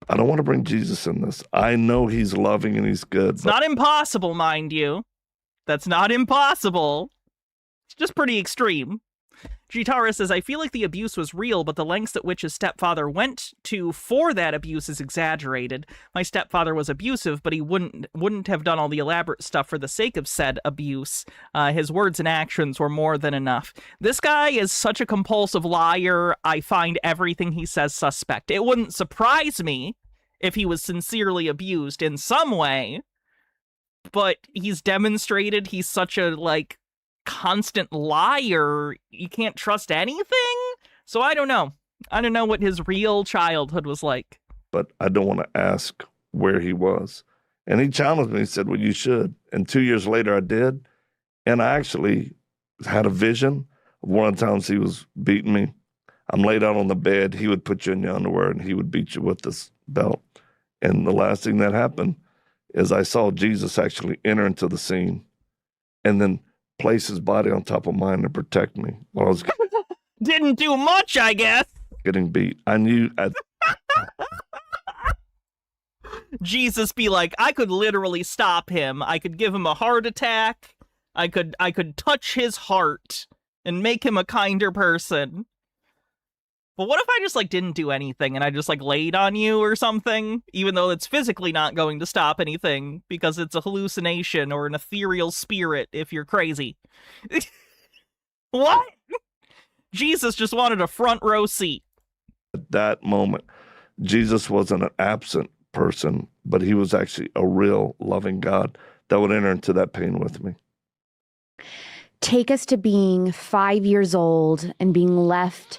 Speaker 6: I don't want to bring Jesus in this. I know he's loving and he's good.
Speaker 7: It's not impossible, mind you. That's not impossible. It's just pretty extreme. Gitara says, I feel like the abuse was real, but the lengths at which his stepfather went to for that abuse is exaggerated. My stepfather was abusive, but he wouldn't have done all the elaborate stuff for the sake of said abuse. His words and actions were more than enough. This guy is such a compulsive liar. I find everything he says suspect. It wouldn't surprise me if he was sincerely abused in some way, but he's demonstrated he's such a, constant liar, you can't trust anything? So I don't know. I don't know what his real childhood was like.
Speaker 6: But I don't want to ask where he was. And he challenged me. He said, well, you should. And 2 years later, I did. And I actually had a vision of one of the times he was beating me. I'm laid out on the bed. He would put you in your underwear, and he would beat you with this belt. And the last thing that happened is I saw Jesus actually enter into the scene and then place his body on top of mine to protect me while I was
Speaker 7: didn't do much, I guess.
Speaker 6: Getting beat. I knew
Speaker 7: Jesus be like, I could literally stop him. I could give him a heart attack. I could touch his heart and make him a kinder person. But what if I just didn't do anything and I just laid on you or something, even though it's physically not going to stop anything because it's a hallucination or an ethereal spirit if you're crazy? What? Jesus just wanted a front row seat.
Speaker 6: At that moment, Jesus wasn't an absent person, but he was actually a real loving God that would enter into that pain with me.
Speaker 17: Take us to being 5 years old and being left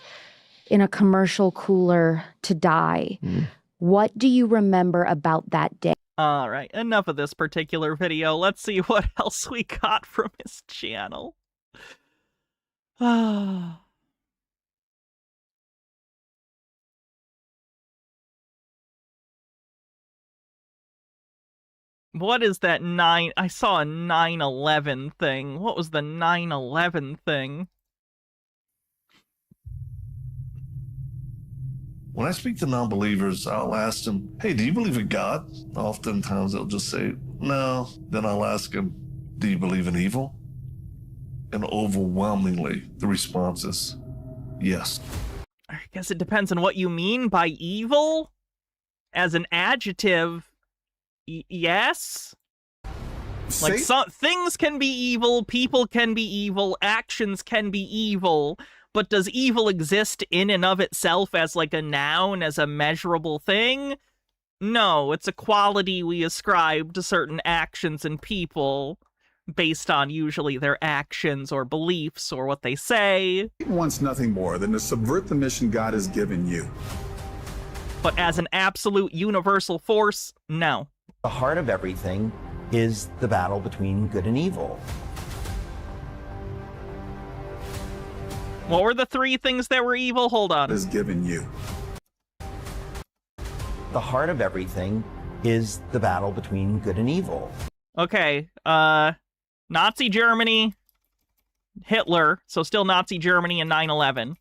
Speaker 17: in a commercial cooler to die.
Speaker 6: Mm.
Speaker 17: What do you remember about that day?
Speaker 7: All right, enough of this particular video. Let's see what else we got from his channel. What is that I saw a 9/11 thing. What was the 9/11 thing?
Speaker 6: When I speak to non-believers, I'll ask them, hey, do you believe in God? Oftentimes they'll just say, no. Then I'll ask them, do you believe in evil? And overwhelmingly, the response is yes.
Speaker 7: I guess it depends on what you mean by evil. As an adjective, yes. Like, things can be evil, people can be evil, actions can be evil, but does evil exist in and of itself as like a noun, as a measurable thing? No, it's a quality we ascribe to certain actions and people based on usually their actions or beliefs or what they say.
Speaker 18: He wants nothing more than to subvert the mission God has given you.
Speaker 7: But as an absolute universal force, no.
Speaker 19: The heart of everything is the battle between good and evil.
Speaker 7: What were the three things that were evil? Hold on.
Speaker 18: Has given you.
Speaker 19: The heart of everything is the battle between good and evil.
Speaker 7: Okay, Nazi Germany, Hitler, so still Nazi Germany and 9/11.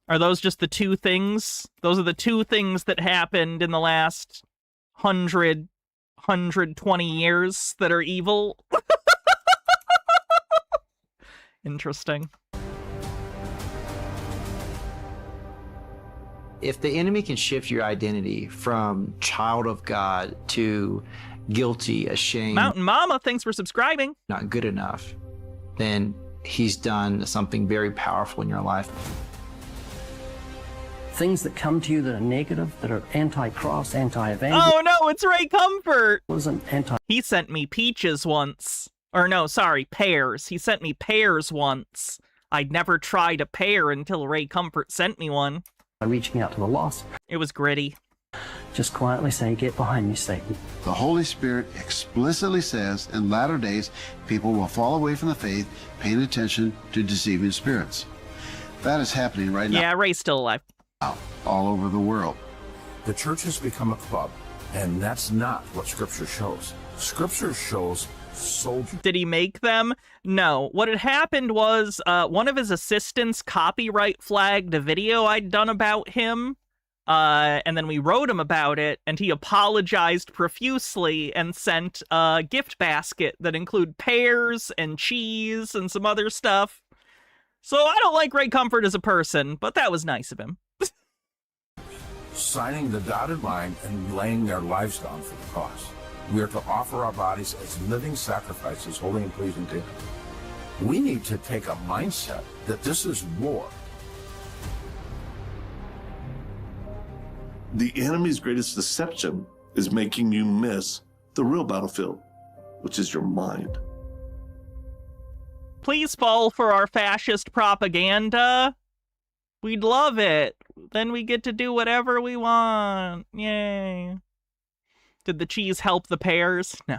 Speaker 7: Are those just the two things? Those are the two things that happened in the last 120 years that are evil? Interesting.
Speaker 20: If the enemy can shift your identity from child of God to guilty, ashamed,
Speaker 7: Mountain Mama, thanks for subscribing,
Speaker 20: not good enough, then he's done something very powerful in your life.
Speaker 10: Things that come to you that are negative, that are anti-cross, anti-evangelism.
Speaker 7: Oh no, it's Ray Comfort!
Speaker 10: Anti-
Speaker 7: He sent me peaches once. Or no, sorry, pears. He sent me pears once. I'd never tried a pear until Ray Comfort sent me one.
Speaker 10: Reaching out to the lost.
Speaker 7: It was gritty.
Speaker 10: Just quietly say, "Get behind me, Satan."
Speaker 21: The Holy Spirit explicitly says in latter days, people will fall away from the faith, paying attention to deceiving spirits. That is happening right now.
Speaker 7: Yeah, Ray's still alive.
Speaker 21: All over the world.
Speaker 22: The church has become a club, and that's not what Scripture shows. Scripture shows soldiers.
Speaker 7: Did he make them? No. What had happened was one of his assistants copyright flagged a video I'd done about him, and then we wrote him about it, and he apologized profusely and sent a gift basket that included pears and cheese and some other stuff. So I don't like Ray Comfort as a person, but that was nice of him.
Speaker 22: Signing the dotted line and laying their lives down for the cause. We are to offer our bodies as living sacrifices, holy and pleasing to Him. We need to take a mindset that this is war.
Speaker 6: The enemy's greatest deception is making you miss the real battlefield, which is your mind.
Speaker 7: Please fall for our fascist propaganda. We'd love it. Then we get to do whatever we want. Yay. Did the cheese help the pears? No.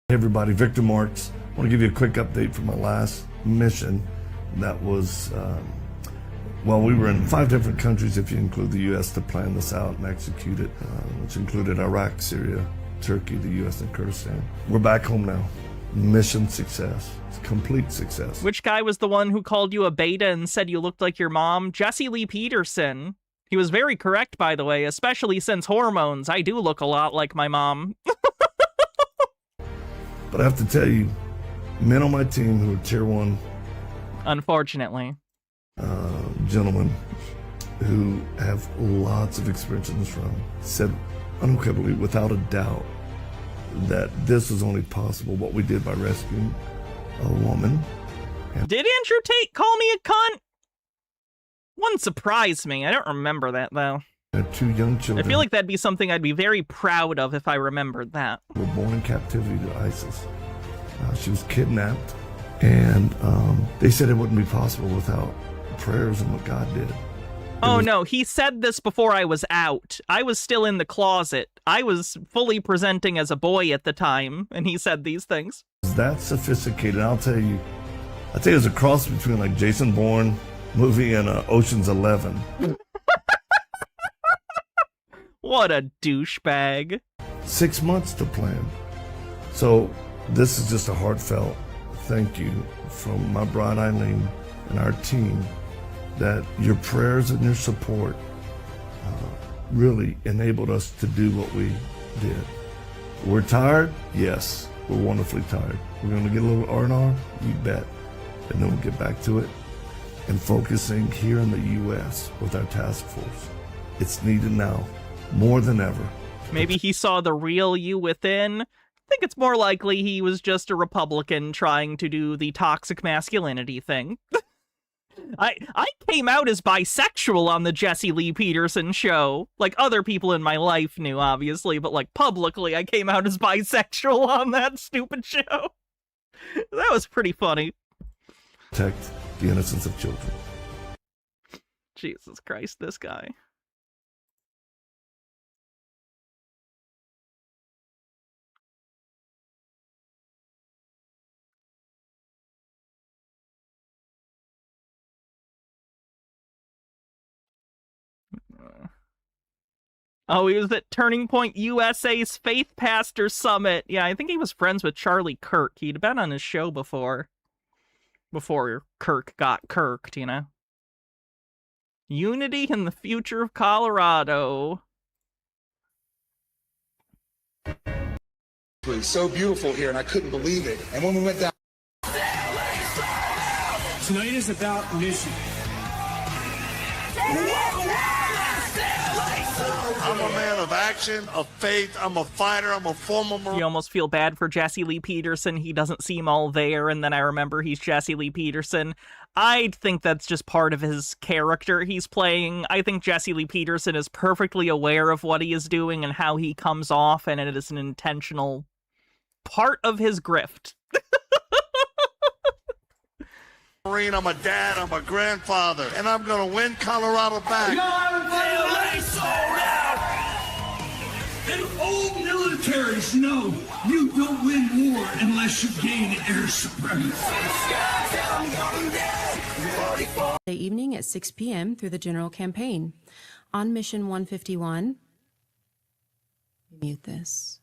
Speaker 6: Hey everybody, Victor Marx. I want to give you a quick update from my last mission. That was, we were in 5 different countries if you include the U.S. to plan this out and execute it, which included Iraq, Syria, Turkey, the U.S., and Kurdistan. We're back home now. Mission success. It's complete success.
Speaker 7: Which guy was the one who called you a beta and said you looked like your mom? Jesse Lee Peterson. He was very correct, by the way, especially since hormones. I do look a lot like my mom.
Speaker 6: But I have to tell you, men on my team who are tier 1,
Speaker 7: unfortunately,
Speaker 6: gentlemen who have lots of experience in this realm said unequivocally, without a doubt, that this was only possible what we did by rescuing a woman.
Speaker 7: Did Andrew Tate call me a cunt? Wouldn't surprise me. I don't remember that, though.
Speaker 6: 2 young children.
Speaker 7: I feel like that'd be something I'd be very proud of if I remembered that.
Speaker 6: Were born in captivity to ISIS. She was kidnapped, and they said it wouldn't be possible without prayers and what God did.
Speaker 7: Oh no, he said this before I was out. I was still in the closet. I was fully presenting as a boy at the time, and he said these things.
Speaker 6: That's sophisticated. I'll tell you, it was a cross between like Jason Bourne movie and Ocean's 11.
Speaker 7: What a douchebag.
Speaker 6: 6 months to plan. So this is just a heartfelt thank you from my bride Eileen and our team that your prayers and your support really enabled us to do what we did. We're tired? Yes, we're wonderfully tired. We're going to get a little R&R? You bet. And then we'll get back to it and focusing here in the U.S. with our task force. It's needed now, more than ever.
Speaker 7: Maybe he saw the real you within. I think it's more likely he was just a Republican trying to do the toxic masculinity thing. I came out as bisexual on the Jesse Lee Peterson show. Like, other people in my life knew, obviously, but, like, publicly, I came out as bisexual on that stupid show. That was pretty funny.
Speaker 6: Protect the innocence of children.
Speaker 7: Jesus Christ, this guy. Oh, he was at Turning Point USA's Faith Pastor Summit. Yeah, I think he was friends with Charlie Kirk. He'd been on his show before Kirk got kirked, you know? Unity in the future of Colorado.
Speaker 3: It was so beautiful here, and I couldn't believe it. And when we went down...
Speaker 12: Tonight is about mission.
Speaker 4: I'm a man of action, of faith. I'm a fighter. I'm a former Marine.
Speaker 7: You almost feel bad for Jesse Lee Peterson. He doesn't seem all there, and then I remember he's Jesse Lee Peterson. I think that's just part of his character he's playing. I think Jesse Lee Peterson is perfectly aware of what he is doing and how he comes off, and it is an intentional part of his grift.
Speaker 4: Marine, I'm a dad, I'm a grandfather, and I'm going to win Colorado back.
Speaker 12: LA sold out! And old militaries know you don't win war unless you gain air supremacy.
Speaker 23: Evening at 6 p.m. through the general campaign. On Mission 151, mute this.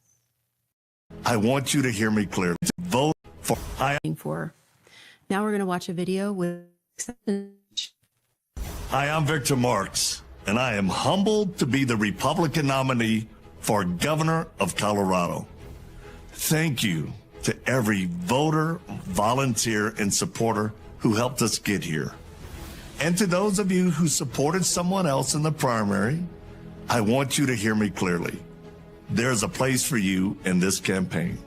Speaker 4: I want you to hear me clearly. Vote for...
Speaker 23: Now we're going to watch a video with...
Speaker 4: Hi, I'm Victor Marx, and I am humbled to be the Republican nominee for governor of Colorado. Thank you to every voter, volunteer, and supporter who helped us get here. And to those of you who supported someone else in the primary, I want you to hear me clearly. There's a place for you in this campaign.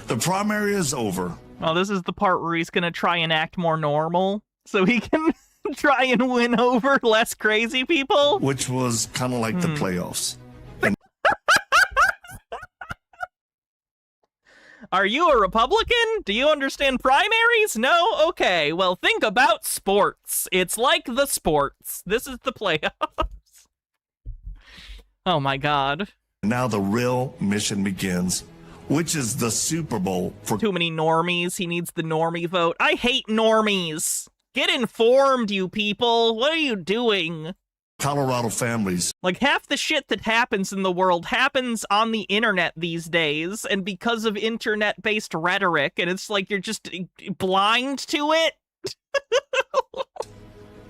Speaker 4: The primary is over.
Speaker 7: Well, this is the part where he's going to try and act more normal so he can try and win over less crazy people.
Speaker 4: Which was kind of like the playoffs.
Speaker 7: Are you a Republican? Do you understand primaries? No? Okay, well, think about sports. It's like the sports. This is the playoffs. Oh my God.
Speaker 4: Now the real mission begins, which is the Super Bowl for...
Speaker 7: Too many normies. He needs the normie vote. I hate normies. Get informed, you people. What are you doing?
Speaker 4: Colorado families.
Speaker 7: Like, half the shit that happens in the world happens on the internet these days, and because of internet-based rhetoric, and it's like you're just blind to it.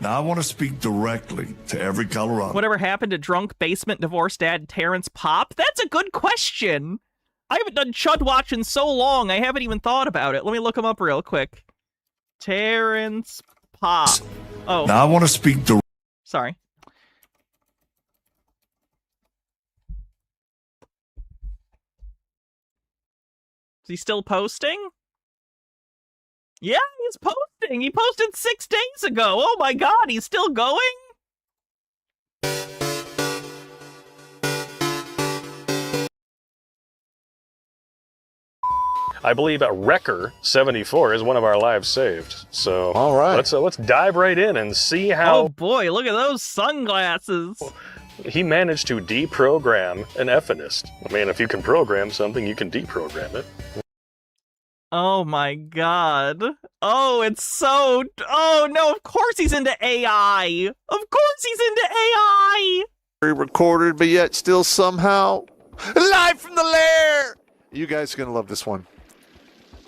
Speaker 4: Now I want to speak directly to every Colorado.
Speaker 7: Whatever happened to drunk basement divorced dad Terrence Popp? That's a good question. I haven't done Chud Watch in so long, I haven't even thought about it. Let me look him up real quick. Terrence Popp. Oh.
Speaker 4: Now I want to speak
Speaker 7: Sorry. Is he still posting? Yeah, he's posting. He posted 6 days ago. Oh my God, he's still going?
Speaker 24: I believe Wrecker74 is one of our lives saved. So all right, let's dive right in and see how.
Speaker 7: Oh boy, look at those sunglasses.
Speaker 24: He managed to deprogram an Effinist. I mean, if you can program something, you can deprogram it.
Speaker 7: Oh my God. Oh, it's so... Oh no, of course he's into AI. Of course he's into AI.
Speaker 25: Recorded, but yet still somehow live from the lair. You guys are going to love this one.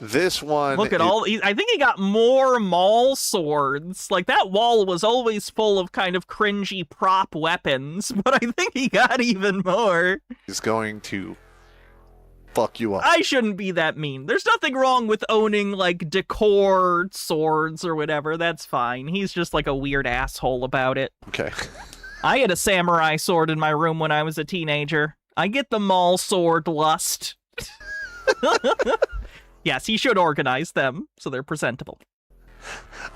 Speaker 25: This one.
Speaker 7: Look at I think he got more mall swords. Like, that wall was always full of kind of cringy prop weapons, but I think he got even more.
Speaker 25: Is going to fuck you up.
Speaker 7: I shouldn't be that mean. There's nothing wrong with owning, like, decor swords or whatever. That's fine. He's just like a weird asshole about it.
Speaker 25: Okay.
Speaker 7: I had a samurai sword in my room when I was a teenager. I get the mall sword lust. Yes, he should organize them so they're presentable.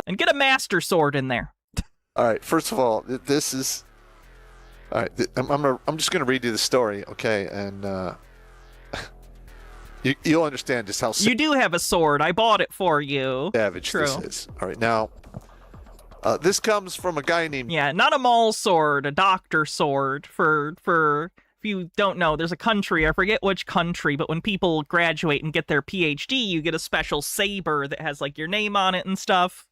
Speaker 7: And get a master sword in there.
Speaker 25: All right, first of all, this is... All right, I'm just going to read you the story, okay? And you'll understand just how...
Speaker 7: You do have a sword. I bought it for you.
Speaker 25: Savage this is. All right, now, this comes from a guy named...
Speaker 7: Yeah, not a mall sword, a doctor sword for... If you don't know, there's a country, I forget which country, but when people graduate and get their PhD, you get a special saber that has, like, your name on it and stuff.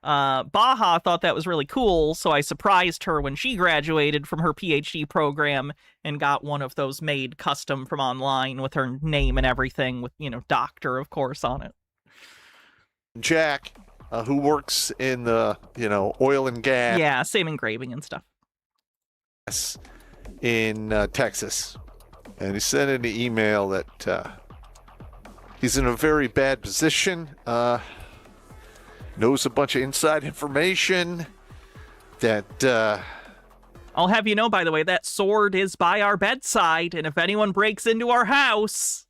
Speaker 7: Baha thought that was really cool, so I surprised her when she graduated from her PhD program and got one of those made custom from online with her name and everything, with, you know, doctor, of course, on it.
Speaker 25: Jack, who works in the, you know, oil and gas.
Speaker 7: Yeah, same engraving and stuff.
Speaker 25: In Texas, and he sent in the email that he's in a very bad position, knows a bunch of inside information that
Speaker 7: I'll have you know, by the way, that sword is by our bedside, and if anyone breaks into our house,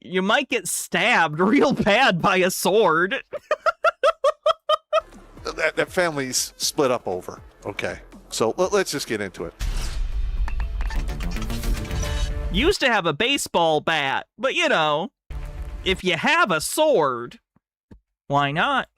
Speaker 7: you might get stabbed real bad by a sword.
Speaker 25: that family's split up over. Okay, so let's just get into it.
Speaker 7: Used to have a baseball bat, but you know, if you have a sword, why not?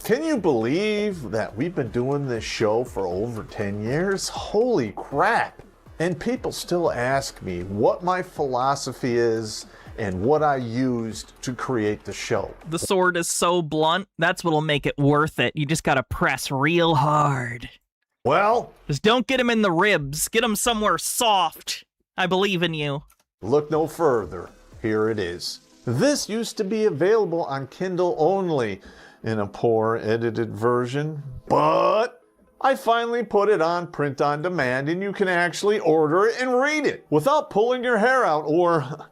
Speaker 1: Can you believe that we've been doing this show for over 10 years? Holy crap! And people still ask me what my philosophy is and what I used to create the show.
Speaker 7: The sword is so blunt, that's what'll make it worth it. You just gotta press real hard.
Speaker 1: Well,
Speaker 7: just don't get him in the ribs. Get him somewhere soft. I believe in you.
Speaker 1: Look no further. Here it is. This used to be available on Kindle only in a poor edited version, but I finally put it on print on demand and you can actually order it and read it without pulling your hair out or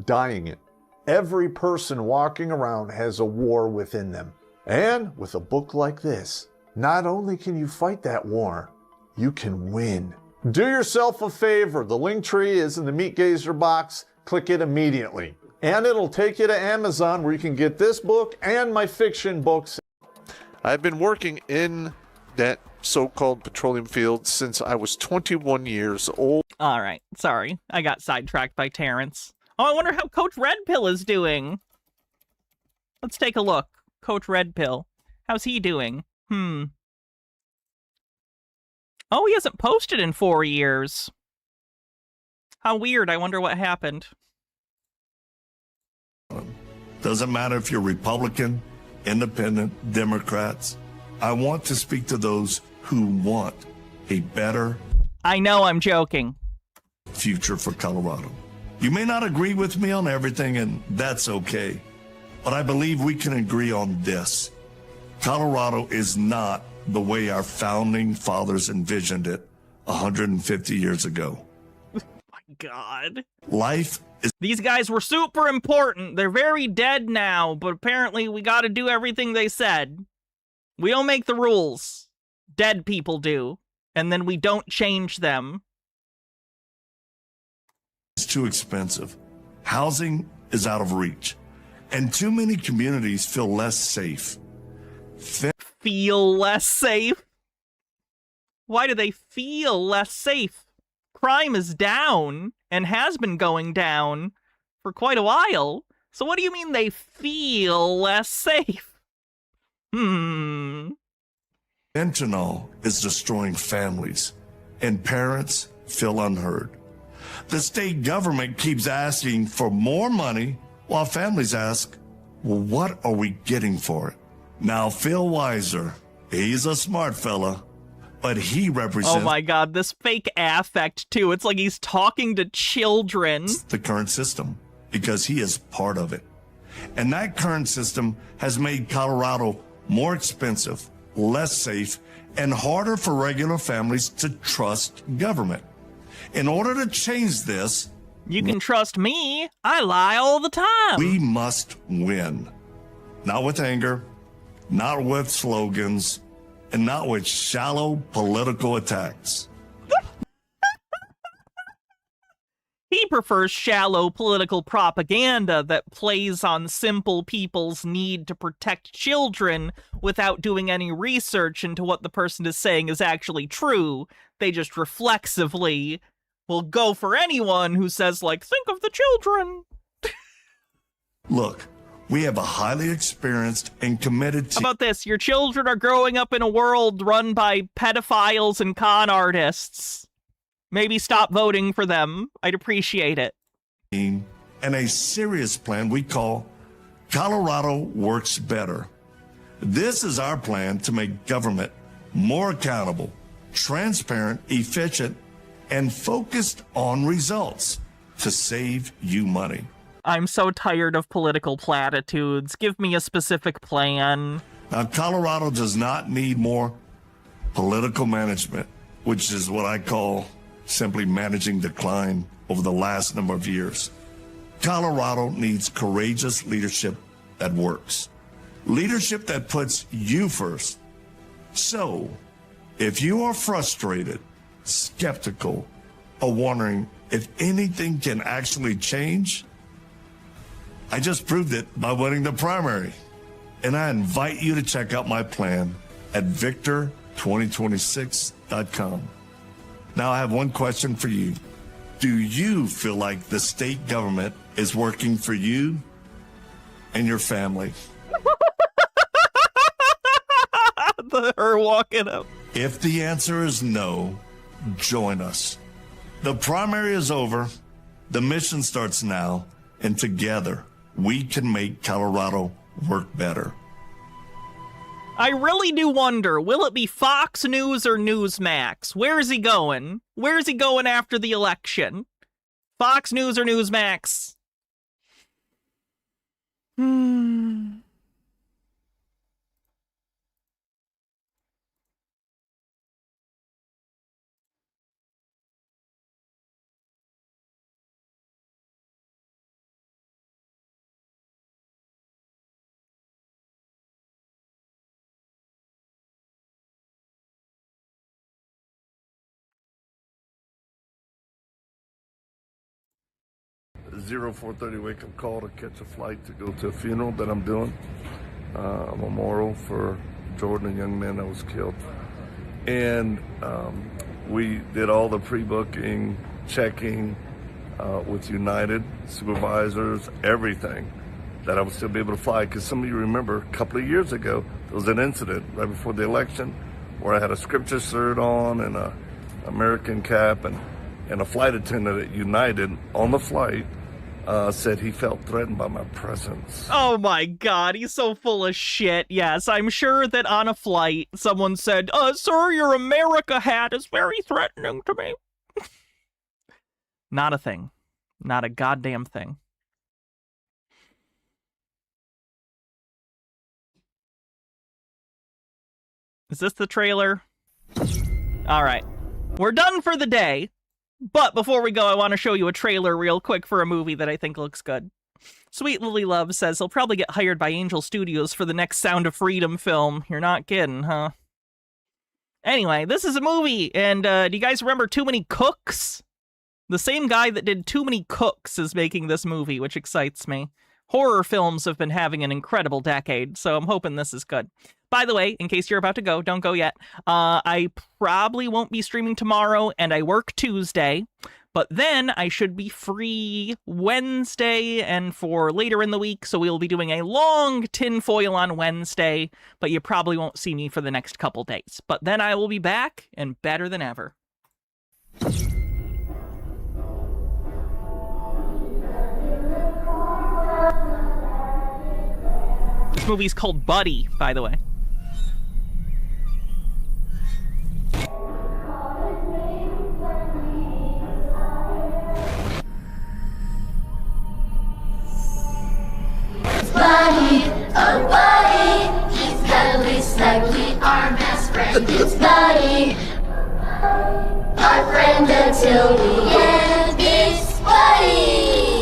Speaker 1: dyeing it. Every person walking around has a war within them. And with a book like this, not only can you fight that war, you can win. Do yourself a favor. The link tree is in the Meat Gazer box. Click it immediately. And it'll take you to Amazon where you can get this book and my fiction books.
Speaker 25: I've been working in that so-called petroleum field since I was 21 years old.
Speaker 7: All right. Sorry. I got sidetracked by Terrence. Oh, I wonder how Coach Red Pill is doing. Let's take a look. Coach Red Pill. How's he doing? Oh, he hasn't posted in 4 years. How weird. I wonder what happened.
Speaker 4: Doesn't matter if you're Republican, Independent, Democrats. I want to speak to those who want a better...
Speaker 7: I know I'm joking.
Speaker 4: ...future for Colorado. You may not agree with me on everything, and that's okay. But I believe we can agree on this. Colorado is not the way our founding fathers envisioned it 150 years ago.
Speaker 7: Oh my God.
Speaker 4: Life is...
Speaker 7: These guys were super important. They're very dead now, but apparently we got to do everything they said. We don't make the rules. Dead people do. And then we don't change them.
Speaker 4: It's too expensive. Housing is out of reach. And too many communities feel less safe.
Speaker 7: Feel less safe? Why do they feel less safe? Crime is down and has been going down for quite a while. So what do you mean they feel less safe?
Speaker 4: Fentanyl is destroying families, and parents feel unheard. The state government keeps asking for more money, while families ask, well, what are we getting for it? Now, Phil Weiser, he's a smart fella, but he represents...
Speaker 7: Oh my God, this fake affect, too. It's like he's talking to children.
Speaker 4: ...the current system. because he is part of it. And that current system has made Colorado more expensive, less safe, and harder for regular families to trust government. In order to change this,
Speaker 7: you can trust me. I lie all the time.
Speaker 4: We must win. Not with anger, not with slogans, and not with shallow political attacks.
Speaker 7: He prefers shallow political propaganda that plays on simple people's need to protect children without doing any research into what the person is saying is actually true. They just reflexively will go for anyone who says, like, think of the children.
Speaker 4: Look, we have a highly experienced and committed team.
Speaker 7: How about this? Your children are growing up in a world run by pedophiles and con artists. Maybe stop voting for them. I'd appreciate it.
Speaker 4: And a serious plan we call Colorado Works Better. This is our plan to make government more accountable, transparent, efficient, and focused on results to save you money.
Speaker 7: I'm so tired of political platitudes. Give me a specific plan.
Speaker 4: Now, Colorado does not need more political management, which is what I call simply managing decline over the last number of years. Colorado needs courageous leadership that works. Leadership that puts you first. So, if you are frustrated, skeptical, or wondering if anything can actually change, I just proved it by winning the primary. And I invite you to check out my plan at victor2026.com. Now, I have one question for you. Do you feel like the state government is working for you and your family?
Speaker 7: Her walking up.
Speaker 4: If the answer is no, join us. The primary is over. The mission starts now. And together, we can make Colorado work better.
Speaker 7: I really do wonder, will it be Fox News or Newsmax? Where is he going? Where is he going after the election? Fox News or Newsmax?
Speaker 6: Zero 4:30 wake-up call to catch a flight to go to a funeral that I'm doing, a memorial for Jordan, a young man that was killed. And we did all the pre-booking, checking with United, supervisors, everything, that I would still be able to fly. Because some of you remember, a couple of years ago, there was an incident right before the election where I had a scripture shirt on and a American cap, and a flight attendant at United on the flight said he felt threatened by my presence.
Speaker 7: Oh my God, he's so full of shit. Yes, I'm sure that on a flight, someone said, sir, your America hat is very threatening to me. Not a thing. Not a goddamn thing. Is this the trailer? All right. We're done for the day. But before we go, I want to show you a trailer real quick for a movie that I think looks good. Sweet Lily Love says he'll probably get hired by Angel Studios for the next Sound of Freedom film. You're not kidding, huh? Anyway, this is a movie, and do you guys remember Too Many Cooks? The same guy that did Too Many Cooks is making this movie, which excites me. Horror films have been having an incredible decade, so I'm hoping this is good. By the way, in case you're about to go, don't go yet. I probably won't be streaming tomorrow, and I work Tuesday. But then I should be free Wednesday and for later in the week, so we'll be doing a long tinfoil on Wednesday, but you probably won't see me for the next couple days. But then I will be back, and better than ever. This movie's called Buddy, by the way.
Speaker 2: It's Buddy, our friend until the end. It's Buddy.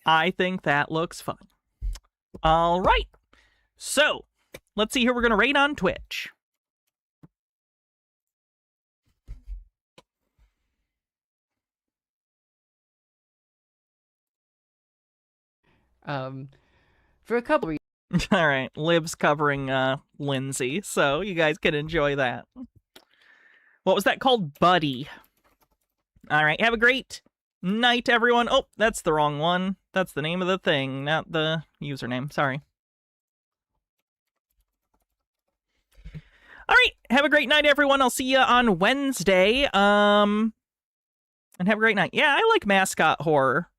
Speaker 7: I think that looks fun. All right. So, let's see who we're going to rate on Twitch.
Speaker 5: For a couple reasons.
Speaker 7: All right, Liv's covering Lindsay, so you guys can enjoy that. What was that called? Buddy. All right, have a great night, everyone. Oh, that's the wrong one. That's the name of the thing, not the username. Sorry. All right, have a great night, everyone. I'll see you on Wednesday. And have a great night. Yeah, I like mascot horror.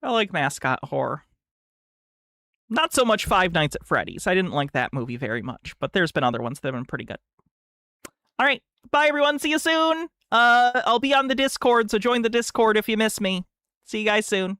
Speaker 7: I like mascot horror. Not so much Five Nights at Freddy's. I didn't like that movie very much, but there's been other ones that have been pretty good. All right, bye, everyone. See you soon. I'll be on the Discord, so join the Discord if you miss me. See you guys soon.